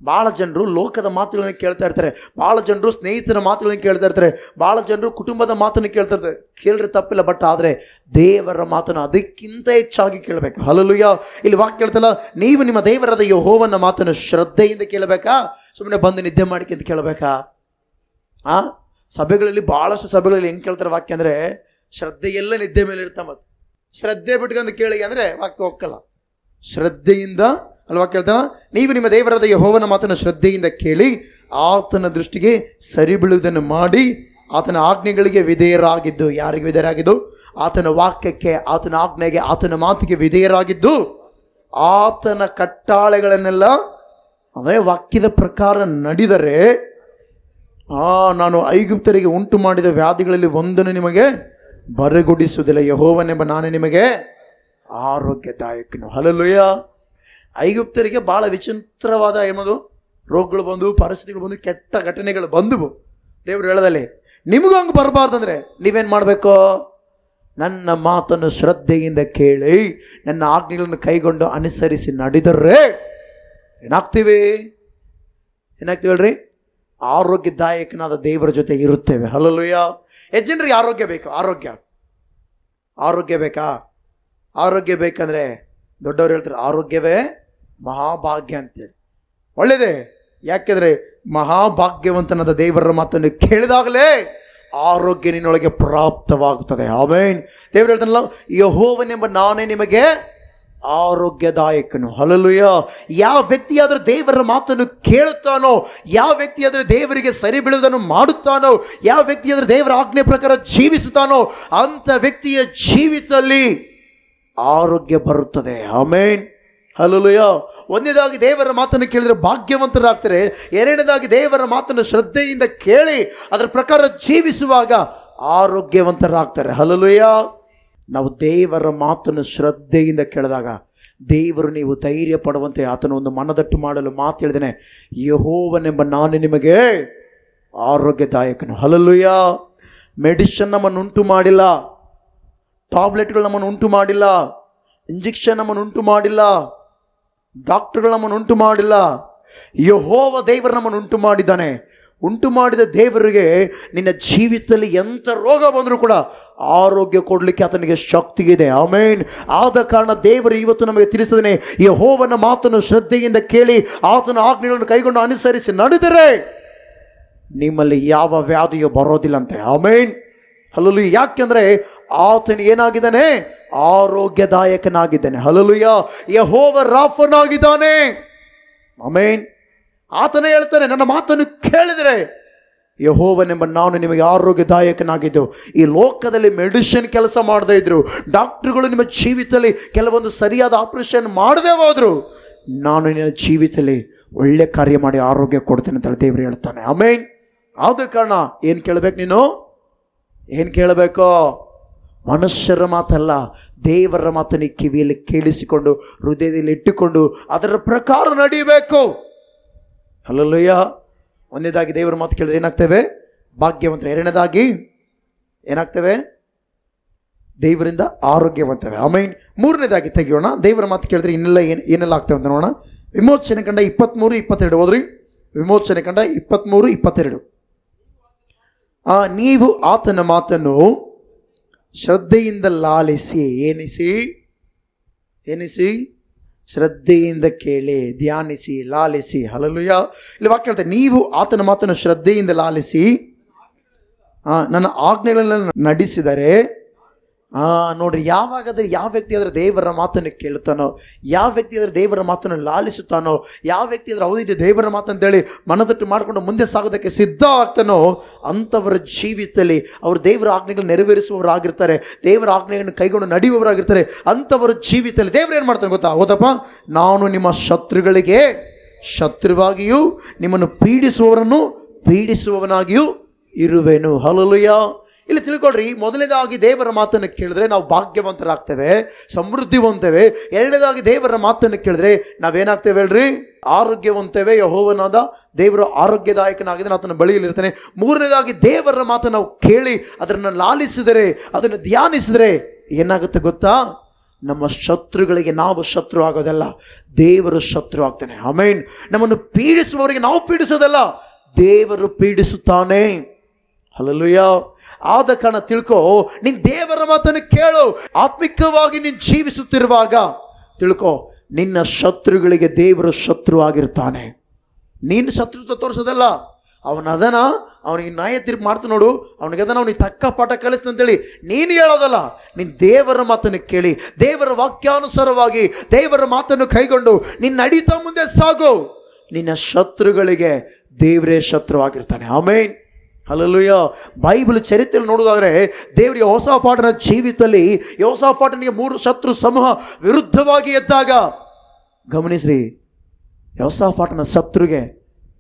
ಭಾಳ ಜನರು ಲೋಕದ ಮಾತುಗಳನ್ನ ಕೇಳ್ತಾ ಇರ್ತಾರೆ, ಭಾಳ ಜನರು ಸ್ನೇಹಿತರ ಮಾತುಗಳನ್ನ ಕೇಳ್ತಾ ಇರ್ತಾರೆ, ಭಾಳ ಜನರು ಕುಟುಂಬದ ಮಾತನ್ನು ಕೇಳ್ತಾ ಇರ್ತಾರೆ. ಕೇಳ್ರೆ ತಪ್ಪಿಲ್ಲ, ಬಟ್ ಆದರೆ ದೇವರ ಮಾತನ್ನು ಅದಕ್ಕಿಂತ ಹೆಚ್ಚಾಗಿ ಕೇಳಬೇಕು. ಹಲ್ಲೆಲೂಯಾ. ಇಲ್ಲಿ ವಾಕ್ಯ ಹೇಳ್ತಲ್ಲ, ನೀವು ನಿಮ್ಮ ದೇವರಾದ ಯೆಹೋವನ ಮಾತನ್ನು ಶ್ರದ್ಧೆಯಿಂದ ಕೇಳಬೇಕಾ, ಸುಮ್ಮನೆ ಬಂದು ನಿದ್ದೆ ಮಾಡಿಕೆ ಅಂತ ಕೇಳಬೇಕಾ? ಸಭೆಗಳಲ್ಲಿ ಭಾಳಷ್ಟು ಸಭೆಗಳಲ್ಲಿ ಹೆಂಗೆ ಕೇಳ್ತಾರೆ ವಾಕ್ಯ ಅಂದರೆ, ಶ್ರದ್ಧೆ ಎಲ್ಲ ನಿದ್ದೆ ಮೇಲೆ ಇರ್ತಾ. ಮತ್ತು ಶ್ರದ್ಧೆ ಬಿಟ್ಕೊಂಡು ಕೇಳಿ ಅಂದರೆ ವಾಕ್ಯ ಹೋಗಲ್ಲ. ಶ್ರದ್ಧೆಯಿಂದ ಅಲ್ವಾ ಕೇಳ್ತಾನ. ನೀವು ನಿಮ್ಮ ದೇವರಾದ ಯೆಹೋವನ ಮಾತನ್ನು ಶ್ರದ್ಧೆಯಿಂದ ಕೇಳಿ ಆತನ ದೃಷ್ಟಿಗೆ ಸರಿ ಬೀಳುವುದನ್ನು ಮಾಡಿ ಆತನ ಆಜ್ಞೆಗಳಿಗೆ ವಿಧೇಯರಾಗಿದ್ದು. ಯಾರಿಗೆ ವಿಧೇಯರಾಗಿದ್ದು? ಆತನ ವಾಕ್ಯಕ್ಕೆ, ಆತನ ಆಜ್ಞೆಗೆ, ಆತನ ಮಾತಿಗೆ ವಿಧೇಯರಾಗಿದ್ದು, ಆತನ ಕಟ್ಟಾಳೆಗಳನ್ನೆಲ್ಲ ಅಂದರೆ ವಾಕ್ಯದ ಪ್ರಕಾರ ನಡೆದರೆ, ನಾನು ಐಗುಪ್ತರಿಗೆ ಉಂಟು ಮಾಡಿದ ವ್ಯಾಧಿಗಳಲ್ಲಿ ಒಂದನ್ನು ನಿಮಗೆ ಬರಗುಡಿಸುವುದಿಲ್ಲ. ಯೆಹೋವನೆಂಬ ನಾನೇ ನಿಮಗೆ ಆರೋಗ್ಯದಾಯಕನು. ಹಲ್ಲೆಲೂಯಾ. ಐಗುಪ್ತರಿಗೆ ಬಹಳ ವಿಚಿತ್ರವಾದ ಏನದು ರೋಗಗಳು ಬಂದು, ಪರಿಸ್ಥಿತಿಗಳು ಬಂದು, ಕೆಟ್ಟ ಘಟನೆಗಳು ಬಂದವು. ದೇವರು ಹೇಳದಲ್ಲಿ ನಿಮಗೂ ಹಂಗೆ ಬರಬಾರ್ದಂದ್ರೆ ನೀವೇನು ಮಾಡಬೇಕು? ನನ್ನ ಮಾತನ್ನು ಶ್ರದ್ಧೆಯಿಂದ ಕೇಳಿ ನನ್ನ ಆಜ್ಞೆಗಳನ್ನು ಕೈಗೊಂಡು ಅನುಸರಿಸಿ ನಡೆದರೆ ಏನಾಗ್ತೀವಿ ಹೇಳ್ರಿ? ಆರೋಗ್ಯದಾಯಕನಾದ ದೇವರ ಜೊತೆ ಇರುತ್ತೇವೆ. ಹಲ್ಲೆಲೂಯಾ. ಎಷ್ಟು ಜನರಿಗೆ ಆರೋಗ್ಯ ಬೇಕು? ಆರೋಗ್ಯ ಬೇಕಾ? ಆರೋಗ್ಯ ಬೇಕಂದ್ರೆ ದೊಡ್ಡವರು ಹೇಳ್ತಾರೆ ಆರೋಗ್ಯವೇ ಮಹಾಭಾಗ್ಯ ಅಂತೇಳಿ. ಒಳ್ಳೆಯದೇ. ಯಾಕೆಂದರೆ ಮಹಾಭಾಗ್ಯವಂತನಾದ ದೇವರ ಮಾತನ್ನು ಕೇಳಿದಾಗಲೇ ಆರೋಗ್ಯ ನಿನ್ನೊಳಗೆ ಪ್ರಾಪ್ತವಾಗುತ್ತದೆ. ಆಮೆನ್. ದೇವರು ಹೇಳ್ತಾನಲ್ಲ, ಯೆಹೋವನೆಂಬ ನಾನೇ ನಿಮಗೆ ಆರೋಗ್ಯದಾಯಕನು. ಹಲ್ಲೆಲೂಯಾ. ಯಾವ ವ್ಯಕ್ತಿಯಾದರೂ ದೇವರ ಮಾತನ್ನು ಕೇಳುತ್ತಾನೋ, ಯಾವ ವ್ಯಕ್ತಿಯಾದರೆ ದೇವರಿಗೆ ಸರಿ ಬೀಳುವುದನ್ನು ಮಾಡುತ್ತಾನೋ, ಯಾವ ವ್ಯಕ್ತಿಯಾದರೆ ದೇವರ ಆಜ್ಞೆ ಪ್ರಕಾರ ಜೀವಿಸುತ್ತಾನೋ ಅಂಥ ವ್ಯಕ್ತಿಯ ಜೀವಿತದಲ್ಲಿ ಆರೋಗ್ಯ ಬರುತ್ತದೆ. ಆಮೆನ್. ಹಲ್ಲೆಲೂಯಾ. ಒಂದನೇದಾಗಿ ದೇವರ ಮಾತನ್ನು ಕೇಳಿದರೆ ಭಾಗ್ಯವಂತರಾಗ್ತಾರೆ. ಎರಡನೇದಾಗಿ ದೇವರ ಮಾತನ್ನು ಶ್ರದ್ಧೆಯಿಂದ ಕೇಳಿ ಅದರ ಪ್ರಕಾರ ಜೀವಿಸುವಾಗ ಆರೋಗ್ಯವಂತರಾಗ್ತಾರೆ. ಹಲ್ಲೆಲೂಯಾ. ನಾವು ದೇವರ ಮಾತನ್ನು ಶ್ರದ್ಧೆಯಿಂದ ಕೇಳಿದಾಗ ದೇವರು ನೀವು ಧೈರ್ಯ ಪಡುವಂತೆ ಆತನ ಒಂದು ಮನದಟ್ಟು ಮಾಡಲು ಮಾತು ಹೇಳಿದ್ದೇನೆ, ಯೆಹೋವನೆಂಬ ನಾನು ನಿಮಗೆ ಆರೋಗ್ಯದಾಯಕನು. ಹಲ್ಲೆಲೂಯಾ. ಮೆಡಿಸಿನ್ ನಮ್ಮನ್ನು ಉಂಟು ಮಾಡಿಲ್ಲ, ಟ್ಯಾಬ್ಲೆಟ್ಗಳು ನಮ್ಮನ್ನು ಉಂಟು ಮಾಡಿಲ್ಲ, ಇಂಜೆಕ್ಷನ್ ನಮ್ಮನ್ನು ಉಂಟು ಮಾಡಿಲ್ಲ, ಡಾಕ್ಟರ್ಗಳು ನಮ್ಮನ್ನು ಉಂಟು ಮಾಡಿಲ್ಲ. ಯೆಹೋವ ದೇವರು ನಮ್ಮನ್ನು ಉಂಟು ಮಾಡಿದ್ದಾನೆ. ಉಂಟು ಮಾಡಿದ ದೇವರಿಗೆ ನಿನ್ನ ಜೀವಿತದಲ್ಲಿ ಎಂಥ ರೋಗ ಬಂದರೂ ಕೂಡ ಆರೋಗ್ಯ ಕೊಡಲಿಕ್ಕೆ ಆತನಿಗೆ ಶಕ್ತಿ ಇದೆ. ಆಮೇನ್. ಆದ ಕಾರಣ ದೇವರು ಇವತ್ತು ನಮಗೆ ತಿಳಿಸಿದ್ದಾನೆ, ಯೆಹೋವನ ಮಾತನ್ನು ಶ್ರದ್ಧೆಯಿಂದ ಕೇಳಿ ಆತನ ಆಜ್ಞೆಗಳನ್ನು ಕೈಗೊಂಡು ಅನುಸರಿಸಿ ನಡೆದರೆ ನಿಮ್ಮಲ್ಲಿ ಯಾವ ವ್ಯಾಧಿಯೂ ಬರೋದಿಲ್ಲಂತೆ. ಆಮೇನ್. ಹಲ್ಲೆಲೂಯಾ. ಯಾಕೆಂದರೆ ಆತನು ಏನಾಗಿದ್ದಾನೆ? ಆರೋಗ್ಯದಾಯಕನಾಗಿದ್ದಾನೆ. ಹಲ್ಲೆಲೂಯಾ. ಯೆಹೋವ ರಾಫನಾಗಿದ್ದಾನೆ. ಆಮೇನ್. ಆತನೇ ಹೇಳ್ತಾನೆ, ನನ್ನ ಮಾತನ್ನು ಕೇಳಿದರೆ ಯೆಹೋವನೆಂಬ ನಾನು ನಿಮಗೆ ಆರೋಗ್ಯದಾಯಕನಾಗಿದ್ದು. ಈ ಲೋಕದಲ್ಲಿ ಮೆಡಿಸಿನ್ ಕೆಲಸ ಮಾಡದೇ ಇದ್ರು, ಡಾಕ್ಟ್ರುಗಳು ನಿಮ್ಮ ಜೀವಿತದಲ್ಲಿ ಕೆಲವೊಂದು ಸರಿಯಾದ ಆಪರೇಷನ್ ಮಾಡದೇ ಹೋದ್ರು, ನಾನು ನಿನ್ನ ಜೀವಿತದಲ್ಲಿ ಒಳ್ಳೆ ಕಾರ್ಯ ಮಾಡಿ ಆರೋಗ್ಯ ಕೊಡ್ತೇನೆ ಅಂತ ದೇವರು ಹೇಳ್ತಾನೆ. ಆಮೇನ್. ಆದ ಕಾರಣ ಏನು ಕೇಳಬೇಕು? ನೀನು ಏನು ಕೇಳಬೇಕು? ಮನುಷ್ಯರ ಮಾತಲ್ಲ, ದೇವರ ಮಾತನ್ನು ಕಿವಿಯಲ್ಲಿ ಕೇಳಿಸಿಕೊಂಡು ಹೃದಯದಲ್ಲಿ ಇಟ್ಟುಕೊಂಡು ಅದರ ಪ್ರಕಾರ ನಡೆಯಬೇಕು. ಹಲ್ಲೆಲೂಯಾ. ಒಂದನೇದಾಗಿ ದೇವರ ಮಾತು ಕೇಳಿದ್ರೆ ಏನಾಗ್ತೇವೆ? ಭಾಗ್ಯವಂತರು. ಎರಡನೇದಾಗಿ ಏನಾಗ್ತೇವೆ? ದೇವರಿಂದ ಆರೋಗ್ಯವಂತವೆ. ಆಮೇನ್. ಮೂರನೇದಾಗಿ ತೆಗೆಯೋಣ. ದೇವರ ಮಾತು ಕೇಳಿದ್ರೆ ಇನ್ನೆಲ್ಲ ಏನೆಲ್ಲ ಆಗ್ತವೆ ಅಂತ ನೋಡೋಣ. ವಿಮೋಚನೆ ಕಂಡ 23-22 ಓದ್ರಿ. ವಿಮೋಚನೆ ಕಂಡ 23-22. ನೀವು ಆತನ ಮಾತನ್ನು ಶ್ರದ್ಧೆಯಿಂದ ಲಾಲಿಸಿ, ಏನಿಸಿ ಶ್ರದ್ಧೆಯಿಂದ ಕೇಳಿ, ಧ್ಯಾನಿಸಿ, ಲಾಲಿಸಿ. ಹಲ್ಲೆಲೂಯಾ. ಇಲ್ಲಿ ವಾಕ್ಯ ಹೇಳ್ತಾರೆ, ನೀವು ಆತನ ಮಾತನ್ನು ಶ್ರದ್ಧೆಯಿಂದ ಲಾಲಿಸಿ ನನ್ನ ಆಜ್ಞೆಗಳನ್ನು ನಡೆಸಿದರೆ. ನೋಡ್ರಿ, ಯಾವಾಗಾದ್ರೆ ಯಾವ ವ್ಯಕ್ತಿ ಆದರೆ ದೇವರ ಮಾತನ್ನು ಕೇಳುತ್ತಾನೋ, ಯಾವ ವ್ಯಕ್ತಿ ಆದರೆ ದೇವರ ಮಾತನ್ನು ಲಾಲಿಸುತ್ತಾನೋ, ಯಾವ ವ್ಯಕ್ತಿ ಆದರೆ ಹೌದಿಟ್ಟು ದೇವರ ಮಾತಂತೇಳಿ ಮನದಟ್ಟು ಮಾಡಿಕೊಂಡು ಮುಂದೆ ಸಾಗೋದಕ್ಕೆ ಸಿದ್ಧ ಆಗ್ತಾನೋ ಅಂಥವರ ಜೀವಿತದಲ್ಲಿ ಅವರು ದೇವರ ಆಜ್ಞೆಗಳನ್ನು ನೆರವೇರಿಸುವವರಾಗಿರ್ತಾರೆ, ದೇವರ ಆಜ್ಞೆಗಳನ್ನು ಕೈಗೊಂಡು ನಡೆಯುವವರಾಗಿರ್ತಾರೆ. ಅಂಥವರ ಜೀವಿತದಲ್ಲಿ ದೇವರು ಏನು ಮಾಡ್ತಾನೆ ಗೊತ್ತಾ? ಹೌದಪ್ಪ, ನಾನು ನಿಮ್ಮ ಶತ್ರುಗಳಿಗೆ ಶತ್ರುವಾಗಿಯೂ ನಿಮ್ಮನ್ನು ಪೀಡಿಸುವವರನ್ನು ಪೀಡಿಸುವವನಾಗಿಯೂ ಇರುವೆನು. ಹಲ್ಲೆಲೂಯಾ. ಇಲ್ಲಿ ತಿಳ್ಕೊಳ್ರಿ, ಮೊದಲನೇದಾಗಿ ದೇವರ ಮಾತನ್ನು ಕೇಳಿದ್ರೆ ನಾವು ಭಾಗ್ಯವಂತರಾಗ್ತೇವೆ, ಸಮೃದ್ಧಿ ಹೊಂದ್ತೇವೆ. ಎರಡನೇದಾಗಿ ದೇವರ ಮಾತನ್ನು ಕೇಳಿದ್ರೆ ನಾವೇನಾಗ್ತೇವೆ ಹೇಳ್ರಿ? ಆರೋಗ್ಯವಂತೇವೆ. ಯೆಹೋವನಾದ ದೇವರು ಆರೋಗ್ಯದಾಯಕನಾಗಿದ್ದಾನೆ, ಆತನ ಬಳಿಯಲ್ಲಿರ್ತಾನೆ. ಮೂರನೇದಾಗಿ ದೇವರ ಮಾತನ್ನು ನಾವು ಕೇಳಿ ಅದನ್ನು ಲಾಲಿಸಿದರೆ, ಅದನ್ನು ಧ್ಯಾನಿಸಿದರೆ ಏನಾಗುತ್ತೆ ಗೊತ್ತಾ? ನಮ್ಮ ಶತ್ರುಗಳಿಗೆ ನಾವು ಶತ್ರು ಆಗೋದಲ್ಲ, ದೇವರು ಶತ್ರು ಆಗ್ತಾನೆ. ಆಮೇನ್. ನಮ್ಮನ್ನು ಪೀಡಿಸುವವರಿಗೆ ನಾವು ಪೀಡಿಸೋದಲ್ಲ, ದೇವರು ಪೀಡಿಸುತ್ತಾನೆ. ಹಲ್ಲೆಲೂಯಾ. ಆದ ಕಾರಣ ತಿಳ್ಕೊ, ನೀನು ದೇವರ ಮಾತನ್ನು ಕೇಳು. ಆತ್ಮಿಕವಾಗಿ ನೀನು ಜೀವಿಸುತ್ತಿರುವಾಗ ತಿಳ್ಕೊ, ನಿನ್ನ ಶತ್ರುಗಳಿಗೆ ದೇವರು ಶತ್ರು ಆಗಿರ್ತಾನೆ. ನೀನು ಶತ್ರುತ್ವ ತೋರಿಸೋದಲ್ಲ. ಅವನದನ, ಅವನಿಗೆ ನ್ಯಾಯ ತೀರ್ಪು ಮಾಡ್ತಾ ನೋಡು, ಅವನಿಗದನ, ಅವನಿಗೆ ತಕ್ಕ ಪಾಠ ಕಲಿಸ್ತಂತೇಳಿ ನೀನು ಹೇಳೋದಲ್ಲ. ನೀನು ದೇವರ ಮಾತನ್ನು ಕೇಳಿ, ದೇವರ ವಾಕ್ಯಾನುಸಾರವಾಗಿ ದೇವರ ಮಾತನ್ನು ಕೈಗೊಂಡು ನೀನು ನಡೀತಾ ಮುಂದೆ ಸಾಗು. ನಿನ್ನ ಶತ್ರುಗಳಿಗೆ ದೇವರೇ ಶತ್ರು ಆಗಿರ್ತಾನೆ. ಆಮೇನ್. ಹಲ್ಲೆಲೂಯಾ. ಬೈಬಲ್ ಚರಿತ್ರೆಯಲ್ಲಿ ನೋಡೋದಾದರೆ ದೇವರ ಯೆಹೋಷಾಫಾಟನ ಜೀವಿತದಲ್ಲಿ ಯೆಹೋಷಾಫಾಟನಿಗೆ 3 ಶತ್ರು ಸಮೂಹ ವಿರುದ್ಧವಾಗಿ ಎದ್ದಾಗ ಗಮನಿಸ್ರಿ, ಯೆಹೋಷಾಫಾಟನ ಶತ್ರುಗೆ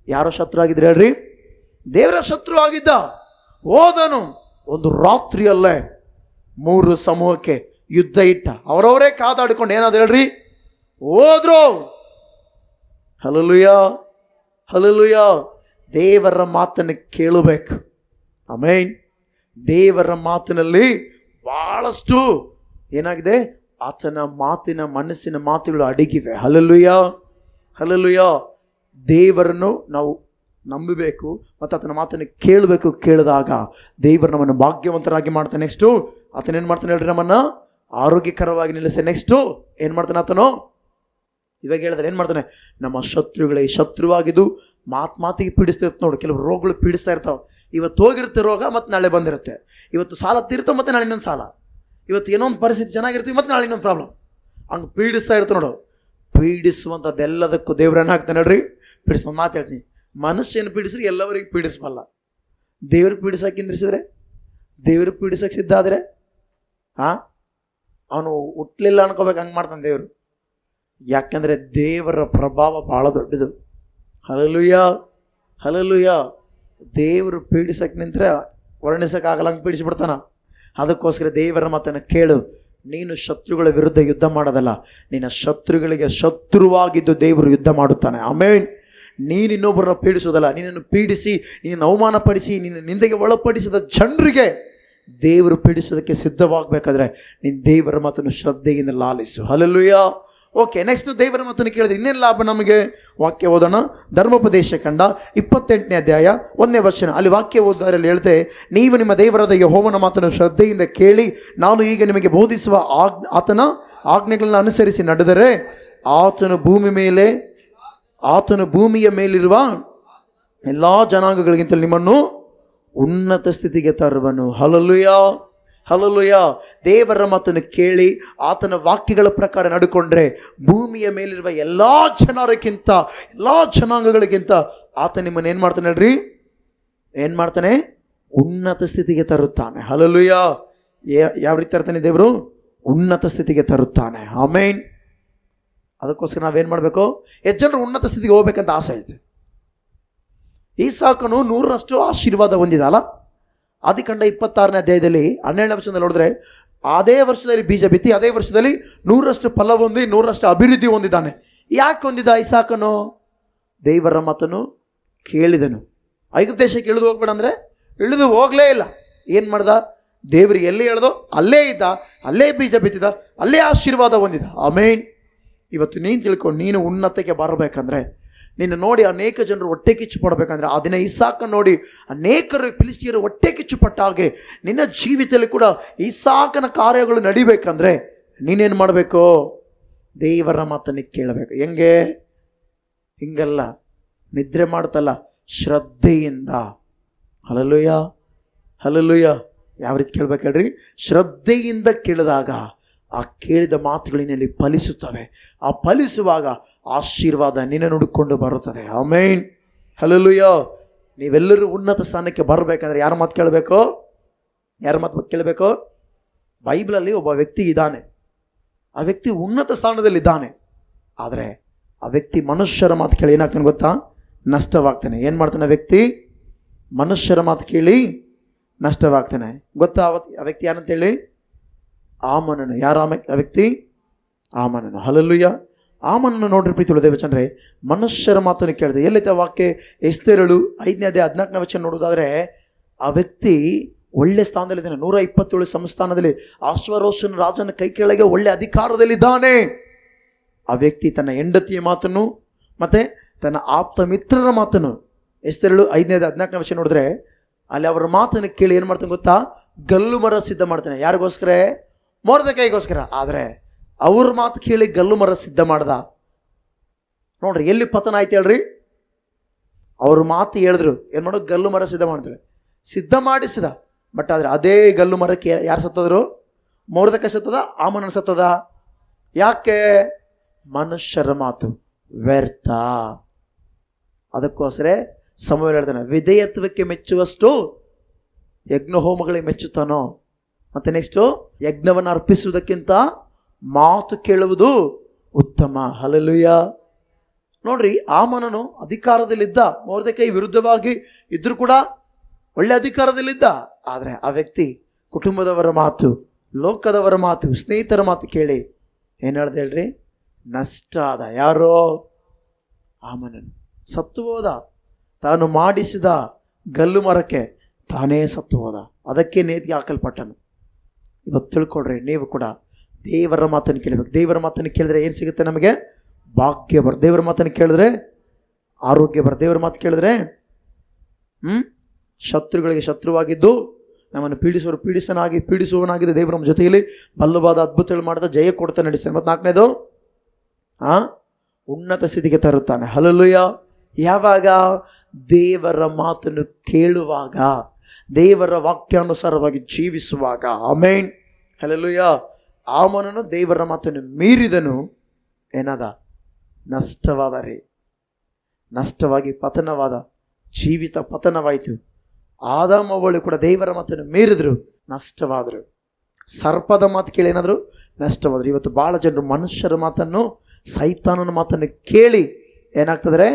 ಯಾರೋ ಶತ್ರು ಆಗಿದ್ರೆ ಹೇಳ್ರಿ? ದೇವರ ಶತ್ರು ಆಗಿದ್ದ. ಹೋದನು ಒಂದು ರಾತ್ರಿಯಲ್ಲೇ 3 ಸಮೂಹಕ್ಕೆ ಯುದ್ಧ ಇಟ್ಟ. ಅವರವರೇ ಕಾದಾಡ್ಕೊಂಡು ಏನಾದ್ರು ಹೇಳ್ರಿ ಹೋದ್ರು. Hallelujah, hallelujah. ದೇವರ ಮಾತನ್ನು ಕೇಳಬೇಕು. ಆಮೆನ್. ದೇವರ ಮಾತಿನಲ್ಲಿ ಬಹಳಷ್ಟು ಏನಾಗಿದೆ, ಆತನ ಮಾತಿನ ಮನಸ್ಸಿನ ಮಾತುಗಳು ಅಡಗಿವೆ. Hallelujah, hallelujah. ದೇವರನ್ನು ನಾವು ನಂಬಬೇಕು ಮತ್ತು ಆತನ ಮಾತನ್ನು ಕೇಳಬೇಕು. ಕೇಳಿದಾಗ ದೇವರು ನಮ್ಮನ್ನು ಭಾಗ್ಯವಂತರಾಗಿ ಮಾಡ್ತಾನೆ. ನೆಕ್ಸ್ಟು ಆತನೇನು ಮಾಡ್ತಾನೆ ಹೇಳ್ರಿ, ನಮ್ಮನ್ನು ಆರೋಗ್ಯಕರವಾಗಿ ನಿಲ್ಲಿಸ್ತಾನೆ. ನೆಕ್ಸ್ಟು ಏನು ಮಾಡ್ತಾನೆ ಆತನು, ಇವಾಗ ಹೇಳಿದ್ರೆ ಏನು ಮಾಡ್ತಾನೆ, ನಮ್ಮ ಶತ್ರುಗಳೇ ಶತ್ರುವಾಗಿದ್ದು ಮಾತಿಗೆ ಪೀಡಿಸ್ತಾ ಇರ್ತ ನೋಡಿ. ಕೆಲವು ರೋಗಗಳು ಪೀಡಿಸ್ತಾ ಇರ್ತಾವೆ. ಇವತ್ತು ಹೋಗಿರುತ್ತೆ ರೋಗ, ಮತ್ತು ನಾಳೆ ಬಂದಿರುತ್ತೆ. ಇವತ್ತು ಸಾಲ ತೀರ್ತಾವೆ, ಮತ್ತು ನಾಳೆ ಇನ್ನೊಂದು ಸಾಲ. ಇವತ್ತು ಏನೋ ಒಂದು ಪರಿಸ್ಥಿತಿ ಚೆನ್ನಾಗಿರ್ತೀವಿ, ಮತ್ತು ನಾಳೆ ಇನ್ನೊಂದು ಪ್ರಾಬ್ಲಮ್. ಹಂಗೆ ಪೀಡಿಸ್ತಾ ಇರ್ತಾವೆ ನೋಡು. ಪೀಡಿಸುವಂಥದ್ದೆಲ್ಲದಕ್ಕೂ ದೇವ್ರನ್ನ ಹಾಕ್ತಾನೆ ಹೇಳ್ರಿ. ಪೀಡಿಸ್ಕೊಂಡು ಮಾತು ಹೇಳ್ತೀನಿ, ಮನುಷ್ಯನ ಪೀಡಿಸ್ರಿ ಎಲ್ಲವರಿಗೆ ಪೀಡಿಸಬಲ್ಲ. ದೇವ್ರು ಪೀಡಿಸಕ್ಕೆ ನಿಂದ್ರಿಸಿದ್ರೆ, ದೇವ್ರು ಪೀಡಿಸಕ್ಕೆ ಸಿದ್ಧ ಆದರೆ ಅವನು ಹುಟ್ಟಲಿಲ್ಲ ಅನ್ಕೋಬೇಕು. ಹಂಗೆ ಮಾಡ್ತಾನೆ ದೇವರು. ಯಾಕೆಂದರೆ ದೇವರ ಪ್ರಭಾವ ಭಾಳ ದೊಡ್ಡದು. Hallelujah, hallelujah. ದೇವರು ಪೀಡಿಸಕ್ಕೆ ನಿಂತರೆ ವರ್ಣಿಸೋಕ್ಕಾಗಲ್ಲ, ಹಂಗೆ ಪೀಡಿಸಿಬಿಡ್ತಾನ. ಅದಕ್ಕೋಸ್ಕರ ದೇವರ ಮಾತನ್ನು ಕೇಳು. ನೀನು ಶತ್ರುಗಳ ವಿರುದ್ಧ ಯುದ್ಧ ಮಾಡೋದಲ್ಲ, ನಿನ್ನ ಶತ್ರುಗಳಿಗೆ ಶತ್ರುವಾಗಿದ್ದು ದೇವರು ಯುದ್ಧ ಮಾಡುತ್ತಾನೆ. ಆಮೇನ್. ನೀನು ಇನ್ನೊಬ್ಬರನ್ನ ಪೀಡಿಸೋದಲ್ಲ, ನಿನ್ನನ್ನು ಪೀಡಿಸಿ, ನಿನ್ನನ್ನು ಅವಮಾನಪಡಿಸಿ, ನಿನ್ನ ನಿಂದೆಗೆ ಒಳಪಡಿಸಿದ ಜನರಿಗೆ ದೇವರು ಪೀಡಿಸೋದಕ್ಕೆ ಸಿದ್ಧವಾಗಬೇಕಾದ್ರೆ ನೀನು ದೇವರ ಮಾತನ್ನು ಶ್ರದ್ಧೆಯಿಂದ ಲಾಲಿಸು. ಹಲ್ಲೆಲೂಯಾ. ಓಕೆ, ನೆಕ್ಸ್ಟ್ ದೇವರ ಮಾತನ್ನು ಕೇಳಿದ್ರೆ ಇನ್ನೇನು ಲಾಭ ನಮಗೆ? ವಾಕ್ಯ ಓದೋಣ. ಧರ್ಮೋಪದೇಶ ಕಂಡ 28ನೇ ಅಧ್ಯಾಯ 1ನೇ ವಚನ. ಅಲ್ಲಿ ವಾಕ್ಯ ಓದೋದ್ರಲ್ಲಿ ಹೇಳ್ತೆ, ನೀವು ನಿಮ್ಮ ದೇವರಾದ ಯೆಹೋವನ ಮಾತನ್ನು ಶ್ರದ್ಧೆಯಿಂದ ಕೇಳಿ ನಾನು ಈಗ ನಿಮಗೆ ಬೋಧಿಸುವ ಆತನ ಆಜ್ಞೆಗಳನ್ನು ಅನುಸರಿಸಿ ನಡೆದರೆ ಆತನು ಭೂಮಿಯ ಮೇಲಿರುವ ಎಲ್ಲ ಜನಾಂಗಗಳಿಗಿಂತ ನಿಮ್ಮನ್ನು ಉನ್ನತ ಸ್ಥಿತಿಗೆ ತರುವನು. Hallelujah, hallelujah. ದೇವರ ಮಾತನ್ನು ಕೇಳಿ ಆತನ ವಾಕ್ಯಗಳ ಪ್ರಕಾರ ನಡ್ಕೊಂಡ್ರೆ ಭೂಮಿಯ ಮೇಲಿರುವ ಎಲ್ಲ ಜನರಿಗಿಂತ, ಎಲ್ಲ ಜನಾಂಗಗಳಿಗಿಂತ ಆತ ನಿಮ್ಮನ್ನು ಏನು ಮಾಡ್ತಾನೆ ಹೇಳ್ರಿ, ಏನು ಮಾಡ್ತಾನೆ? ಉನ್ನತ ಸ್ಥಿತಿಗೆ ತರುತ್ತಾನೆ. ಹಲ್ಲೆಲೂಯಾ. ಯಾವ ರೀತಿ ತರ್ತಾನೆ ದೇವರು? ಉನ್ನತ ಸ್ಥಿತಿಗೆ ತರುತ್ತಾನೆ. ಆಮೇನ್. ಅದಕ್ಕೋಸ್ಕರ ನಾವೇನು ಮಾಡಬೇಕು? ಎಷ್ಟು ಜನರು ಉನ್ನತ ಸ್ಥಿತಿಗೆ ಹೋಗ್ಬೇಕಂತ ಆಸೆ ಇದೆ. ಈಸಾಕನು 100ರಷ್ಟು ಆಶೀರ್ವಾದ ಹೊಂದಿದಲ್ಲ. ಆದಿಕಾಂಡ 26ನೇ ಅಧ್ಯಾಯದಲ್ಲಿ 12ನೇ ವಚನದಲ್ಲಿ ನೋಡಿದ್ರೆ, ಅದೇ ವರ್ಷದಲ್ಲಿ ಬೀಜ ಬಿತ್ತಿ ಅದೇ ವರ್ಷದಲ್ಲಿ 100ರಷ್ಟು ಫಲ ಹೊಂದಿ 100ರಷ್ಟು ಅಭಿವೃದ್ಧಿ ಹೊಂದಿದ್ದಾನೆ. ಯಾಕೆ ಹೊಂದಿದ ಈಸಾಕನು? ದೇವರ ಮಾತನ್ನು ಕೇಳಿದನು. ಐಗುಪ್ತ ದೇಶಕ್ಕೆ ಇಳಿದು ಹೋಗ್ಬೇಡ ಅಂದರೆ ಇಳಿದು ಹೋಗಲೇ ಇಲ್ಲ. ಏನು ಮಾಡ್ದ? ದೇವರಿಗೆ ಎಲ್ಲಿ ಹೇಳ್ದೋ ಅಲ್ಲೇ ಇದ್ದ, ಅಲ್ಲೇ ಬೀಜ ಬಿತ್ತಿದ, ಅಲ್ಲೇ ಆಶೀರ್ವಾದ ಹೊಂದಿದ. ಆಮೇನ್. ಇವತ್ತು ನೀನು ತಿಳ್ಕೊಂಡು ನೀನು ಉನ್ನತಕ್ಕೆ ಬರಬೇಕಂದ್ರೆ, ನಿನ್ನ ನೋಡಿ ಅನೇಕ ಜನರು ಹೊಟ್ಟೆ ಕಿಚ್ಚು ಪಡಬೇಕಂದ್ರೆ, ಆ ದಿನ ಇಸಾಕ ನೋಡಿ ಅನೇಕರು ಫಿಲಿಸ್ಟಿಯರು ಹೊಟ್ಟೆ ಕಿಚ್ಚು ಪಟ್ಟ ಹಾಗೆ ನಿನ್ನ ಜೀವಿತದಲ್ಲಿ ಕೂಡ ಇಸಾಕನ ಕಾರ್ಯಗಳು ನಡಿಬೇಕಂದ್ರೆ ನೀನೇನು ಮಾಡಬೇಕು? ದೇವರ ಮಾತನ್ನು ಕೇಳಬೇಕು. ಹೆಂಗೆ? ಹಿಂಗಲ್ಲ, ನಿದ್ರೆ ಮಾಡ್ತಲ್ಲ, ಶ್ರದ್ಧೆಯಿಂದ. Hallelujah, hallelujah. ಯಾವ ರೀತಿ ಕೇಳಬೇಕು ಹೇಳ್ರಿ? ಶ್ರದ್ಧೆಯಿಂದ ಕೇಳಿದಾಗ ಆ ಕೇಳಿದ ಮಾತುಗಳಿನಲ್ಲಿ ಫಲಿಸುತ್ತವೆ. ಆ ಫಲಿಸುವಾಗ ಆಶೀರ್ವಾದ ನಿನ್ನ ನುಡ್ಕೊಂಡು ಬರುತ್ತದೆ. ಆಮೇನ್, ಹಲ್ಲೆಲೂಯಾ. ನೀವೆಲ್ಲರೂ ಉನ್ನತ ಸ್ಥಾನಕ್ಕೆ ಬರಬೇಕಂದ್ರೆ ಯಾರ ಮಾತು ಕೇಳಬೇಕು? ಯಾರ ಮಾತು ಕೇಳಬೇಕು? ಬೈಬಲಲ್ಲಿ ಒಬ್ಬ ವ್ಯಕ್ತಿ ಇದ್ದಾನೆ. ಆ ವ್ಯಕ್ತಿ ಉನ್ನತ ಸ್ಥಾನದಲ್ಲಿದ್ದಾನೆ. ಆದರೆ ಆ ವ್ಯಕ್ತಿ ಮನುಷ್ಯರ ಮಾತು ಕೇಳಿ ಏನಾಗ್ತಾನೆ ಗೊತ್ತಾ? ನಷ್ಟವಾಗ್ತಾನೆ. ಏನು ಮಾಡ್ತಾನೆ ಆ ವ್ಯಕ್ತಿ? ಮನುಷ್ಯರ ಮಾತು ಕೇಳಿ ನಷ್ಟವಾಗ್ತಾನೆ. ಗೊತ್ತಾ ಆ ವ್ಯಕ್ತಿ ಯಾರಂತೇಳಿ? ಆಮನನು. ಯಾರ ಆ ವ್ಯಕ್ತಿ? ಆಮನನು. ಹಲ್ಲೆಲೂಯಾ. ಆಮನನ್ನು ನೋಡ್ರಿ ಪ್ರೀತಿ ಉಳಿದ ವಚನರೇ, ಮನುಷ್ಯರ ಮಾತನ್ನು ಕೇಳಿದೆ. ಎಲ್ಲೈತೆ ವಾಕ್ಯ? ಎಸ್ತೇರಳು 5ನೇ ಅಧ್ಯಾಯ 14ನೇ ವಚನ ನೋಡೋದಾದರೆ ಆ ವ್ಯಕ್ತಿ ಒಳ್ಳೆ ಸ್ಥಾನದಲ್ಲಿದ್ದಾನೆ. 127 ಸಂಸ್ಥಾನದಲ್ಲಿ ಆಶ್ವರೋಷನ ರಾಜನ ಕೈ ಕೆಳಗೆ ಒಳ್ಳೆ ಅಧಿಕಾರದಲ್ಲಿದ್ದಾನೆ. ಆ ವ್ಯಕ್ತಿ ತನ್ನ ಹೆಂಡತಿಯ ಮಾತನ್ನು ಮತ್ತು ತನ್ನ ಆಪ್ತ ಮಿತ್ರರ ಮಾತನ್ನು, ಎಸ್ತೇರಳು 5ನೇ ಅಧ್ಯಾಯ 14ನೇ ವಚನ ನೋಡಿದ್ರೆ ಅಲ್ಲಿ ಅವರ ಮಾತನ್ನು ಕೇಳಿ ಏನು ಮಾಡ್ತಾನೆ ಗೊತ್ತಾ? ಗಲ್ಲು ಮರ ಸಿದ್ಧ ಮಾಡ್ತಾನೆ. ಯಾರಿಗೋಸ್ಕರ? ಮೊರ್ದೆಕೈಗೋಸ್ಕರ. ಆದರೆ ಅವ್ರ ಮಾತು ಕೇಳಿ ಗಲ್ಲು ಮರ ಸಿದ್ಧ ಮಾಡ್ದ. ನೋಡ್ರಿ ಎಲ್ಲಿ ಪತನ ಆಯ್ತು ಹೇಳ್ರಿ? ಅವ್ರ ಮಾತು ಹೇಳಿದ್ರು ಏನು ಮಾಡೋದು? ಗಲ್ಲು ಮರ ಸಿದ್ಧ ಮಾಡ್ತಾರೆ. ಸಿದ್ಧ ಮಾಡಿಸಿದ. ಬಟ್ ಆದರೆ ಅದೇ ಗಲ್ಲು ಮರಕ್ಕೆ ಯಾರು ಸತ್ತದ್ರು? ಮೊರ್ದೆಕೈ ಸತ್ತದ, ಆಮನ ಸತ್ತದ. ಯಾಕೆ? ಮನುಷ್ಯರ ಮಾತು ವ್ಯರ್ಥ. ಅದಕ್ಕೋಸ್ಕರ ಸಮುವೇಲ ಹೇಳ್ತಾನೆ, ವಿಧೇಯತ್ವಕ್ಕೆ ಮೆಚ್ಚುವಷ್ಟು ಯಜ್ಞ ಹೋಮಗಳಿಗೆ ಮೆಚ್ಚುತ್ತಾನೋ. ಮತ್ತು ನೆಕ್ಸ್ಟು, ಯಜ್ಞವನ್ನು ಅರ್ಪಿಸುವುದಕ್ಕಿಂತ ಮಾತು ಕೇಳುವುದು ಉತ್ತಮ. ಹಲ್ಲೆಲೂಯಾ. ನೋಡ್ರಿ, ಆಮನನು ಅಧಿಕಾರದಲ್ಲಿದ್ದ, ಮೊರ್ದೆಕೈ ವಿರುದ್ಧವಾಗಿ ಇದ್ರೂ ಕೂಡ ಒಳ್ಳೆ ಅಧಿಕಾರದಲ್ಲಿದ್ದ. ಆದರೆ ಆ ವ್ಯಕ್ತಿ ಕುಟುಂಬದವರ ಮಾತು ಲೋಕದವರ ಮಾತು, ಸ್ನೇಹಿತರ ಮಾತು ಕೇಳಿ ಏನು ಹೇಳ್ದೆ ಹೇಳ್ರಿ, ನಷ್ಟ ಆದ. ಯಾರೋ ಆಮನನು ಸತ್ತು ಹೋದ. ತಾನು ಮಾಡಿಸಿದ ಗಲ್ಲು ಮರಕ್ಕೆ ತಾನೇ ಸತ್ತು ಹೋದ, ಅದಕ್ಕೆ ನೇತಿಗೆ ಹಾಕಲ್ಪಟ್ಟನು. ಇವತ್ತು ತಿಳ್ಕೊಳ್ರಿ, ನೀವು ಕೂಡ ದೇವರ ಮಾತನ್ನು ಕೇಳಬೇಕು. ದೇವರ ಮಾತನ್ನು ಕೇಳಿದ್ರೆ ಏನು ಸಿಗುತ್ತೆ ನಮಗೆ? ಭಾಗ್ಯ ಬರ್. ದೇವರ ಮಾತನ್ನು ಕೇಳಿದ್ರೆ ಆರೋಗ್ಯ ಬರ್. ದೇವರ ಮಾತು ಕೇಳಿದ್ರೆ ಶತ್ರುಗಳಿಗೆ ಶತ್ರುವಾಗಿದ್ದು ನಮ್ಮನ್ನು ಪೀಡಿಸುವವನಾಗಿದೆ ದೇವರ ನಮ್ಮ ಜೊತೆಯಲ್ಲಿ ಬಲ್ಲವಾದ ಅದ್ಭುತಗಳು ಮಾಡಿದ ಜಯ ಕೊಡ್ತಾ ನಡೆಸ್ತಾನೆ. ಮತ್ತು 4ನೇದು ಉನ್ನತ ಸ್ಥಿತಿಗೆ ತರುತ್ತಾನೆ. ಹಲ್ಲೆಲೂಯಾ. ಯಾವಾಗ? ದೇವರ ಮಾತನ್ನು ಕೇಳುವಾಗ, ದೇವರ ವಾಕ್ಯಾನುಸಾರವಾಗಿ ಜೀವಿಸುವಾಗ. ಆಮೆನ್. ಹಲ್ಲೆಲೂಯಾ. ಆಮನನು ದೇವರ ಮಾತನ್ನು ಮೀರಿದನು. ಏನಾದ? ನಷ್ಟವಾದ ರೀ. ನಷ್ಟವಾಗಿ ಪತನವಾದ, ಜೀವಿತ ಪತನವಾಯಿತು. ಆದಾಮವಳು ಕೂಡ ದೇವರ ಮಾತನ್ನು ಮೀರಿದ್ರು, ನಷ್ಟವಾದರು. ಸರ್ಪದ ಮಾತು ಕೇಳಿ ಏನಾದರೂ ನಷ್ಟವಾದರು. ಇವತ್ತು ಭಾಳ ಜನರು ಮನುಷ್ಯರ ಮಾತನ್ನು, ಸೈತಾನನ ಮಾತನ್ನು ಕೇಳಿ ಏನಾಗ್ತದರೆ?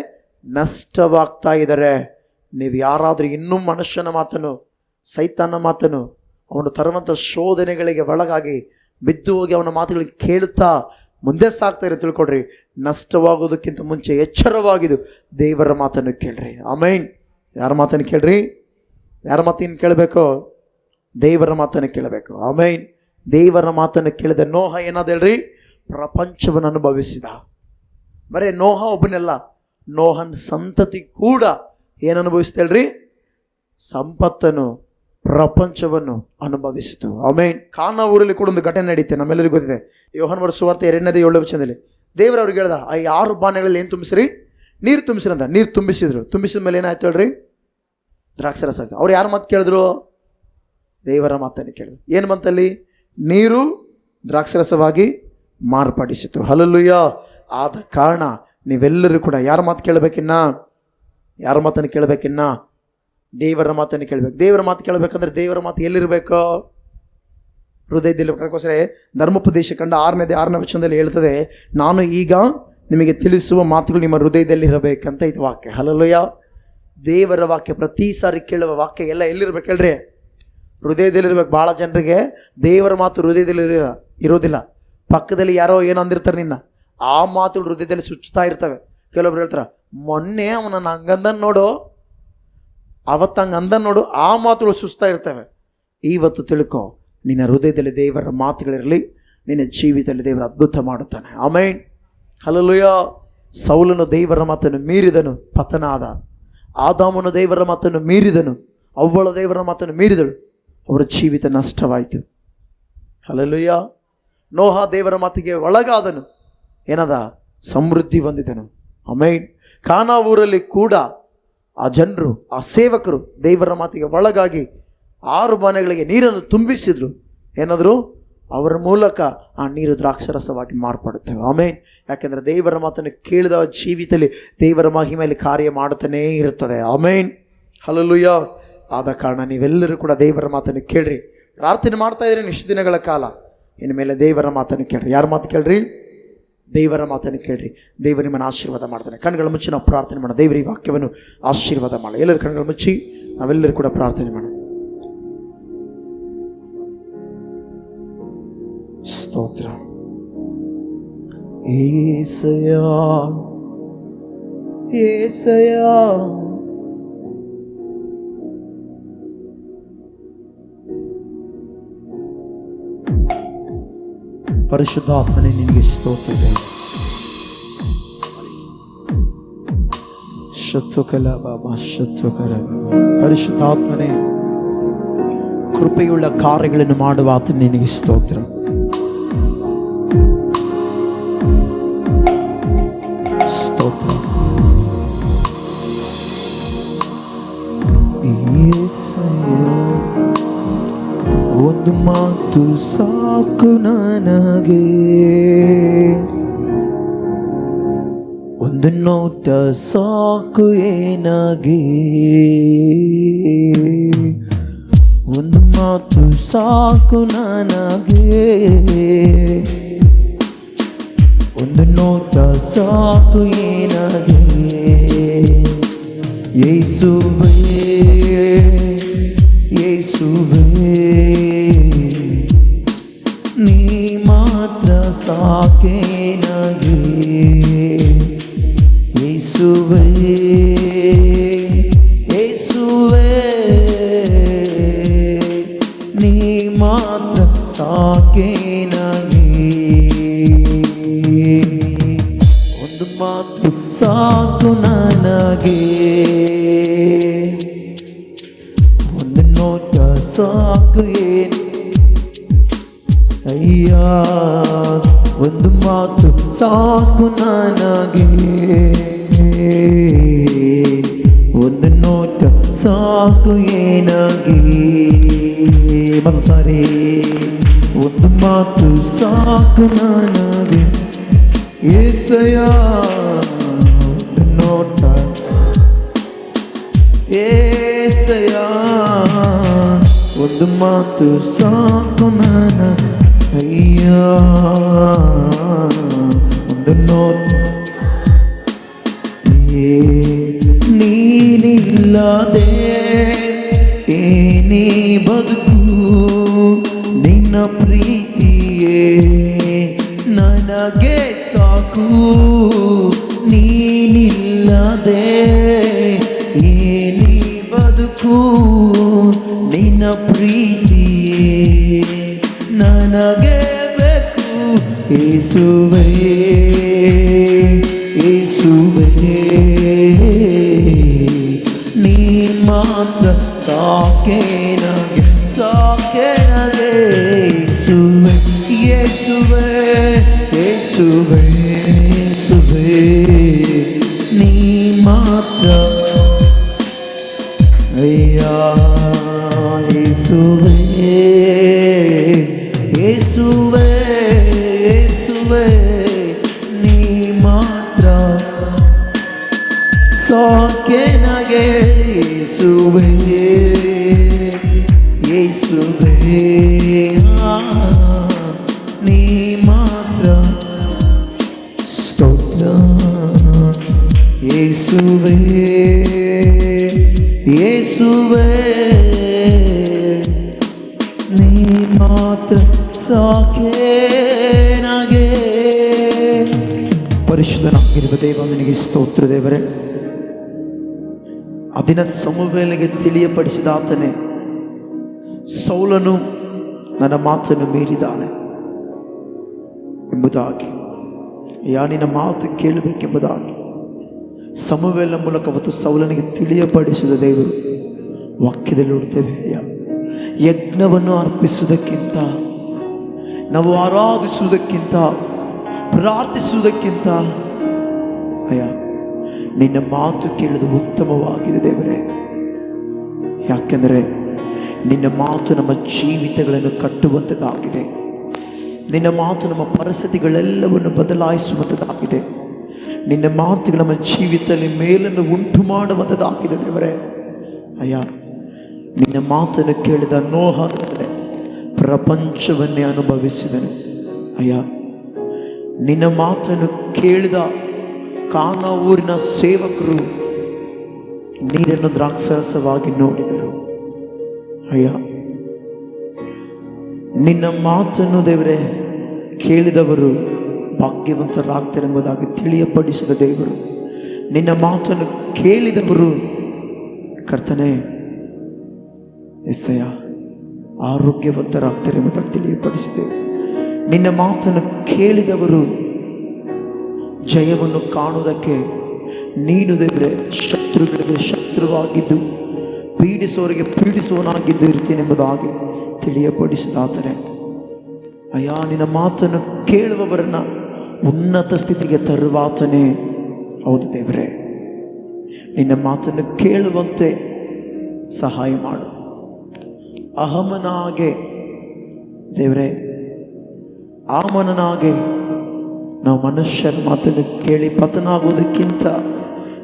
ನಷ್ಟವಾಗ್ತಾ ಇದ್ದಾರೆ. ನೀವು ಯಾರಾದರೂ ಇನ್ನೂ ಮನುಷ್ಯನ ಮಾತನ್ನು, ಸೈತಾನನ ಮಾತನ್ನು, ಅವನು ತರುವಂಥ ಶೋಧನೆಗಳಿಗೆ ಒಳಗಾಗಿ ಬಿದ್ದು ಹೋಗಿ ಅವನ ಮಾತುಗಳಿಗೆ ಕೇಳುತ್ತಾ ಮುಂದೆ ಸಾಕ್ತಾ ಇರೋ ತಿಳ್ಕೊಡ್ರಿ, ನಷ್ಟವಾಗೋದಕ್ಕಿಂತ ಮುಂಚೆ ಎಚ್ಚರವಾಗಿದ್ದು ದೇವರ ಮಾತನ್ನು ಕೇಳ್ರಿ. ಆಮೇನ್. ಯಾರ ಮಾತನ್ನು ಕೇಳ್ರಿ? ಯಾರ ಮಾತನ್ನು ಕೇಳಬೇಕು? ದೇವರ ಮಾತನ್ನು ಕೇಳಬೇಕು. ಆಮೇನ್. ದೇವರ ಮಾತನ್ನು ಕೇಳಿದ ನೋಹ ಏನಾದ ಹೇಳ್ರಿ? ಪ್ರಪಂಚವನ್ನು ಅನುಭವಿಸಿದ. ಬರೇ ನೋಹ ಒಬ್ಬನೆಲ್ಲ, ನೋಹನ್ ಸಂತತಿ ಕೂಡ ಏನು ಅನುಭವಿಸ್ತೇಳ್ರಿ? ಸಂಪತ್ತನ್ನು, ಪ್ರಪಂಚವನ್ನು ಅನುಭವಿಸಿತು. ಆಮೇನ್. ಕಾನಾ ಊರಲ್ಲಿ ಕೂಡ ಒಂದು ಘಟನೆ ನಡೀತೆ, ನಮ್ಮೆಲ್ಲರಿಗೂ ಗೊತ್ತಿದೆ. ಯೋಹಾನ ಸುವಾರ್ತೆ 2:7 ದೇವರು ಅವ್ರಿಗೆ ಹೇಳ್ದ, ಆ 6 ಬಾಣಗಳಲ್ಲಿ ಏನು ತುಂಬಿಸ್ರಿ? ನೀರು ತುಂಬಿಸ್ರಿ ಅಂತ. ನೀರು ತುಂಬಿಸಿದ್ರು. ತುಂಬಿಸಿದ ಮೇಲೆ ಏನಾಯ್ತು ಹೇಳ್ರಿ? ದ್ರಾಕ್ಷರಸ ಆಗ್ತದೆ. ಅವ್ರು ಯಾರ ಮಾತು ಕೇಳಿದ್ರು? ದೇವರ ಮಾತನ್ನು ಕೇಳಿದ್ರು. ಏನು ಬಂತಲ್ಲಿ? ನೀರು ದ್ರಾಕ್ಷರಸವಾಗಿ ಮಾರ್ಪಡಿಸಿತು. ಹಲ್ಲೆಲೂಯಾ. ಆದ ಕಾರಣ ನೀವೆಲ್ಲರೂ ಕೂಡ ಯಾರ ಮಾತು ಕೇಳಬೇಕಿನ್ನ? ಯಾರ ಮಾತನ್ನು ಕೇಳಬೇಕಿನ್ನ? ದೇವರ ಮಾತನ್ನು ಕೇಳಬೇಕು. ದೇವರ ಮಾತು ಕೇಳಬೇಕಂದ್ರೆ ದೇವರ ಮಾತು ಎಲ್ಲಿರಬೇಕು? ಹೃದಯದಲ್ಲಿ. ಅದಕ್ಕೋಸ್ಕರ ಧರ್ಮೋಪದೇಶ ಕಂಡ 6ನೇ ವಚನದಲ್ಲಿ ಹೇಳ್ತದೆ, ನಾನು ಈಗ ನಿಮಗೆ ತಿಳಿಸುವ ಮಾತುಗಳು ನಿಮ್ಮ ಹೃದಯದಲ್ಲಿ ಇರಬೇಕಂತ ಇದು ವಾಕ್ಯ. ಹಲ್ಲೆಲೂಯಾ. ದೇವರ ವಾಕ್ಯ ಪ್ರತಿ ಸಾರಿ ಕೇಳುವ ವಾಕ್ಯ ಎಲ್ಲ ಎಲ್ಲಿರ್ಬೇಕು ಹೇಳ್ರಿ? ಹೃದಯದಲ್ಲಿರ್ಬೇಕು. ಭಾಳ ಜನರಿಗೆ ದೇವರ ಮಾತು ಹೃದಯದಲ್ಲಿ ಇರೋದಿಲ್ಲ. ಪಕ್ಕದಲ್ಲಿ ಯಾರೋ ಏನೋ ಅಂದಿರ್ತಾರೆ ನಿನ್ನ, ಆ ಮಾತುಗಳು ಹೃದಯದಲ್ಲಿ ಸುಚ್ಚುತ್ತಾ ಇರ್ತವೆ. ಕೆಲವೊಬ್ರು ಹೇಳ್ತಾರೆ, ಮೊನ್ನೆ ಅವನನ್ನು ಹಂಗಂದನ್ ನೋಡು, ಅವತ್ತು ಹಂಗೆ ಅಂದನ್ ನೋಡು, ಆ ಮಾತುಗಳು ಸುಸ್ತಾ ಇರ್ತವೆ. ಇವತ್ತು ತಿಳ್ಕೊ, ನಿನ್ನ ಹೃದಯದಲ್ಲಿ ದೇವರ ಮಾತುಗಳಿರಲಿ, ನಿನ್ನ ಜೀವಿತದಲ್ಲಿ ದೇವರ ಅದ್ಭುತ ಮಾಡುತ್ತಾನೆ. ಆಮೇನ್. ಹಲ್ಲೆಲೂಯಾ. ಸೌಲನು ದೇವರ ಮಾತನ್ನು ಮೀರಿದನು, ಪತನ ಆದ. ಆದಾಮನು ದೇವರ ಮಾತನ್ನು ಮೀರಿದನು, ಅವ್ವಳ ದೇವರ ಮಾತನ್ನು ಮೀರಿದಳು, ಅವರ ಜೀವಿತ ನಷ್ಟವಾಯಿತು. ಹಲ್ಲೆಲೂಯಾ. ನೋಹ ದೇವರ ಮಾತಿಗೆ ಒಳಗಾದನು, ಏನದ? ಸಮೃದ್ಧಿ ಹೊಂದಿದನು. ಆಮೇನ್. ಕಾನಾ ಊರಲ್ಲಿ ಕೂಡ ಆ ಜನರು, ಆ ಸೇವಕರು ದೇವರ ಮಾತಿಗೆ ಒಳಗಾಗಿ 6 ಬಾಣಗಳಿಗೆ ನೀರನ್ನು ತುಂಬಿಸಿದ್ರು. ಏನಾದರೂ ಅವರ ಮೂಲಕ ಆ ನೀರು ದ್ರಾಕ್ಷರಸವಾಗಿ ಮಾರ್ಪಡುತ್ತೇವೆ. ಆಮೇನ್. ಯಾಕೆಂದರೆ ದೇವರ ಮಾತನ್ನು ಕೇಳಿದ ಜೀವಿತದಲ್ಲಿ ದೇವರ ಮಹಿಮೆಯಲ್ಲಿ ಕಾರ್ಯ ಮಾಡುತ್ತಾನೇ ಇರುತ್ತದೆ. ಆಮೇನ್. ಹಲ್ಲೆಲೂಯಾ. ಆದ ಕಾರಣ ನೀವೆಲ್ಲರೂ ಕೂಡ ದೇವರ ಮಾತನ್ನು ಕೇಳ್ರಿ. ಪ್ರಾರ್ಥನೆ ಮಾಡ್ತಾ ಇದ್ರಿ ಇಷ್ಟು ದಿನಗಳ ಕಾಲ, ಇನ್ನು ಮೇಲೆ ದೇವರ ಮಾತನ್ನು ಕೇಳ್ರಿ. ಯಾರ ಮಾತು ಕೇಳ್ರಿ? ದೇವರ ಮಾತನ್ನು ಕೇಳ್ರಿ. ದೇವರು ನಿಮ್ಮನ್ನು ಆಶೀರ್ವಾದ ಮಾಡ್ತಾನೆ. ಕಣ್ಗಳ ಮುಚ್ಚಿ ನಾವು ಪ್ರಾರ್ಥನೆ ಮಾಡೋಣ. ದೇವರ ಈ ವಾಕ್ಯವನ್ನು ಆಶೀರ್ವಾದ ಮಾಡಿ. ಎಲ್ಲರೂ ಕಣ್ಗಳ ಮುಚ್ಚಿ ನಾವೆಲ್ಲರೂ ಕೂಡ ಪ್ರಾರ್ಥನೆ ಮಾಡೋಣ. ಸ್ತೋತ್ರ. ಏಸಯ್ಯ, ಏಸಯ್ಯ, ಪರಿಶುದ್ಧಾತ್ಮನೇ ನಿನಗೆ ಸ್ತೋತ್ರ. ಶತ್ರುಕಲ ಬಾಬಾ, ಶತ್ರುಕಲ ಪರಿಶುದ್ಧಾತ್ಮನೇ, ಕೃಪೆಯುಳ್ಳ ಕಾರ್ಯಗಳನ್ನು ಮಾಡುವ ಆತನ ನಿನಗೆ ಸ್ತೋತ್ರ. ಸ್ತೋತ್ರ. ಒಂದು ಮಾತು ಸಾಕು ನನಗೆ, ಒಂದು ನೋಟ ಸಾಕು ಏನಾಗೆ, ಒಂದು ಮಾತು ಸಾಕು ನನಗೆ, ಒಂದು ನೋಟ ಸಾಕು ಏನಾಗೆ. ಯೇಸುವೇ, ಯೇಸುವೇ, ಮಾತು ಸಾಕು ನನಗೆ, ಒಂದು ನೋಟ ಸಾಕು ಏನು ಅಯ್ಯ, ಒಂದು ಮಾತು ಸಾಕು ನನಗೆ, ಒಂದು ನೋಟ ಸಾಕು ಏನಾಗಿ. ಮನಸಾರೆ ಒಂದು ಮಾತು ಸಾಕು ನನಗೆ యేసయ్య, ಒಂದು ನೋಟ యేసయ్య, ಒಂದು ಮಾತು ಸಾಕು ನನಗೆ ಅಯ್ಯ, ಒಂದು ನೋಟ. ನೀನಿಲ್ಲದೆ ಏನೇ ಬದುಕು, ನಿನ್ನ ಪ್ರೀತಿಯೇ ನನಗೆ ಸಾಕು. ನೀನಿಲ್ಲದೆ ಏನೇ ಬದುಕು, ನಿನ್ನ ಪ್ರೀತಿಯೇ ನನಗೆ ಬೇಕು. ಯೇಸುವೇ ಯೇಸುವೇ, ನೀ ಮಾತ್ರ ಸಾಕೆ ನನಗೆ, ಸಾಕೆ ನನಗೆ. ಯೇಸುವೇ ಯೇಸುವೇ ಯೇಸುವೇ, ನೀ ಮಾತ್ರ ಅಯ್ಯ. ಯೇಸುವೇ ಯೇಸುವೇ ಯೇಸುವೇ, ನೀ ಮಾತ್ರ ಸಾಕೆ ನನಗೆ. ಯೇಸುವೇ ಯೇಸುವೇ, ನೀ ಮಾತ್ರ ಸ್ತೋತ್ರ. ಯೇಸುವೇ ಯೇಸುವೇ, ನೀ ಮಾತ್ರ ಸಾಕೆ ನನಗೆ. ಪರಿಶುದ್ಧನಾಗಿರುವ ದೇವ, ನಿನಗೆ ಸ್ತೋತ್ರ ದೇವರೇ. ಅದಿನ ಸಮುವೇಲನಿಗೆ ತಿಳಿಯಪಡಿಸಿದ ಆತನೇ, ಸೌಲನು ನನ್ನ ಮಾತನ್ನು ಮೀರಿದಾನೆ ಎಂಬುದಾಗಿ, ನಿನ್ನ ಮಾತು ಕೇಳಬೇಕೆಂಬುದಾಗಿ ಸಮುವೇಲನ ಮೂಲಕ ಅವತ್ತು ಸೌಲನಿಗೆ ತಿಳಿಯಪಡಿಸಿದ ದೇವರು ವಾಕ್ಯದಲ್ಲಿ ನೋಡ್ತೇವೆ. ಯಜ್ಞವನ್ನು ಅರ್ಪಿಸುವುದಕ್ಕಿಂತ, ನಾವು ಆರಾಧಿಸುವುದಕ್ಕಿಂತ, ಪ್ರಾರ್ಥಿಸುವುದಕ್ಕಿಂತ ಅಯ್ಯ ನಿನ್ನ ಮಾತು ಕೇಳುವುದು ಉತ್ತಮವಾಗಿದೆ ದೇವರೇ. ಯಾಕೆಂದರೆ ನಿನ್ನ ಮಾತು ನಮ್ಮ ಜೀವಿತಗಳನ್ನು ಕಟ್ಟುವಂಥದ್ದಾಗಿದೆ. ನಿನ್ನ ಮಾತು ನಮ್ಮ ಪರಿಸ್ಥಿತಿಗಳೆಲ್ಲವನ್ನು ಬದಲಾಯಿಸುವಂಥದ್ದಾಗಿದೆ. ನಿನ್ನ ಮಾತುಗಳು ನಮ್ಮ ಜೀವಿತದಲ್ಲಿ ಮೇಲನ್ನು ಉಂಟು ಮಾಡುವಂಥದ್ದಾಗಿದೆ ದೇವರೇ. ಅಯ್ಯ, ನಿನ್ನ ಮಾತನ್ನು ಕೇಳಿದ ನೋಹನೇ ಪ್ರಪಂಚವನ್ನೇ ಅನುಭವಿಸಿದನು. ಅಯ್ಯ, ನಿನ್ನ ಮಾತನ್ನು ಕೇಳಿದ ಕಾನಾ ಊರಿನ ಸೇವಕರು ನೀರನ್ನು ದ್ರಾಕ್ಷಾರಸವಾಗಿ ನೋಡಿದರು. ಅಯ್ಯ, ನಿನ್ನ ಮಾತನ್ನು ದೇವರೇ ಕೇಳಿದವರು ಭಾಗ್ಯವಂತರಾಗ್ತಾರೆಂಬುದಾಗಿ ತಿಳಿಯಪಡಿಸಿದ ದೇವರು, ನಿನ್ನ ಮಾತನ್ನು ಕೇಳಿದವರು ಕರ್ತನೇ ಎಸ್ಸಯ್ಯ ಆರೋಗ್ಯವಂತರಾಗ್ತಾರೆ ಎಂಬುದಾಗಿ ತಿಳಿಯಪಡಿಸಿದೆ. ನಿನ್ನ ಮಾತನ್ನು ಕೇಳಿದವರು ಜಯವನ್ನು ಕಾಣುವುದಕ್ಕೆ ನೀನು ದೇವರೇ ಶತ್ರುಗಳಿಗೆ ಶತ್ರುವಾಗಿದ್ದು ಪೀಡಿಸುವವರಿಗೆ ಪೀಡಿಸುವವನಾಗಿದ್ದು ಇರ್ತೀನೆಂಬುದಾಗಿ ತಿಳಿಯಪಡಿಸಿದಾದರೆ ಅಯ್ಯ, ನಿನ್ನ ಮಾತನ್ನು ಕೇಳುವವರನ್ನ ಉನ್ನತ ಸ್ಥಿತಿಗೆ ತರುವಾತನೇ. ಹೌದು ದೇವರೇ, ನಿನ್ನ ಮಾತನ್ನು ಕೇಳುವಂತೆ ಸಹಾಯ ಮಾಡು. ಅಹಮನಾಗೆ ದೇವರೇ, ಆಮನನಾಗೆ ನಾವು ಮನುಷ್ಯರ ಮಾತನ್ನು ಕೇಳಿ ಪತನಾಗುವುದಕ್ಕಿಂತ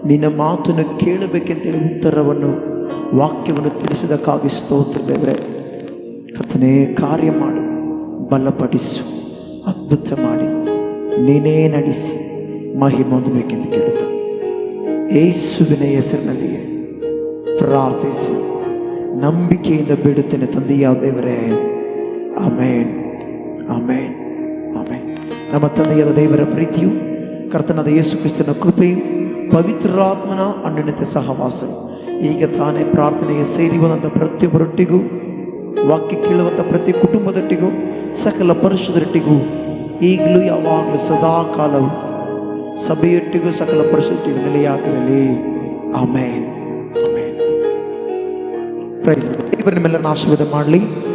ನಿನ್ನ ಮಾತನ್ನು ಕೇಳಬೇಕೆಂತೇಳಿ ಉತ್ತರವನ್ನು ವಾಕ್ಯವನ್ನು ತಿಳಿಸಿದಕ್ಕಾಗಿ ಸ್ತೋತ್ರ ದೇವರೇ. ಕರ್ತನೇ, ಕಾರ್ಯ ಮಾಡು, ಬಲಪಡಿಸು, ಅದ್ಭುತ ಮಾಡಿ ನೀನೇ ನಡೆಸಿ ಮಹಿಮೆ ಹೊಂದಬೇಕೆಂದು ಕೇಳುತ್ತ ಯೇಸುವಿನ ಹೆಸರಿನಲ್ಲಿಯೇ ಪ್ರಾರ್ಥಿಸಿ ನಂಬಿಕೆಯಿಂದ ಬಿಡುತ್ತೇನೆ ತಂದೆಯ ದೇವರೇ. ಆಮೇನ್, ಆಮೇನ್, ಆಮೇನ್. ನಮ್ಮ ತಂದೆಯಾದ ದೇವರ ಪ್ರೀತಿಯು, ಕರ್ತನಾದ ಯೇಸು ಕ್ರಿಸ್ತನ ಕೃಪೆಯು, ಪವಿತ್ರಾತ್ಮನ ಅನ್ಯೋನ್ಯತೆ ಸಹವಾಸವು ಈಗ ತಾನೇ ಪ್ರಾರ್ಥನೆಗೆ ಸೇರಿ ಬಂದಂಥ ಪ್ರತಿಯೊಬ್ಬರೊಟ್ಟಿಗೂ, ವಾಕ್ಯ ಕೇಳುವಂಥ ಪ್ರತಿ ಕುಟುಂಬದೊಟ್ಟಿಗೂ, ಸಕಲ ಪರಿಶುದ್ಧರೊಟ್ಟಿಗೂ ಈಗಲೂ ಯಾವಾಗಲೂ ಸದಾ ಕಾಲವು ಸಭೆಯೊಟ್ಟಿಗೂ ಸಕಲ ಪರಿಶುದ್ಧಿಗೂ ನೆಲೆಯಾಗಿರಲಿ. ಆಮೇನ್. ಆಮೇನ್. Price lord. ದೇವರು ನಿಮ್ಮೆಲ್ಲರನ್ನ ಆಶೀರ್ವಾದ ಮಾಡಲಿ.